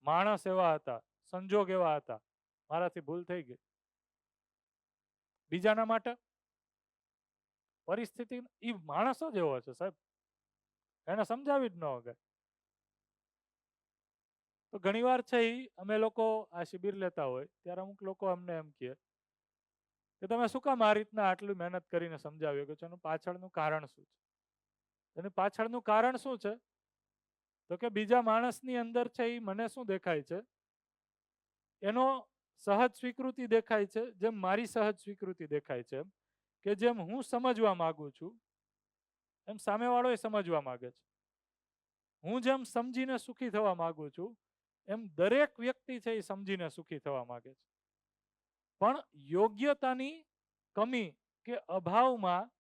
માણસ એવા હતા, સંજોગ એવા હતા, મારાથી ભૂલ થઈ ગઈ. બીજાના માટે પરિસ્થિતિ એ માણસ જ એવો છે સાહેબ, એને સમજાવી જ ન વગર. તો ઘણીવાર છે એ અમે લોકો આ શિબિર લેતા હોય ત્યારે અમુક લોકો અમને એમ કહે કે તમે શું કામ આ રીતના આટલી મહેનત કરીને સમજાવ્યો, કે એનું પાછળનું કારણ શું છે? એનું પાછળનું કારણ શું છે? તો કે બીજા માણસની અંદર છે એ મને શું દેખાય છે? એનો સહજ સ્વીકૃતિ દેખાય છે, જેમ મારી સહજ સ્વીકૃતિ દેખાય છે, કે જેમ હું સમજવા માંગુ છું એમ સામેવાળો એ સમજવા માંગે છે. હું જેમ સમજીને સુખી થવા માંગુ છું એમ દરેક વ્યક્તિ છે એ સમજીને સુખી થવા માંગે છે. પણ યોગ્યતાની કમી કે અભાવમાં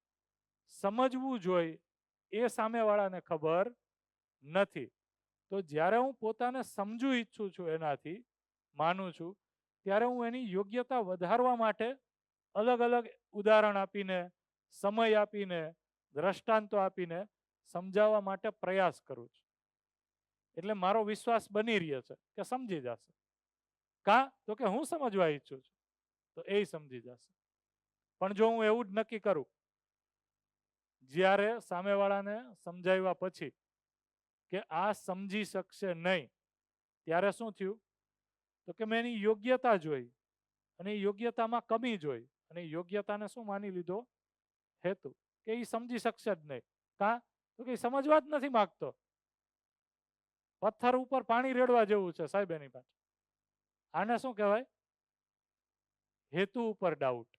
સમજવું જોઈએ એ સામેવાળાને ખબર નથી. તો જ્યારે હું પોતાને સમજુ ઈચ્છું છું, એનાથી માનું છું, ત્યારે હું એની યોગ્યતા વધારવા માટે અલગ અલગ ઉદાહરણ આપીને, સમય આપીને, દ્રષ્ટાંતો આપીને સમજાવવા માટે પ્રયાસ કરું છું. એટલે મારો વિશ્વાસ બની રહ્યો છે કે સમજી જશે. તો કે હું સમજવા ઈચ્છું છું તો એ સમજી જશે. પણ જો હું એવું જ નક્કી કરું, જ્યારે સામેવાળાને સમજાવ્યા પછી કે આ સમજી શકશે નહીં, ત્યારે શું થયું? તો કે મેં એની યોગ્યતા જોઈ અને યોગ્યતામાં કમી જોઈ અને યોગ્યતાને શું માની લીધો? હેતુ. કે એ સમજી શકશે જ નહીં. તો કે સમજવા જ નથી માગતો. પથ્થર ઉપર પાણી રેડવા જેવું છે સાહેબ એની પાસે. આને શું કહેવાય? હેતુ ઉપર ડાઉટ.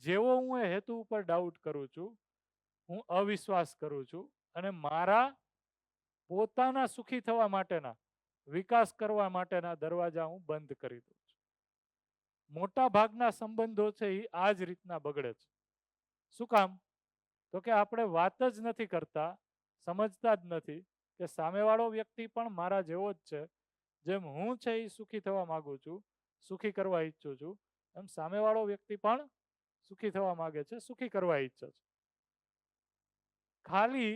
જેવો હું એ હેતુ ઉપર ડાઉટ કરું છું, હું અવિશ્વાસ કરું છું અને મારા પોતાના સુખી થવા માટેના, વિકાસ કરવા માટેના દરવાજા હું બંધ કરી દઉં છું. મોટા ભાગના સંબંધો છે એ આ જ રીતના બગડે છે. શું કામ? તો કે આપણે વાત જ નથી કરતા, સમજતા જ નથી કે સામેવાળો વ્યક્તિ પણ મારા જેવો જ છે. જેમ હું છે એ સુખી થવા માંગુ છું, સુખી કરવા ઈચ્છું છું, એમ સામેવાળો વ્યક્તિ પણ સુખી થવા માંગે છે, સુખી કરવા ઈચ્છે છે. ખાલી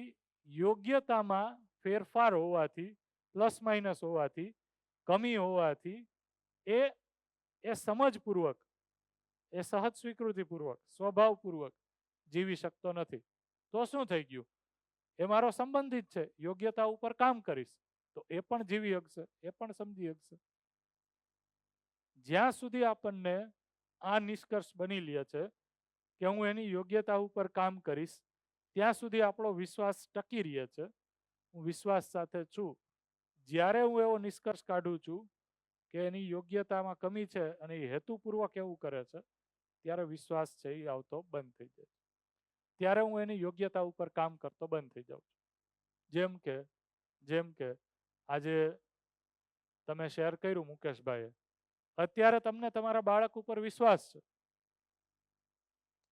યોગ્યતામાં ફેરફાર હોવાથી, પ્લસ માઇનસ હોવાથી, કમી હોવાથી એ સમજપૂર્વક, એ સહજ સ્વીકૃતિપૂર્વક, સ્વભાવપૂર્વક જીવી શકતો નથી. તો શું થઈ ગયું? એ મારો સંબંધિત છે, યોગ્યતા ઉપર કામ કરીશ તો એ પણ જીવી શકશે, એ પણ સમજી શકશે. જ્યાં સુધી આપણને આ નિષ્કર્ષ બની લે છે કે હું એની યોગ્યતા ઉપર કામ કરીશ, ત્યાં સુધી આપણો વિશ્વાસ ટકી રહે છે. હું વિશ્વાસ સાથે છું. જ્યારે હું એવો નિષ્કર્ષ કાઢું છું કે એની યોગ્યતામાં કમી છે અને એ હેતુપૂર્વક એવું કરે છે, ત્યારે વિશ્વાસ છે એ આવતો બંધ થઈ જાય. ત્યારે હું એની યોગ્યતા ઉપર કામ કરતો બંધ થઈ જાઉં છું. જેમ કે આજે તમે શેર કર્યું મુકેશભાઈએ, અત્યારે તમને તમારા બાળક ઉપર વિશ્વાસ છે,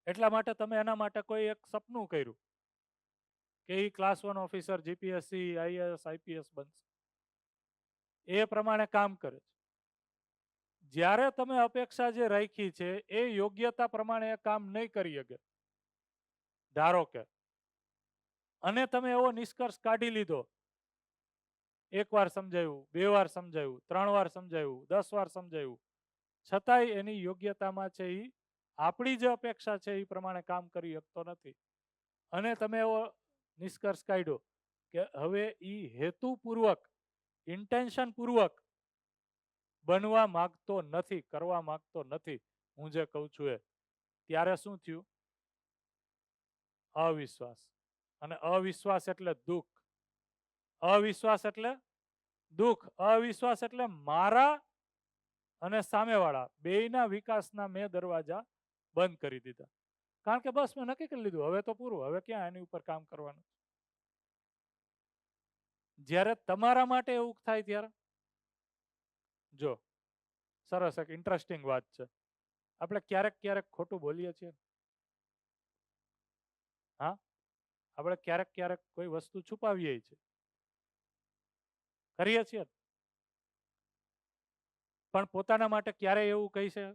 એટલા માટે તમે એના માટે કોઈ એક સપનું કર્યું કે એ class 1 officer, GPSC, IAS, IPS બનશે. એ પ્રમાણે કામ કરે છે. જ્યારે તમે અપેક્ષા જે રાખી છે એ યોગ્યતા પ્રમાણે એ કામ નહીં કરી શકે, ધારો કે, અને તમે એવો નિષ્કર્ષ કાઢી લીધો, એક વાર સમજાયું, 2 વાર સમજાયું, 3 વાર સમજાયું, 10 વાર સમજાયું, છતાંય એની યોગ્યતામાં છે એ આપણી જે અપેક્ષા છે એ પ્રમાણે કામ કરી શકતો નથી, અને તમે એવો નિષ્કર્ષ કાઢ્યો કે હવે એ હેતુપૂર્વક, ઇન્ટેન્શન પૂર્વક બનવા માંગતો નથી, કરવા માંગતો નથી હું જે કહું છું એ, ત્યારે શું થયું? અવિશ્વાસ. અને અવિશ્વાસ એટલે દુઃખ. અવિશ્વાસ એટલે દુઃખ. અવિશ્વાસ એટલે મારા અને સામેવાળા બેયના વિકાસના મેં દરવાજા બંધ કરી દીધા. કારણ કે બસ મેં નક્કી કરી લીધું, હવે તો પૂરું, હવે ક્યાં એની ઉપર કામ કરવાનું. જ્યારે તમારા માટે એવું થાય ત્યારે, જો સરસ એક ઇન્ટરેસ્ટિંગ વાત છે, આપણે ક્યારેક ક્યારેક ખોટું બોલીએ છીએ. હા, આપણે ક્યારેક ક્યારેક કોઈ વસ્તુ છુપાવીએ છીએ, કરીએ છીએ. પણ પોતાના માટે ક્યારેય એવું કહી છે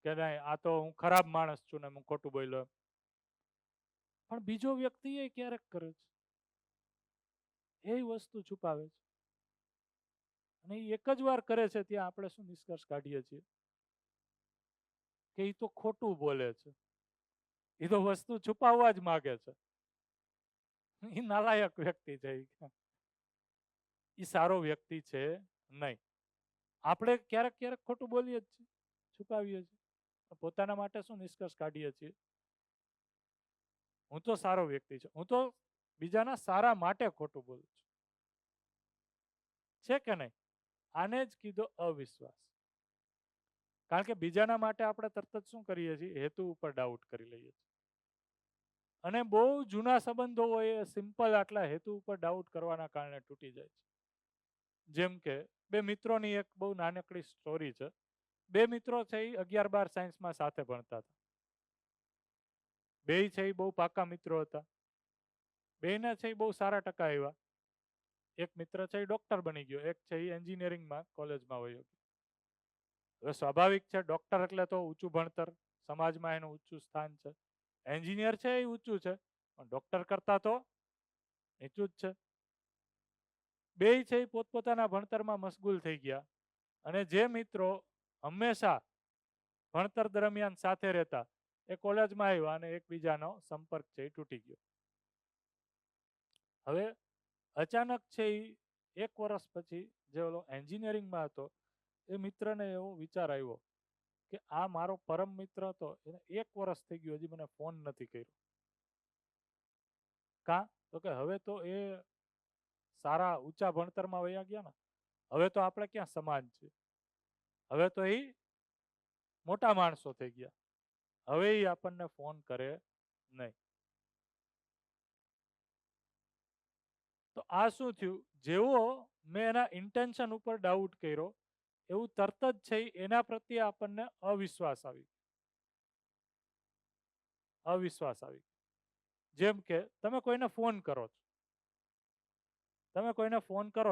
કે નહીં, આ તો હું ખરાબ માણસ છું ને હું ખોટું બોલ્યો. પણ બીજો વ્યક્તિ એ ક્યારેક કરે છે, એ વસ્તુ છુપાવે છે, અને એક જ વાર કરે છે, ત્યાં આપણે શું નિષ્કર્ષ કાઢીએ છીએ કે એ તો ખોટું બોલે છે, એ તો વસ્તુ છુપાવવા જ માગે છે, એ નાલાયક વ્યક્તિ છે, એ સારો વ્યક્તિ છે નહીં. આપણે ક્યારેક ક્યારેક ખોટું બોલીએ જ છીએ, છુપાવીએ છીએ, પોતાના માટે શું નિષ્કર્ષ કાઢીએ છીએ? હું તો સારો વ્યક્તિ છું, હું તો બીજાના સારા માટે ખોટું બોલું છું, છે કે નહીં? આને જ કીધો અવિશ્વાસ. કારણ કે બીજાના માટે આપણે તરત જ શું કરીએ છીએ? હેતુ ઉપર ડાઉટ કરી લઈએ છીએ. અને બહુ જૂના સંબંધો હોય એ સિમ્પલ આટલા હેતુ ઉપર ડાઉટ કરવાના કારણે તૂટી જાય છે. જેમ કે બે મિત્રોની એક બહુ નાનકડી સ્ટોરી છે. બે મિત્રો છે એ 11-12 સાયન્સમાં સાથે ભણતા હતા. બેય છે એ બહુ પાકા મિત્રો હતા, બેયને છે એ બહુ સારા ટકા આવ્યા. એક મિત્ર છે એ ડોક્ટર બની ગયો, એક છે એ એન્જિનિયરિંગમાં કોલેજમાં વયો ગયો. હવે સ્વાભાવિક છે, ડોક્ટર એટલે તો ઊંચું ભણતર, સમાજમાં એનું ઊંચું સ્થાન છે. એન્જિનિયર છે એ ઊંચું છે, પણ ડોક્ટર કરતા તો નીચું જ છે. બેય છે એ પોતપોતાના ભણતરમાં મશગુલ થઈ ગયા, અને જે મિત્રો હંમેશા ભણતર દરમિયાન સાથે રહેતા એ કોલેજમાં આવ્યા અને એકબીજાનો સંપર્ક છે એ તૂટી ગયો. હવે અચાનક છે એ 1 વર્ષ પછી જે ઓલો એન્જિનિયરિંગમાં હતો એ મિત્રને એવો વિચાર આવ્યો કે આ મારો પરમ મિત્ર હતો, એને 1 વર્ષ થઈ ગયું હજી મને ફોન નથી કર્યો. કાં તો કે હવે તો એ સારા ઊંચા ભણતરમાં વયા ગયા ને, હવે તો આપણે ક્યાં સમાન છે, હવે તો એ મોટા માણસો થઈ ગયા, હવે એ આપણને ફોન કરે નહીં. તો આ શું થયું, જેવો મેં એના ઇન્ટેન્શન ઉપર ડાઉટ કર્યો એવું તરત જ છે એના પ્રત્યે આપણને અવિશ્વાસ આવી. જેમ કે તમે કોઈને ફોન કરો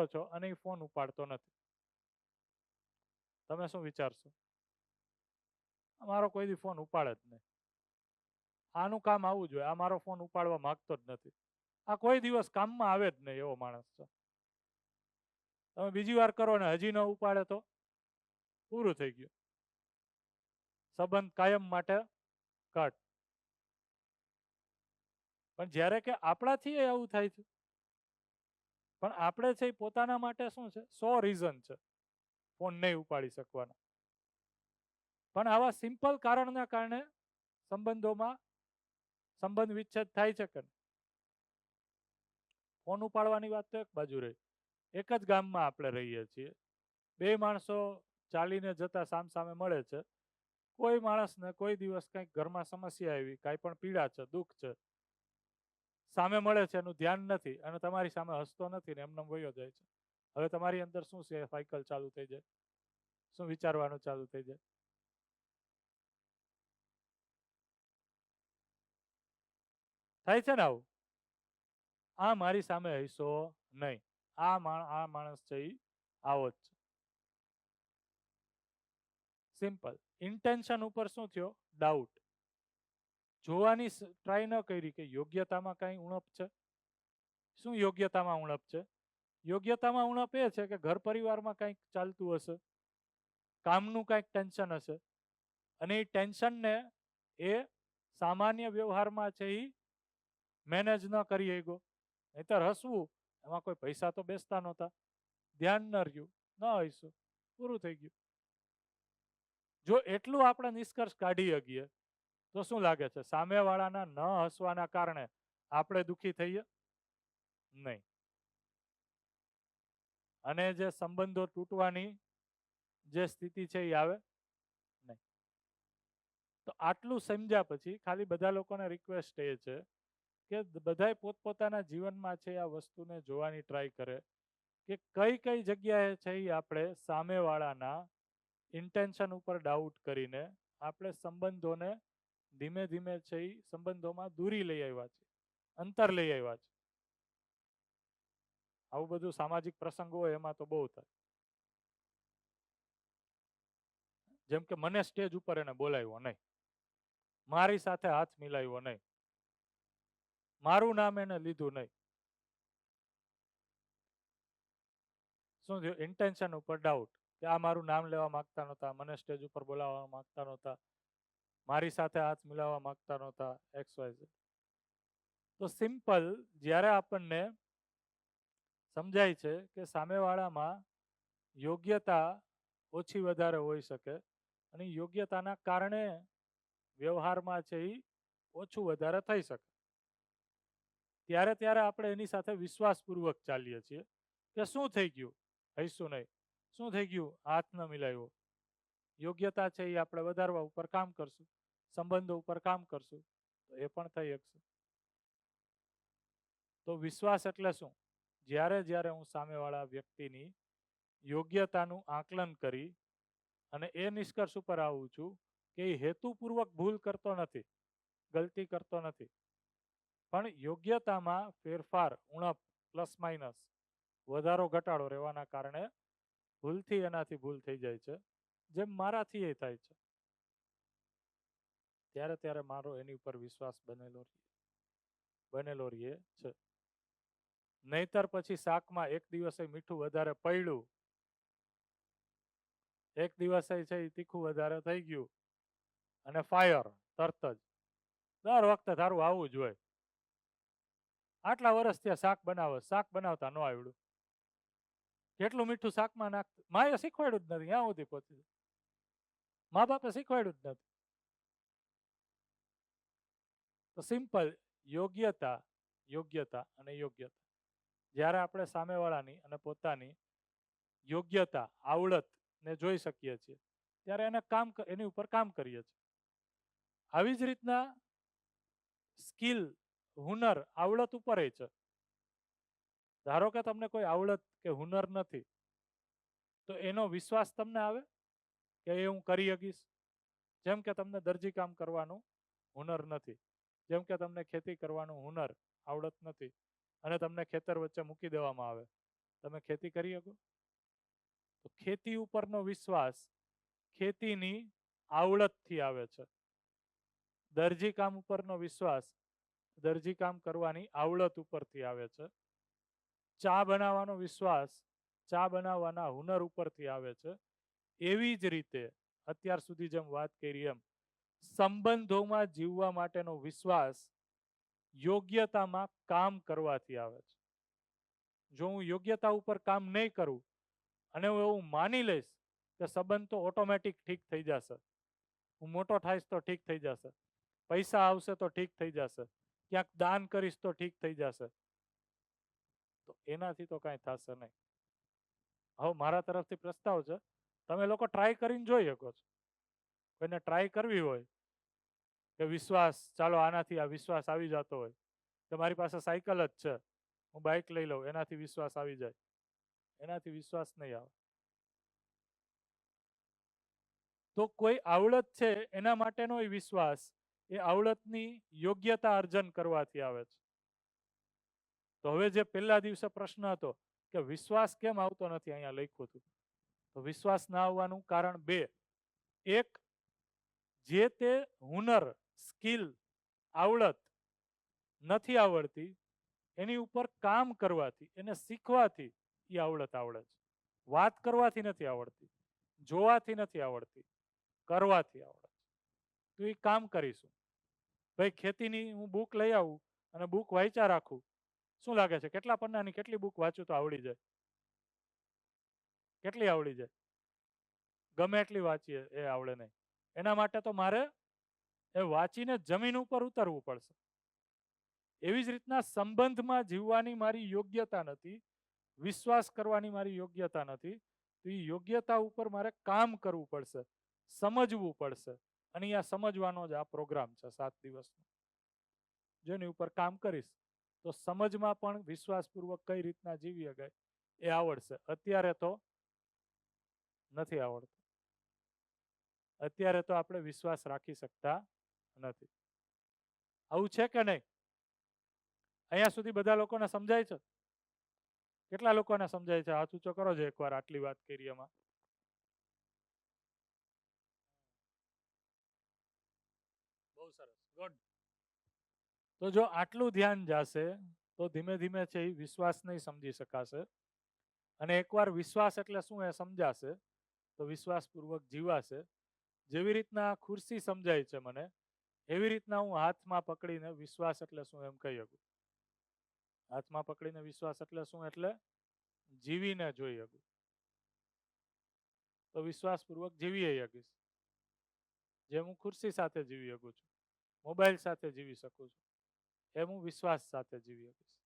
છો, અને એ ફોન ઉપાડતો નથી, તમે શું વિચારશો? મારો કોઈ દી ફોન ઉપાડે જ નહીં, આનું કામ આવવું જોઈએ, આ મારો ફોન ઉપાડવા માંગતો જ નથી, આ કોઈ દિવસ કામમાં આવે જ નહીં એવો માણસ છે. તમે બીજી વાર કરો ને હજી ન ઉપાડે તો પૂરું થઈ ગયું, સંબંધ કાયમ માટે કટ. પણ જ્યારે કે આપણાથી આવું થાય છે, પણ આપણે છે એ પોતાના માટે શું છે 100 રીઝન છે ફોન નહીં ઉપાડી શકવાના, પણ આવા સિમ્પલ કારણના કારણે સંબંધ વિચ્છેદ થાય છે કે ફોન ઉપાડવાની વાત તો એક બાજુ રહી, એક જ ગામમાં આપણે રહીએ છીએ, બે માણસો ચાલીને જતા સામસામે મળે છે, કોઈ માણસને કોઈ દિવસ કંઈક ઘરમાં સમસ્યા આવી, કાંઈ પણ પીડા છે, દુઃખ છે, સામે મળે છે એનું ધ્યાન નથી અને તમારી સામે હસતો નથી ને એમને વયો જાય છે. હવે તમારી અંદર શું છે સાયકલ ચાલુ થઈ જાય, શું વિચારવાનું ચાલુ થઈ જાય? થાય છે ને આવું, આ મારી સામે હસો નહીં, આ માણસ છે એ આવો જ છે. સિમ્પલ. ઇન્ટેન્શન ઉપર શું થયો? ડાઉટ. જોવાની ટ્રાય ન કરી કે યોગ્યતામાં કઈ ઉણપ છે. શું યોગ્યતામાં ઉણપ છે? યોગ્યતામાં ઉણપ એ છે કે ઘર પરિવારમાં કંઈક ચાલતું હશે, કામનું કંઈક ટેન્શન હશે, અને એ ટેન્શનને એ સામાન્ય વ્યવહારમાં છે એ મેનેજ ન કરી શક્યો. નહીતર હસવું એમાં કોઈ પૈસા તો બેસતા નહોતા, ધ્યાન ન રહ્યું, ન હસ્યું, પૂરું થઈ ગયું. જો એટલું આપણે નિષ્કર્ષ કાઢી શકીએ તો શું લાગે છે, સામેવાળાના ન હસવાના કારણે આપણે દુઃખી થઈએ? નહીં. અને જે સંબંધો તૂટવાની જે સ્થિતિ છે એ આવે નહીં. તો આટલું સમજ્યા પછી ખાલી બધા લોકોને રિક્વેસ્ટ એ છે કે બધાય પોતપોતાના જીવનમાં છે આ વસ્તુને જોવાની ટ્રાય કરે કે કઈ કઈ જગ્યાએ છે એ આપણે સામેવાળાના ઇન્ટેન્શન ઉપર ડાઉટ કરીને આપણે સંબંધોને ધીમે ધીમે છે એ સંબંધોમાં દૂરી લઈ આવ્યા છે, અંતર લઈ આવ્યા છે. આવું બધું સામાજિક પ્રસંગો હોય એમાં તો બહુ થાય. જેમ કે મને સ્ટેજ ઉપર એને બોલાવ્યો નહીં, મારી સાથે હાથ મિલાવ્યો નહીં, મારું નામ એને લીધું નહીં. શું થયું? ઇન્ટેન્શન ઉપર ડાઉટ કે આ મારું નામ લેવા માંગતા નહોતા, મને સ્ટેજ ઉપર બોલાવવા માંગતા નહોતા, મારી સાથે હાથ મિલાવવા માંગતા નહોતા, XYZ. તો સિમ્પલ, જ્યારે આપણને સમજાય છે કે સામેવાળામાં યોગ્યતા ઓછી વધારે હોઈ શકે અને યોગ્યતાના કારણે વ્યવહારમાં છે એ ઓછું વધારે થઈ શકે, ત્યારે આપણે એની સાથે વિશ્વાસપૂર્વક ચાલીએ છીએ કે શું થઈ ગયું, હૈશું નહીં, શું થઈ ગયું, હાથ ન મિલાવ્યો, યોગ્યતા છે એ આપણે વધારવા ઉપર કામ કરશું, સંબંધો ઉપર કામ કરશું તો એ પણ થઈ શકશે. તો વિશ્વાસ એટલે શું? જ્યારે હું સામેવાળા વ્યક્તિની યોગ્યતાનું આકલન કરી અને એ નિષ્કર્ષ ઉપર આવું છું કે એ હેતુપૂર્વક ભૂલ કરતો નથી, ગલતી કરતો નથી, પણ યોગ્યતામાં ફેરફાર, ઉણપ, પ્લસ માઇનસ, વધારો ઘટાડો રહેવાના કારણે ભૂલથી એનાથી ભૂલ થઈ જાય છે, જેમ મારાથી એ થાય છે. ત્યારે મારો એની ઉપર વિશ્વાસ બનેલો રહે છે. નહીતર પછી શાકમાં એક દિવસે મીઠું વધારે પડ્યું, એક દિવસે છે એ તીખું વધારે થઈ ગયું અને ફાયર તરત જ. દર વખતે તારું આવું જ હોય. આટલા વર્ષ ત્યાં શાક બનાવતા ન આવડ્યું. કેટલું મીઠું શાકમાં નાખતું, માએ શીખવાડ્યું જ નથી, ત્યાં સુધી પહોંચી. મા બાપે શીખવાડ્યું જ નથી. તો સિમ્પલ, યોગ્યતા અને યોગ્યતા. જ્યારે આપણે સામેવાળાની અને પોતાની યોગ્યતા, આવડતને જોઈ શકીએ છીએ, ત્યારે એની ઉપર કામ કરીએ છીએ. આવી જ રીતના સ્કિલ, હુનર, આવડત ઉપર છે. ધારો કે તમને કોઈ આવડત કે હુનર નથી, તો એનો વિશ્વાસ તમને આવે કે એ હું કરી શકીશ. જેમ કે તમને દરજી કામ કરવાનું હુનર નથી, જેમ કે તમને ખેતી કરવાનું હુનર, આવડત નથી, અને તમને ખેતર વચ્ચે મૂકી દેવામાં આવે, તમે ખેતી કરી શકો? તો ખેતી ઉપરનો વિશ્વાસ ખેતીની આવડતથી આવે છે. દરજી કામ ઉપરનો વિશ્વાસ દરજી કામ કરવાની આવડત ઉપરથી આવે છે. ચા બનાવવાનો વિશ્વાસ ચા બનાવવાના હુનર ઉપરથી આવે છે. એવી જ રીતે અત્યાર સુધી જેમ વાત કરી એમ સંબંધોમાં જીવવા માટેનો વિશ્વાસ યોગ્યતામાં કામ કરવાથી આવે છે. જો હું યોગ્યતા ઉપર કામ નહીં કરું અને હું એવું માની લઈશ કે સંબંધ તો ઓટોમેટિક ઠીક થઈ જશે, હું મોટો થઈશ તો ઠીક થઈ જશે, પૈસા આવશે તો ઠીક થઈ જશે, ક્યાંક દાન કરીશ તો ઠીક થઈ જશે, તો એનાથી તો કાંઈ થશે નહીં. હવે મારા તરફથી પ્રસ્તાવ છે, તમે લોકો ટ્રાય કરીને જોઈ શકો છો. કોઈને ટ્રાય કરવી હોય કે વિશ્વાસ, ચાલો આનાથી આ વિશ્વાસ આવી જતો હોય કે મારી પાસે સાયકલ જ છે, હું બાઇક લઈ લઉં, એનાથી વિશ્વાસ આવી જાય, એનાથી વિશ્વાસ નહીં આવે. તો કોઈ આવડત છે એના માટેનો એ વિશ્વાસ એ આવડતની યોગ્યતા અર્જન કરવાથી આવે છે. તો હવે જે પહેલા દિવસે પ્રશ્ન હતો કે વિશ્વાસ કેમ આવતો નથી, અહીંયા લખ્યું હતું. તો વિશ્વાસ ના આવવાનું કારણ બે. એક, જે તે હુનર, સ્કિલ, આવડત નથી આવડતી, એની ઉપર કામ કરવાથી, એને શીખવાથી એ આવડત આવડે છે. વાત કરવાથી નથી આવડતી, જોવાથી નથી આવડતી, કરવાથી આવડે છે. તો એ કામ કરીશું. ભાઈ ખેતીની હું બુક લઈ આવું અને બુક વાંચ્યા રાખું, શું લાગે છે કેટલા પન્નાની કેટલી બુક વાંચું તો આવડી જાય? કેટલી આવડી જાય? ગમે એટલી વાંચીએ એ આવડે નહીં. એના માટે તો મારે એ વાંચીને જમીન ઉપર ઉતરવું પડશે. એવી જ રીતના સંબંધમાં જીવવાની મારી યોગ્યતા નથી, વિશ્વાસ કરવાની મારી યોગ્યતા નથી, તો એ યોગ્યતા ઉપર મારે કામ કરવું પડશે, સમજવું પડશે. અને આ સમજવાનો જ આ પ્રોગ્રામ છે 7 દિવસનો. જેની ઉપર કામ કરીશ તો સમજમાં પણ વિશ્વાસપૂર્વક કઈ રીતના જીવી શકાય એ આવડશે. અત્યારે તો નથી આવડતું. અત્યારે તો આપણે વિશ્વાસ રાખી શકતા નથી. આવું છે કે નહીં? અહીંયા સુધી બધા લોકોને સમજાય છે? કેટલા લોકોને સમજાય છે? હાથ ઊંચો કરો છો એકવાર આટલી વાત કરી એમાં. બહુ સરસ, ગુડ. તો જો આટલું ધ્યાન જશે તો ધીમે ધીમે છે એ વિશ્વાસ નહીં સમજી શકાશે. અને એકવાર વિશ્વાસ એટલે શું એ સમજાશે તો વિશ્વાસપૂર્વક જીવાશે. જેવી રીતના ખુરશી સમજાય છે મને, એવી રીતના હું હાથમાં પકડીને વિશ્વાસ એટલે શું એમ કહી શકું. હાથમાં પકડીને વિશ્વાસ એટલે શું, એટલે જીવીને જોઈ શકું. તો વિશ્વાસપૂર્વક જીવી શકીશ. જેમ હું ખુરશી સાથે જીવી શકું છું, મોબાઈલ સાથે જીવી શકું છું, એમ હું વિશ્વાસ સાથે જીવી શકીશ.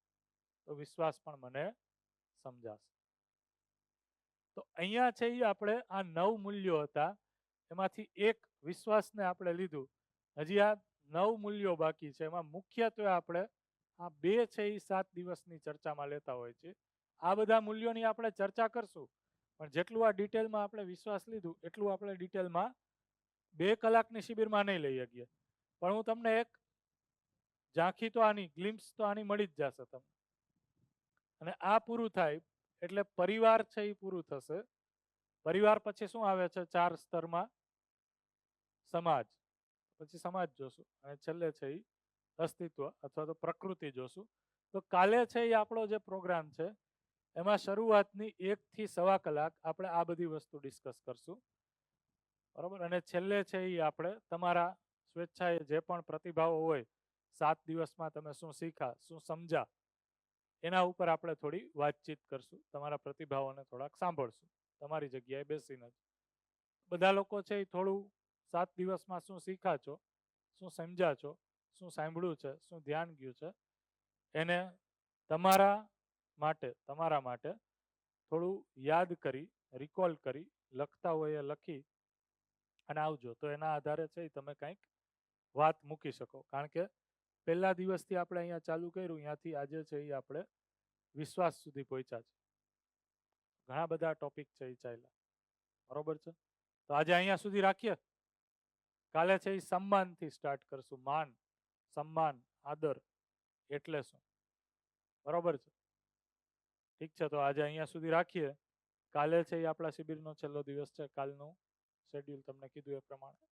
તો વિશ્વાસ પણ મને સમજાશે. તો અહીંયા છે એ આપણે આ 9 મૂલ્યો હતા, એમાંથી એક વિશ્વાસને આપણે લીધું. હજી આ 9 મૂલ્યો બાકી છે. એમાં મુખ્યત્વે આપણે આ 2 છે એ 7 દિવસની ચર્ચામાં લેતા હોય છે. આ બધા મૂલ્યોની આપણે ચર્ચા કરશું, પણ જેટલું આ ડિટેલમાં આપણે વિશ્વાસ લીધું એટલું આપણે ડિટેલમાં 2 કલાકની શિબિરમાં નહીં લઈ શકીએ. પણ હું તમને એક ઝાંખી તો આની, ગ્લિમ્સ તો આની મળી જ જશે તમને. અને આ પૂરું થાય એટલે પરિવાર છે એ પૂરું થશે. પરિવાર પછી શું આવે છે 4 સ્તરમાં? સમાજ, પછી સમાજ જોશું, અને છેલ્લે છે એ અસ્તિત્વ અથવા તો પ્રકૃતિ જોશું. તો કાલે છે એ આપણો જે પ્રોગ્રામ છે એમાં શરૂઆતની 1 થી 1.25 કલાક આપણે આ બધી વસ્તુ ડિસ્કસ કરશું, બરાબર. અને છેલ્લે છે એ આપણે તમારા સ્વેચ્છાએ જે પણ પ્રતિભાવો હોય, 7 દિવસમાં તમે શું શીખ્યા, શું સમજ્યા, એના ઉપર આપણે થોડી વાતચીત કરશું, તમારા પ્રતિભાવોને થોડાક સાંભળશું તમારી જગ્યાએ બેસીને જ. બધા લોકો છે એ થોડું 7 દિવસમાં શું શીખ્યા છો, શું સમજ્યા છો, શું સાંભળ્યું છે, શું ધ્યાન ગયું છે, એને તમારા માટે થોડું યાદ કરી, રિકોલ કરી, લખતા હોય એ લખી અને આવજો. તો એના આધારે છે એ તમે કંઈક વાત મૂકી શકો. કારણ કે પહેલા દિવસથી આપણે અહીંયા ચાલુ કર્યું, ત્યાંથી આજે છે એ આપણે વિશ્વાસ સુધી પહોંચ્યા છે. ઘણા બધા ટોપિક છે એ ચાલ્યા, બરોબર છે. તો આજે અહીંયા સુધી રાખીએ. કાલે છે એ સન્માનથી સ્ટાર્ટ કરશું. માન, સન્માન, આદર એટલે શું, બરોબર છે. ઠીક છે, તો આજે અહીંયા સુધી રાખીએ. કાલે છે એ આપણા શિબિરનો છેલ્લો દિવસ છે. કાલનું શેડ્યુલ તમને કીધું એ પ્રમાણે